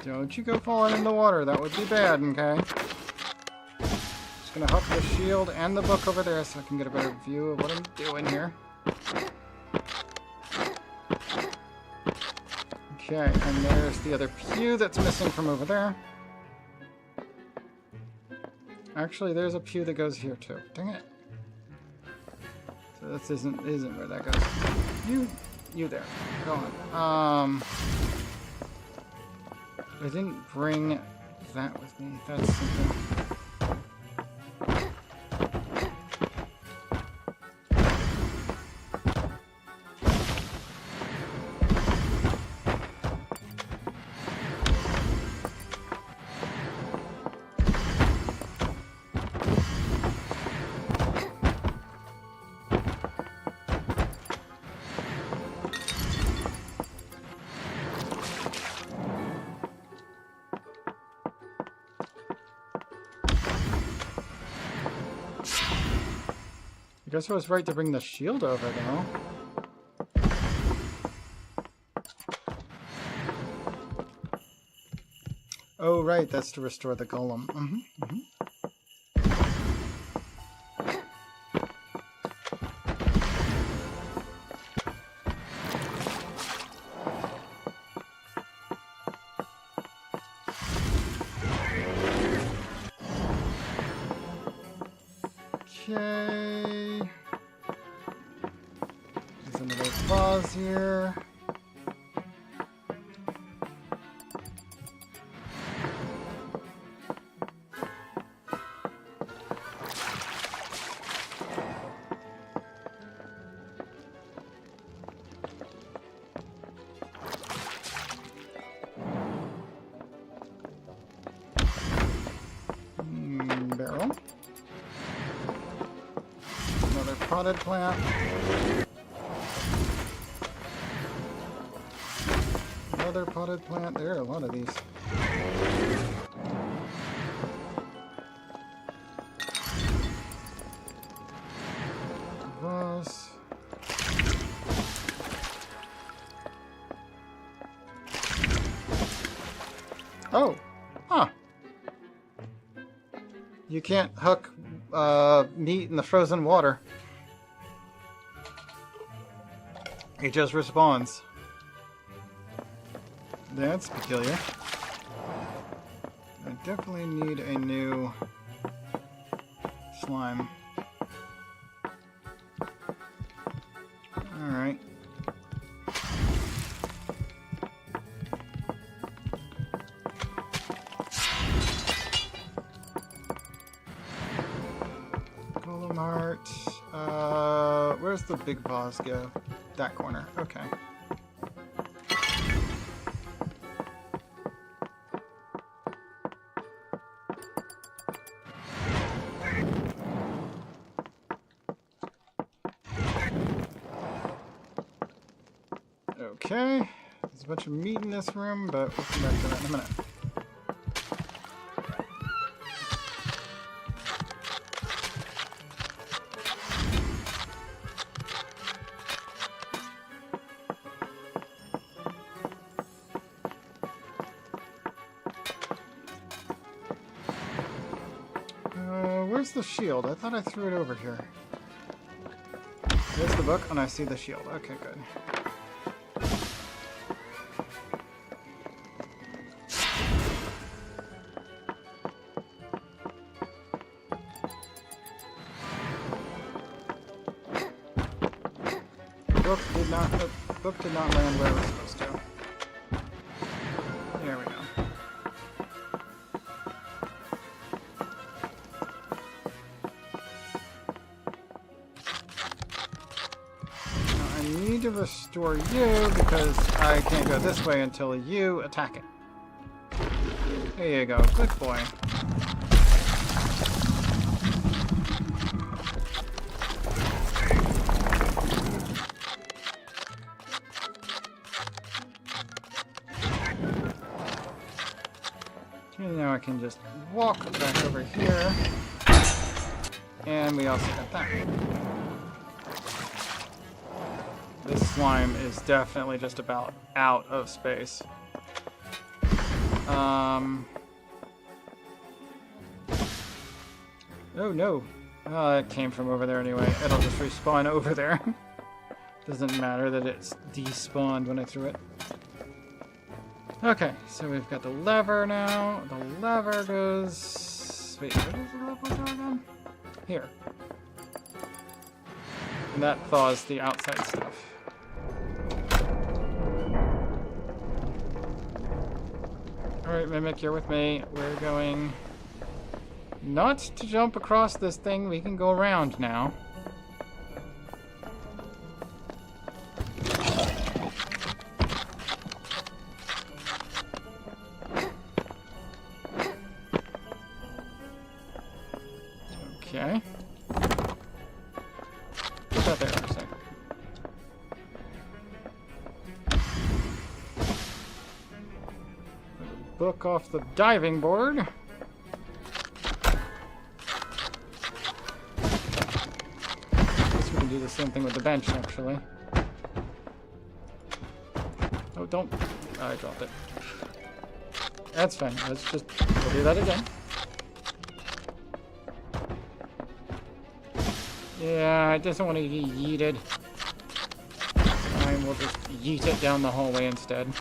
Don't you go falling in the water, that would be bad, okay? Just gonna hook the shield and the book over there so I can get a better view of what I'm doing here. Okay, and there's the other pew that's missing from over there. Actually, there's a pew that goes here too. Dang it. So this isn't where that goes. You there. Go on. I didn't bring that with me. That's something. guess I was right to bring the shield over, though. Oh, right, that's to restore the golem. Okay. There's another vase here. Barrel. Another potted plant. Another potted plant. There are a lot of these. Vase. Oh! Huh. You can't hook meat in the frozen water. It just respawns. That's peculiar. I definitely need a new slime. Alright. Golem heart. Where's the big vase go? That corner. Okay. Okay. There's a bunch of meat in this room, but we'll come back to that in a minute. Where's the shield? I thought I threw it over here. There's the book, and I see the shield. Okay, good. The book did not land where it was supposed to. There we go. Now I need to restore you because I can't go this way until you attack it. There you go. Good boy. Now I can just walk back over here. And we also got that. This slime is definitely just about out of space. Oh no. It came from over there anyway. It'll just respawn over there. Doesn't matter that it's despawned when I threw it. Okay, so we've got the lever now. The lever goes... Wait, where does the lever go again? Here. And that thaws the outside stuff. Alright, Mimic, you're with me. We're going... not to jump across this thing. We can go around now. Okay. Put that there for a second. Book off the diving board. do the same thing with the bench, actually. Oh, don't... Oh, I dropped it. That's fine. Let's just... We'll do that again. Yeah, it doesn't want to get yeeted. Fine, we'll just yeet it down the hallway instead.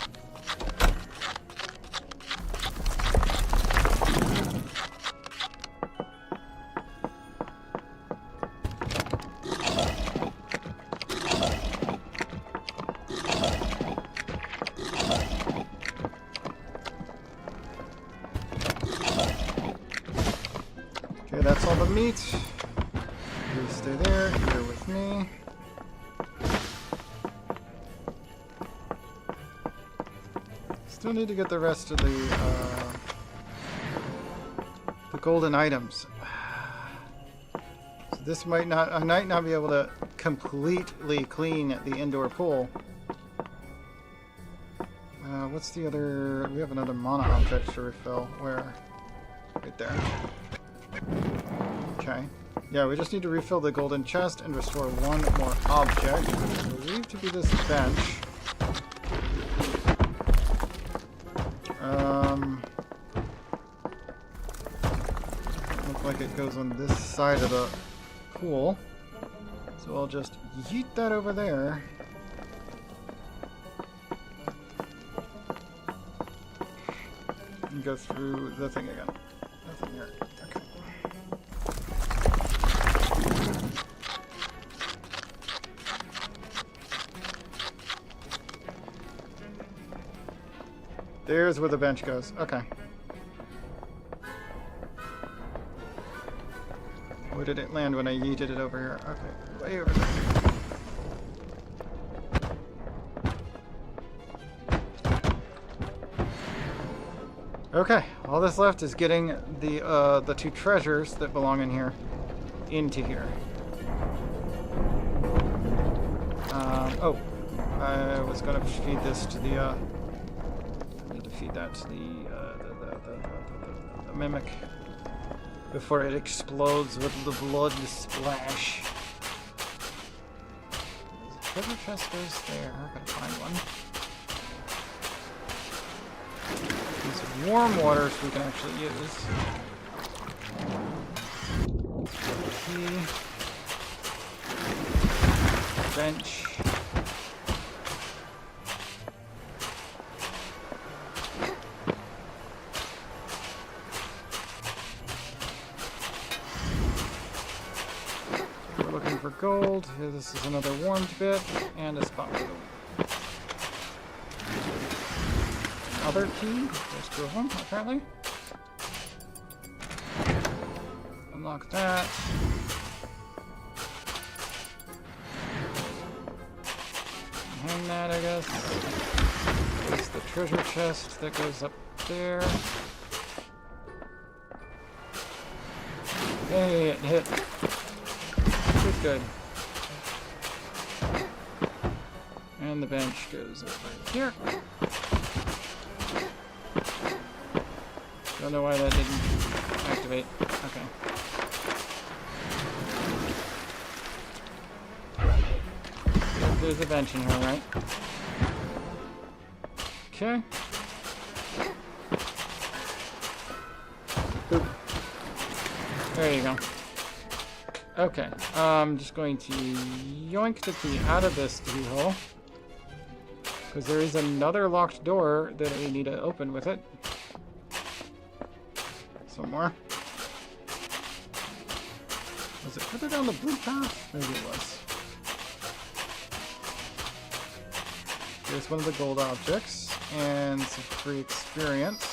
Okay, that's all the meat. You stay there, you're with me. Still need to get the rest of the golden items. So this might not, I might not be able to completely clean the indoor pool. What's the other, we have another mana object to refill. Where? Right there. Okay. Yeah, we just need to refill the golden chest and restore one more object, which I believe to be this bench. Doesn't look like it goes on this side of the pool. So I'll just yeet that over there. And go through the thing again. Nothing here. Okay. There's where the bench goes. Okay. Where did it land when I yeeted it over here? Okay, way over there. Okay, all that's left is getting the two treasures that belong in here into here. Oh, I was gonna feed this to the I need to feed that to the mimic before it explodes with the blood splash. The treasure chest goes there. I gotta find one. These warm waters we can actually use. Key. Bench. We're looking for gold. Here, this is another warmed bit and a spot for gold. Other key. There's two of them, apparently. Unlock that. Hang that, I guess. There's the treasure chest that goes up there. Hey, it hit. Good, good. And the bench goes over here. Don't know why that didn't activate. Okay. There's a bench in here, right? Okay. Boop. There you go. Okay. I'm just going to yoink the key out of this keyhole. Because there is another locked door that we need to open with it. Somewhere. Was it further down the blue path? Maybe it was. Here's one of the gold objects and some free experience.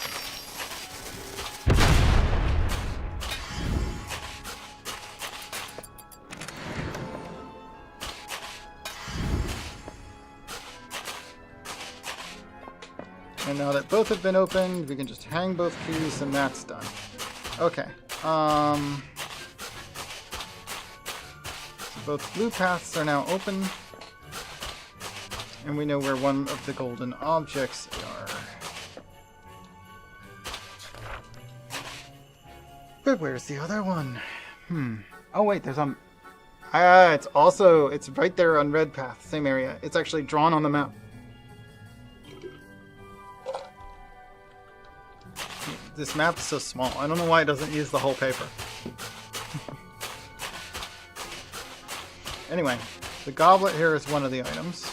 And now that both have been opened, we can just hang both keys and that's done. Okay. So both blue paths are now open. And we know where one of the golden objects are. But where's the other one? Oh wait, there's It's also, it's right there on Red Path, same area. It's actually drawn on the map. This map is so small. I don't know why it doesn't use the whole paper. Anyway, the goblet here is one of the items.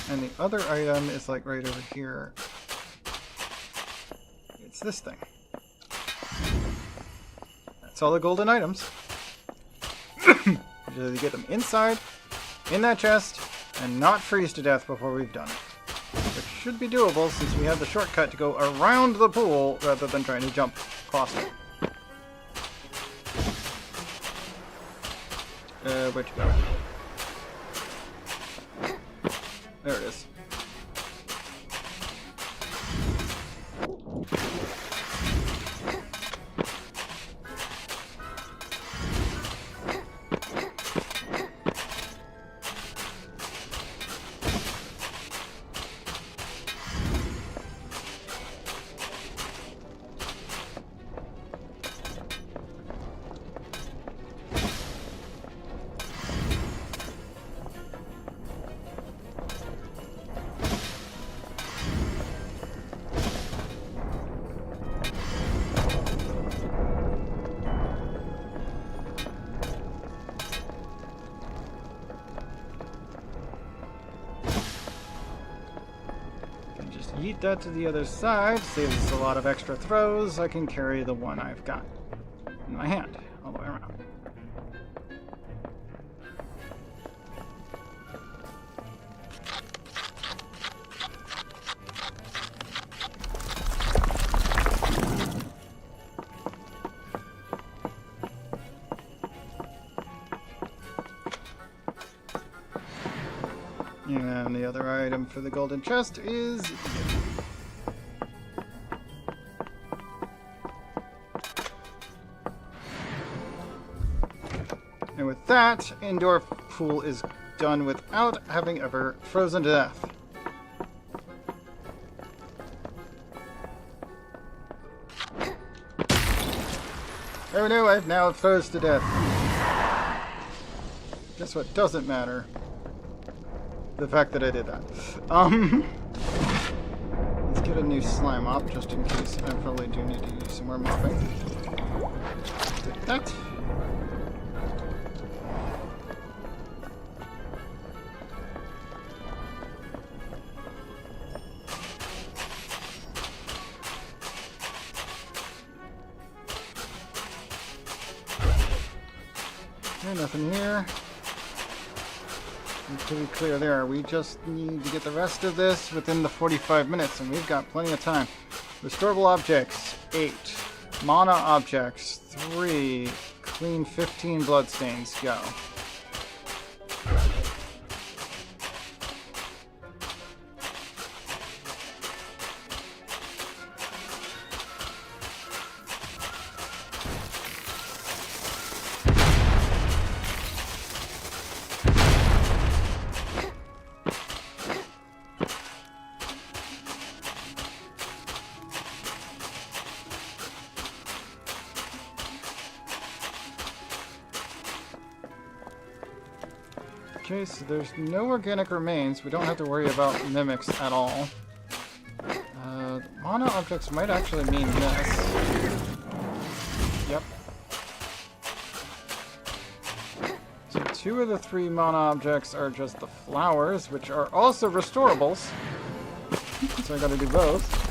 And the other item is like right over here. It's this thing. That's all the golden items. You get them inside, in that chest, and not freeze to death before we've done it. Which should be doable since we have the shortcut to go around the pool rather than trying to jump across it. Where'd you go? There it is. Yeet that to the other side, saves us a lot of extra throws. I can carry the one I've got in my hand all the way around. And the other item for the golden chest is... And with that, indoor pool is done without having ever frozen to death. Oh no, I've now froze to death. Guess what doesn't matter? The fact that I did that. Let's get a new slime up just in case I probably do need to use some more mopping. Take that. Okay, nothing here. Pretty clear there. We just need to get the rest of this within the 45 minutes, and we've got plenty of time. Restorable objects, 8. Mana objects, 3. Clean 15 bloodstains, go. Okay, so there's no organic remains. We don't have to worry about mimics at all. Mana objects might actually mean this. Yep. So 2 of the 3 mana objects are just the flowers, which are also restorables. So I gotta do both.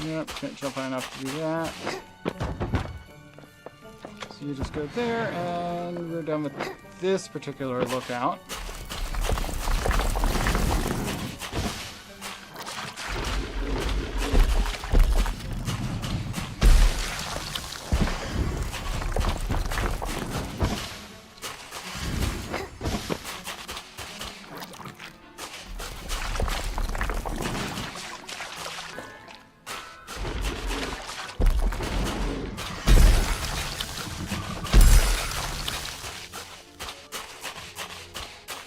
Yep, can't jump high enough to do that. So you just go there, and we're done with this particular lookout.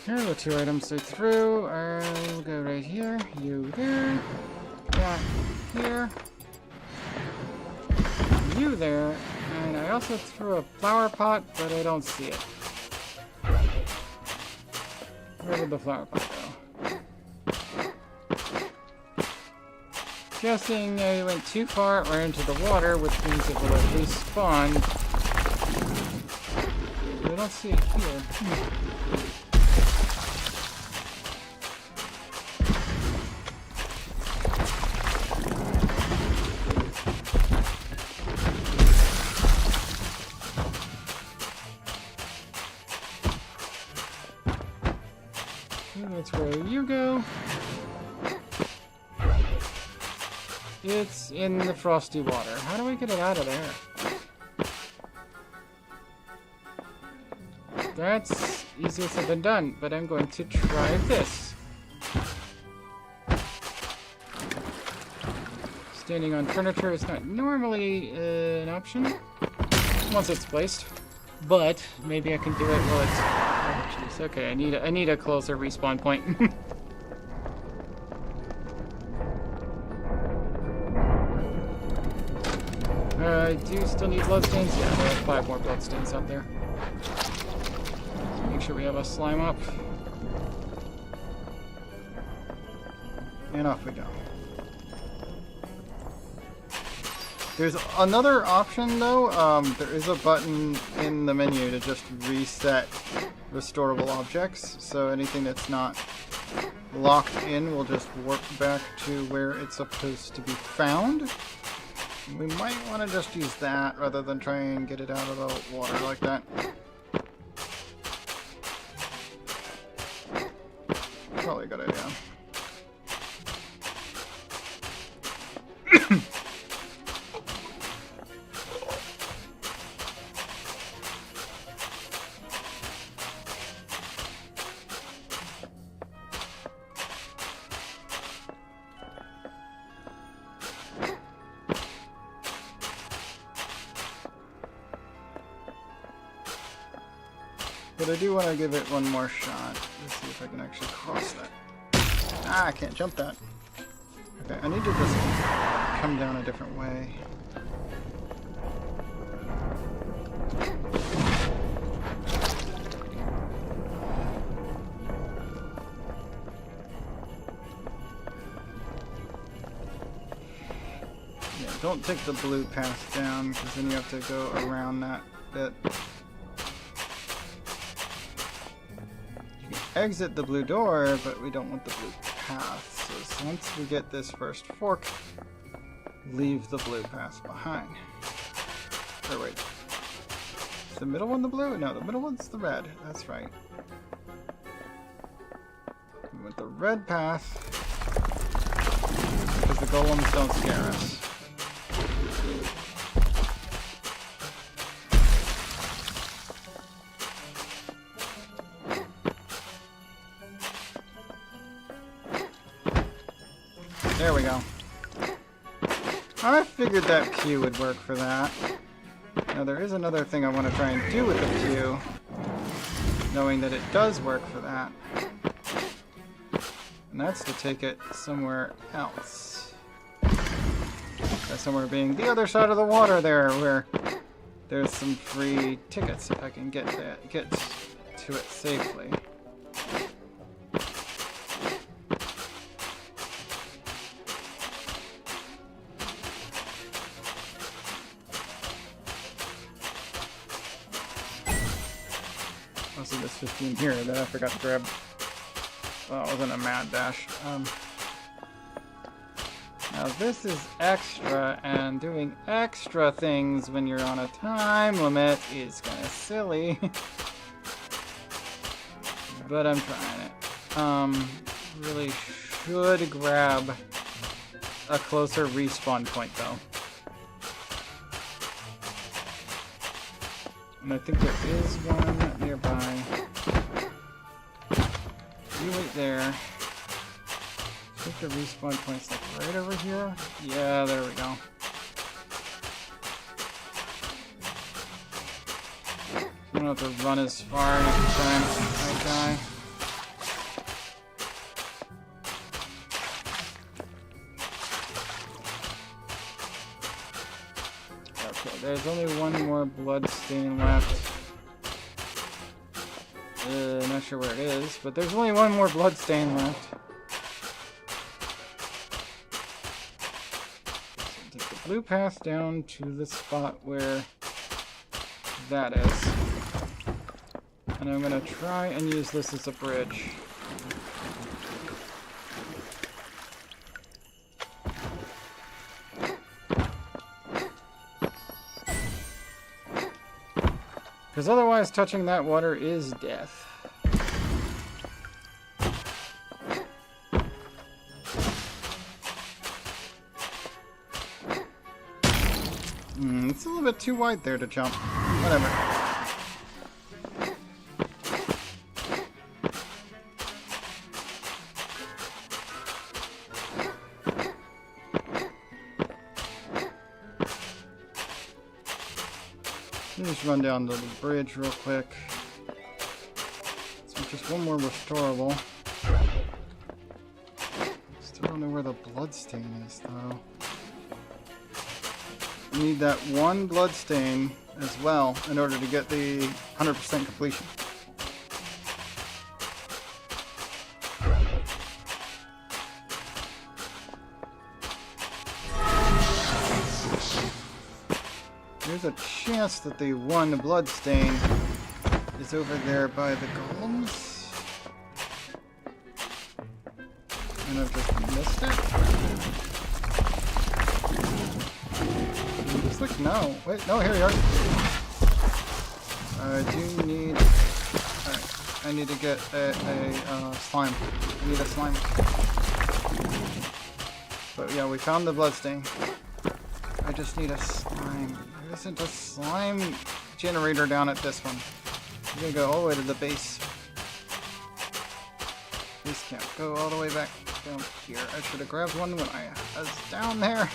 Here, the 2 items are through. I'll go right here. You there. That here. You there. And I also threw a flower pot, but I don't see it. Where did the flower pot go? Guessing I went too far or into the water, which means it will at least spawn. But I don't see it here. That's where you go. It's in the frosty water. How do I get it out of there? That's easier said than done, but I'm going to try this. Standing on furniture is not normally an option once it's placed, but maybe I can do it while it's... Oh, jeez. Okay, I need a closer respawn point. I do still need bloodstains. Yeah, there are 5 more bloodstains out there. So make sure we have a slime up. And off we go. There's another option though. There is a button in the menu to just reset restorable objects. So anything that's not locked in will just warp back to where it's supposed to be found. We might want to just use that rather than try and get it out of the water like that. Probably a good idea. But I do want to give it one more shot. Let's see if I can actually cross that. Ah, I can't jump that. Okay, I need to just come down a different way. Yeah, don't take the blue path down, because then you have to go around that bit. Exit the blue door, but we don't want the blue path. So once we get this first fork, leave the blue path behind. Or wait. Is the middle one the blue? No, the middle one's the red. That's right. We want the red path because the golems don't scare us. There we go. I figured that Q would work for that. Now there is another thing I want to try and do with the Q, knowing that it does work for that. And that's to take it somewhere else. That somewhere being the other side of the water there, where there's some free tickets if I can get to it safely. Also, this 15 here that I forgot to grab. Well, it wasn't a mad dash. Now this is extra, and doing extra things when you're on a time limit is kind of silly. But I'm trying it. Really should grab a closer respawn point though. And I think there is one nearby. You wait there. I think the respawn point's like right over here. Yeah, there we go. You don't have to run as far next time I die. Okay, there's only one more blood stain left. Not sure where it is, but there's only one more blood stain left. So take the blue path down to the spot where that is. And I'm gonna try and use this as a bridge. Because otherwise touching that water is death. It's a little bit too wide there to jump. Whatever. Let me just run down to the bridge real quick. So just one more restorable. Still don't know where the bloodstain is though. You need that one bloodstain as well in order to get the 100% completion. There's a chance that the one bloodstain is over there by the golems. And I've just missed it. Just like, no. Wait, no, here we are. I do need... Alright, I need to get a slime. I need a slime. But yeah, we found the bloodstain. I just need a slime. There isn't a slime generator down at this one. I'm gonna go all the way to the base. Base camp. Go all the way back down here. I should have grabbed one when I was down there.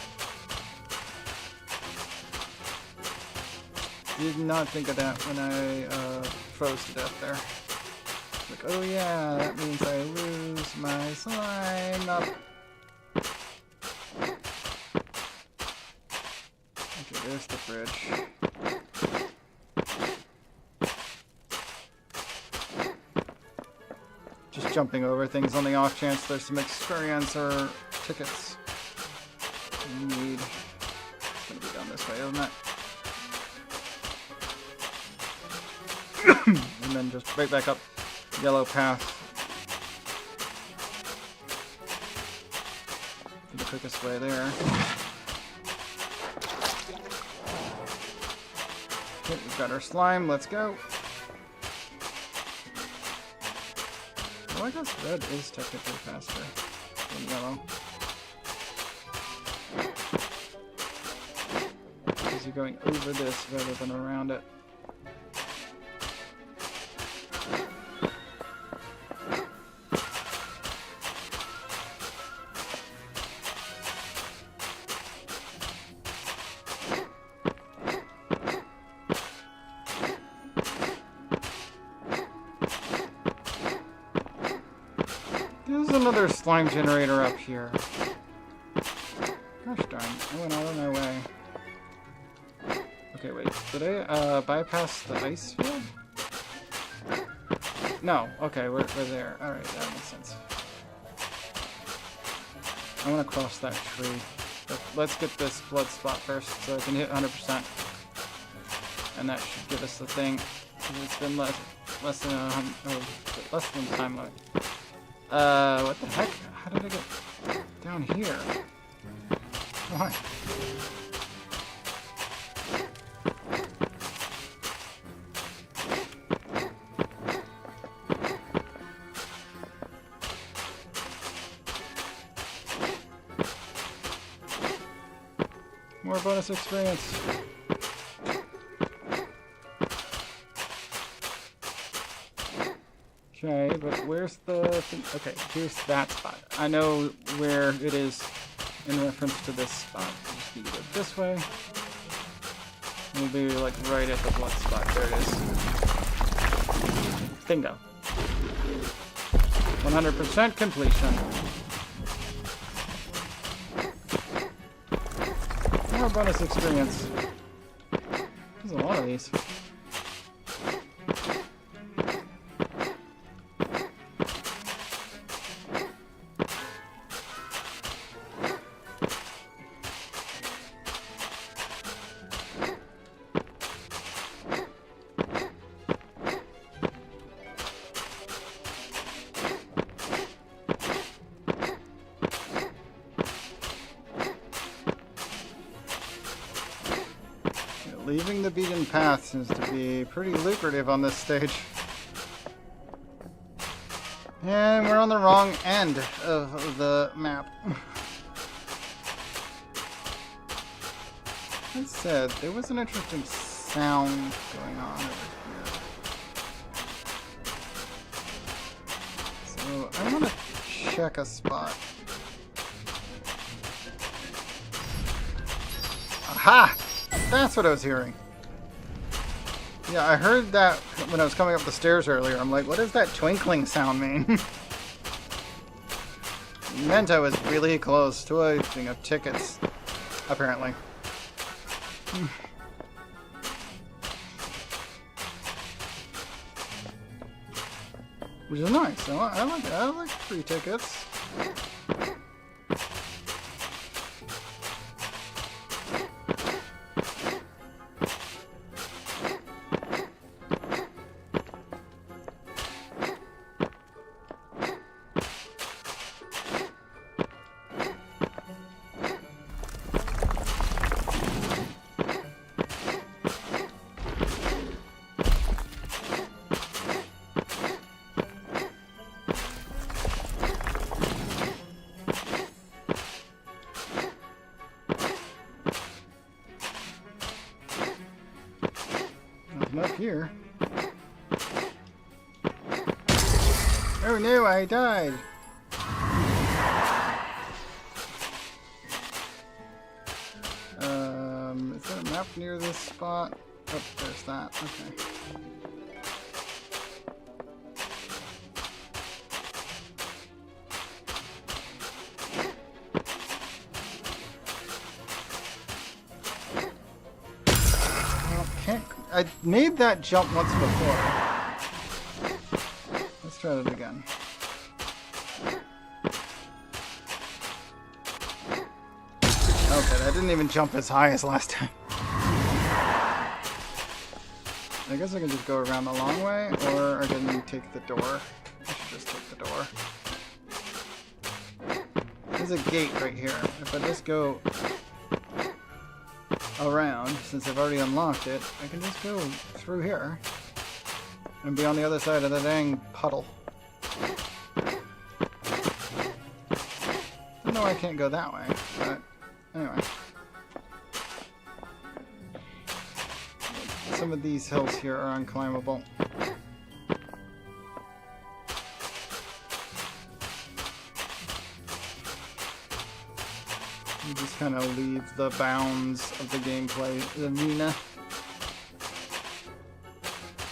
Did not think of that when I froze to death there. Like, oh yeah, that means I lose my slime up. Okay, there's the bridge. Just jumping over things on the off chance there's some experience or tickets you need. It's gonna be down this way, isn't it? And then just right back up yellow path. The quickest way there. Okay, we've got our slime, let's go. Well, I guess red is technically faster than yellow. Because you're going over this rather than around it. There's another slime generator up here. Gosh darn, I went out of my way. Okay, wait, did I bypass the ice field? No, okay, we're there. Alright, that makes sense. I want to cross that tree. But let's get this blood spot first so I can hit 100%. And that should give us the thing. It's been less than time limit. What the heck? How did I get down here? Why? More bonus experience. Okay, but where's the thing? Okay, here's that spot. I know where it is in reference to this spot. Just need to go this way. We'll be like right at the blood spot. There it is. Bingo. 100% completion. More bonus experience. There's a lot of these. Leaving the beaten path seems to be pretty lucrative on this stage. And we're on the wrong end of the map. That said, there was an interesting sound going on over here. So I want to check a spot. Aha! That's what I was hearing. Yeah, I heard that when I was coming up the stairs earlier. I'm like, what does that twinkling sound mean? It meant I was really close to a thing of tickets, apparently. Which is nice. I like free tickets. Up here. Oh no, I died. Is there a map near this spot? Oh, there's that. Okay. I made that jump once before. Let's try it again. Okay, I didn't even jump as high as last time. I guess I can just go around the long way, or I can take the door. I should just take the door. There's a gate right here. If I just go around, since I've already unlocked it, I can just go through here and be on the other side of the dang puddle. I know I can't go that way, but anyway. Some of these hills here are unclimbable. You just kind of leave the bounds of the gameplay arena.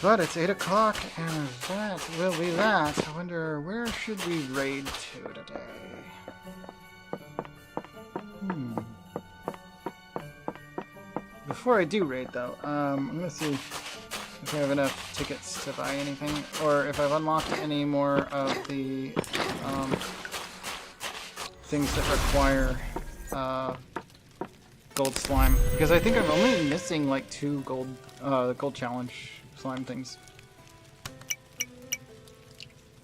But it's 8 o'clock, and that will be that. I wonder, where should we raid to today? Before I do raid, though, I'm going to see if I have enough tickets to buy anything, or if I've unlocked any more of the things that require gold slime, because I think I'm only missing like 2 gold challenge slime things.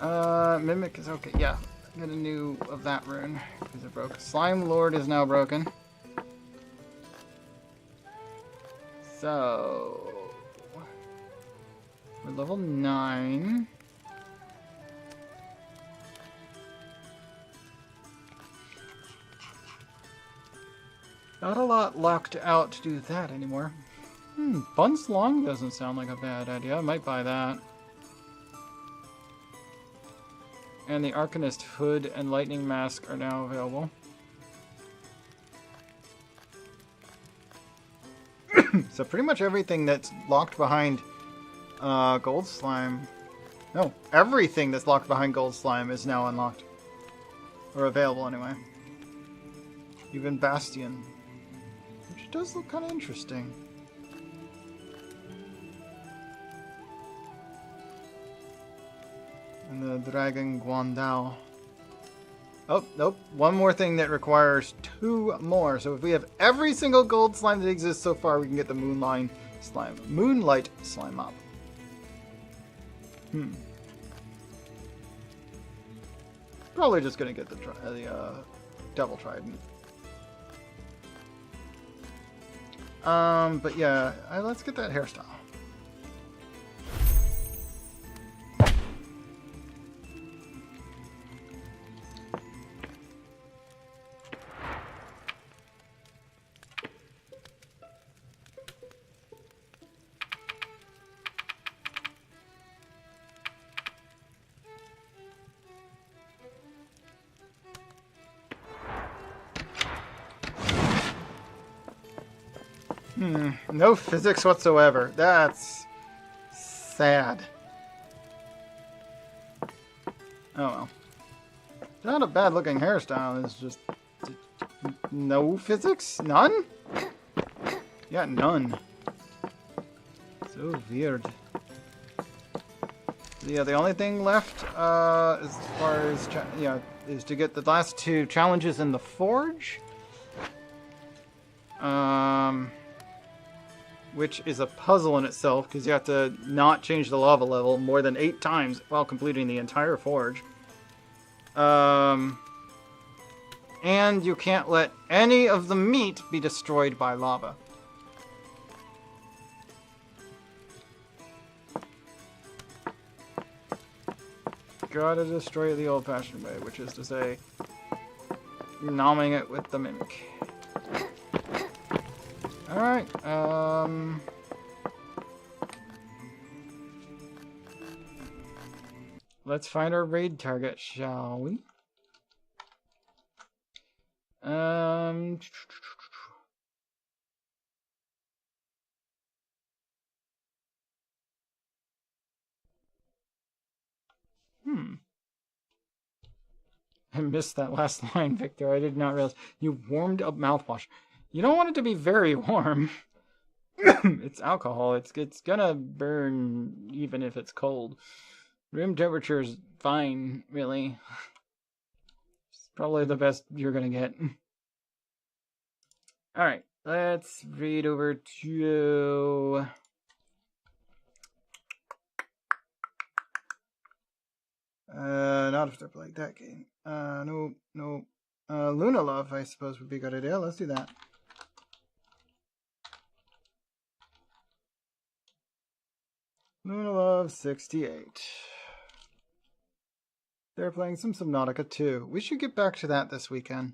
Mimic is okay. Yeah, I got a new of that rune because it broke. Slime Lord is now broken. So we're level 9. Not a lot locked out to do that anymore. Bunce Long doesn't sound like a bad idea. I might buy that. And the Arcanist Hood and Lightning Mask are now available. So pretty much everything that's locked behind Gold Slime... No, everything that's locked behind Gold Slime is now unlocked. Or available anyway. Even Bastion. Which does look kind of interesting. And the Dragon Guandao. Oh, nope. One more thing that requires 2 more. So if we have every single gold slime that exists so far, we can get the Moonlight Slime up. Probably just gonna get the Devil Trident. But yeah, let's get that hairstyle. No physics whatsoever. That's sad. Oh well. Not a bad looking hairstyle, it's just no physics? None? Yeah, none. So weird. Yeah, the only thing left as far as is to get the last 2 challenges in the Forge. Which is a puzzle in itself, because you have to not change the lava level more than 8 times while completing the entire Forge. And you can't let any of the meat be destroyed by lava. Gotta destroy it the old-fashioned way, which is to say, nomming it with the Mimic. Alright, let's find our raid target, shall we? I missed that last line, Victor. I did not realize. You warmed up mouthwash. You don't want it to be very warm. It's alcohol. It's gonna burn even if it's cold. Room temperature is fine, really. It's probably the best you're gonna get. Alright, let's read over to... not if they're playing that game. No. Luna Love, I suppose, would be a good idea. Let's do that. Luna Love 68. They're playing some Subnautica 2. We should get back to that this weekend.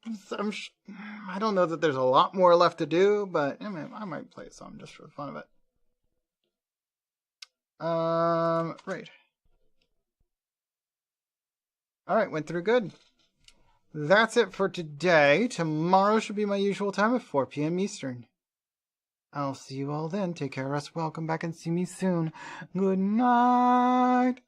I don't know that there's a lot more left to do, but I might play some just for the fun of it. Right. Alright, went through good. That's it for today. Tomorrow should be my usual time at 4 p.m. Eastern. I'll see you all then. Take care, rest well, come back and see me soon. Good night.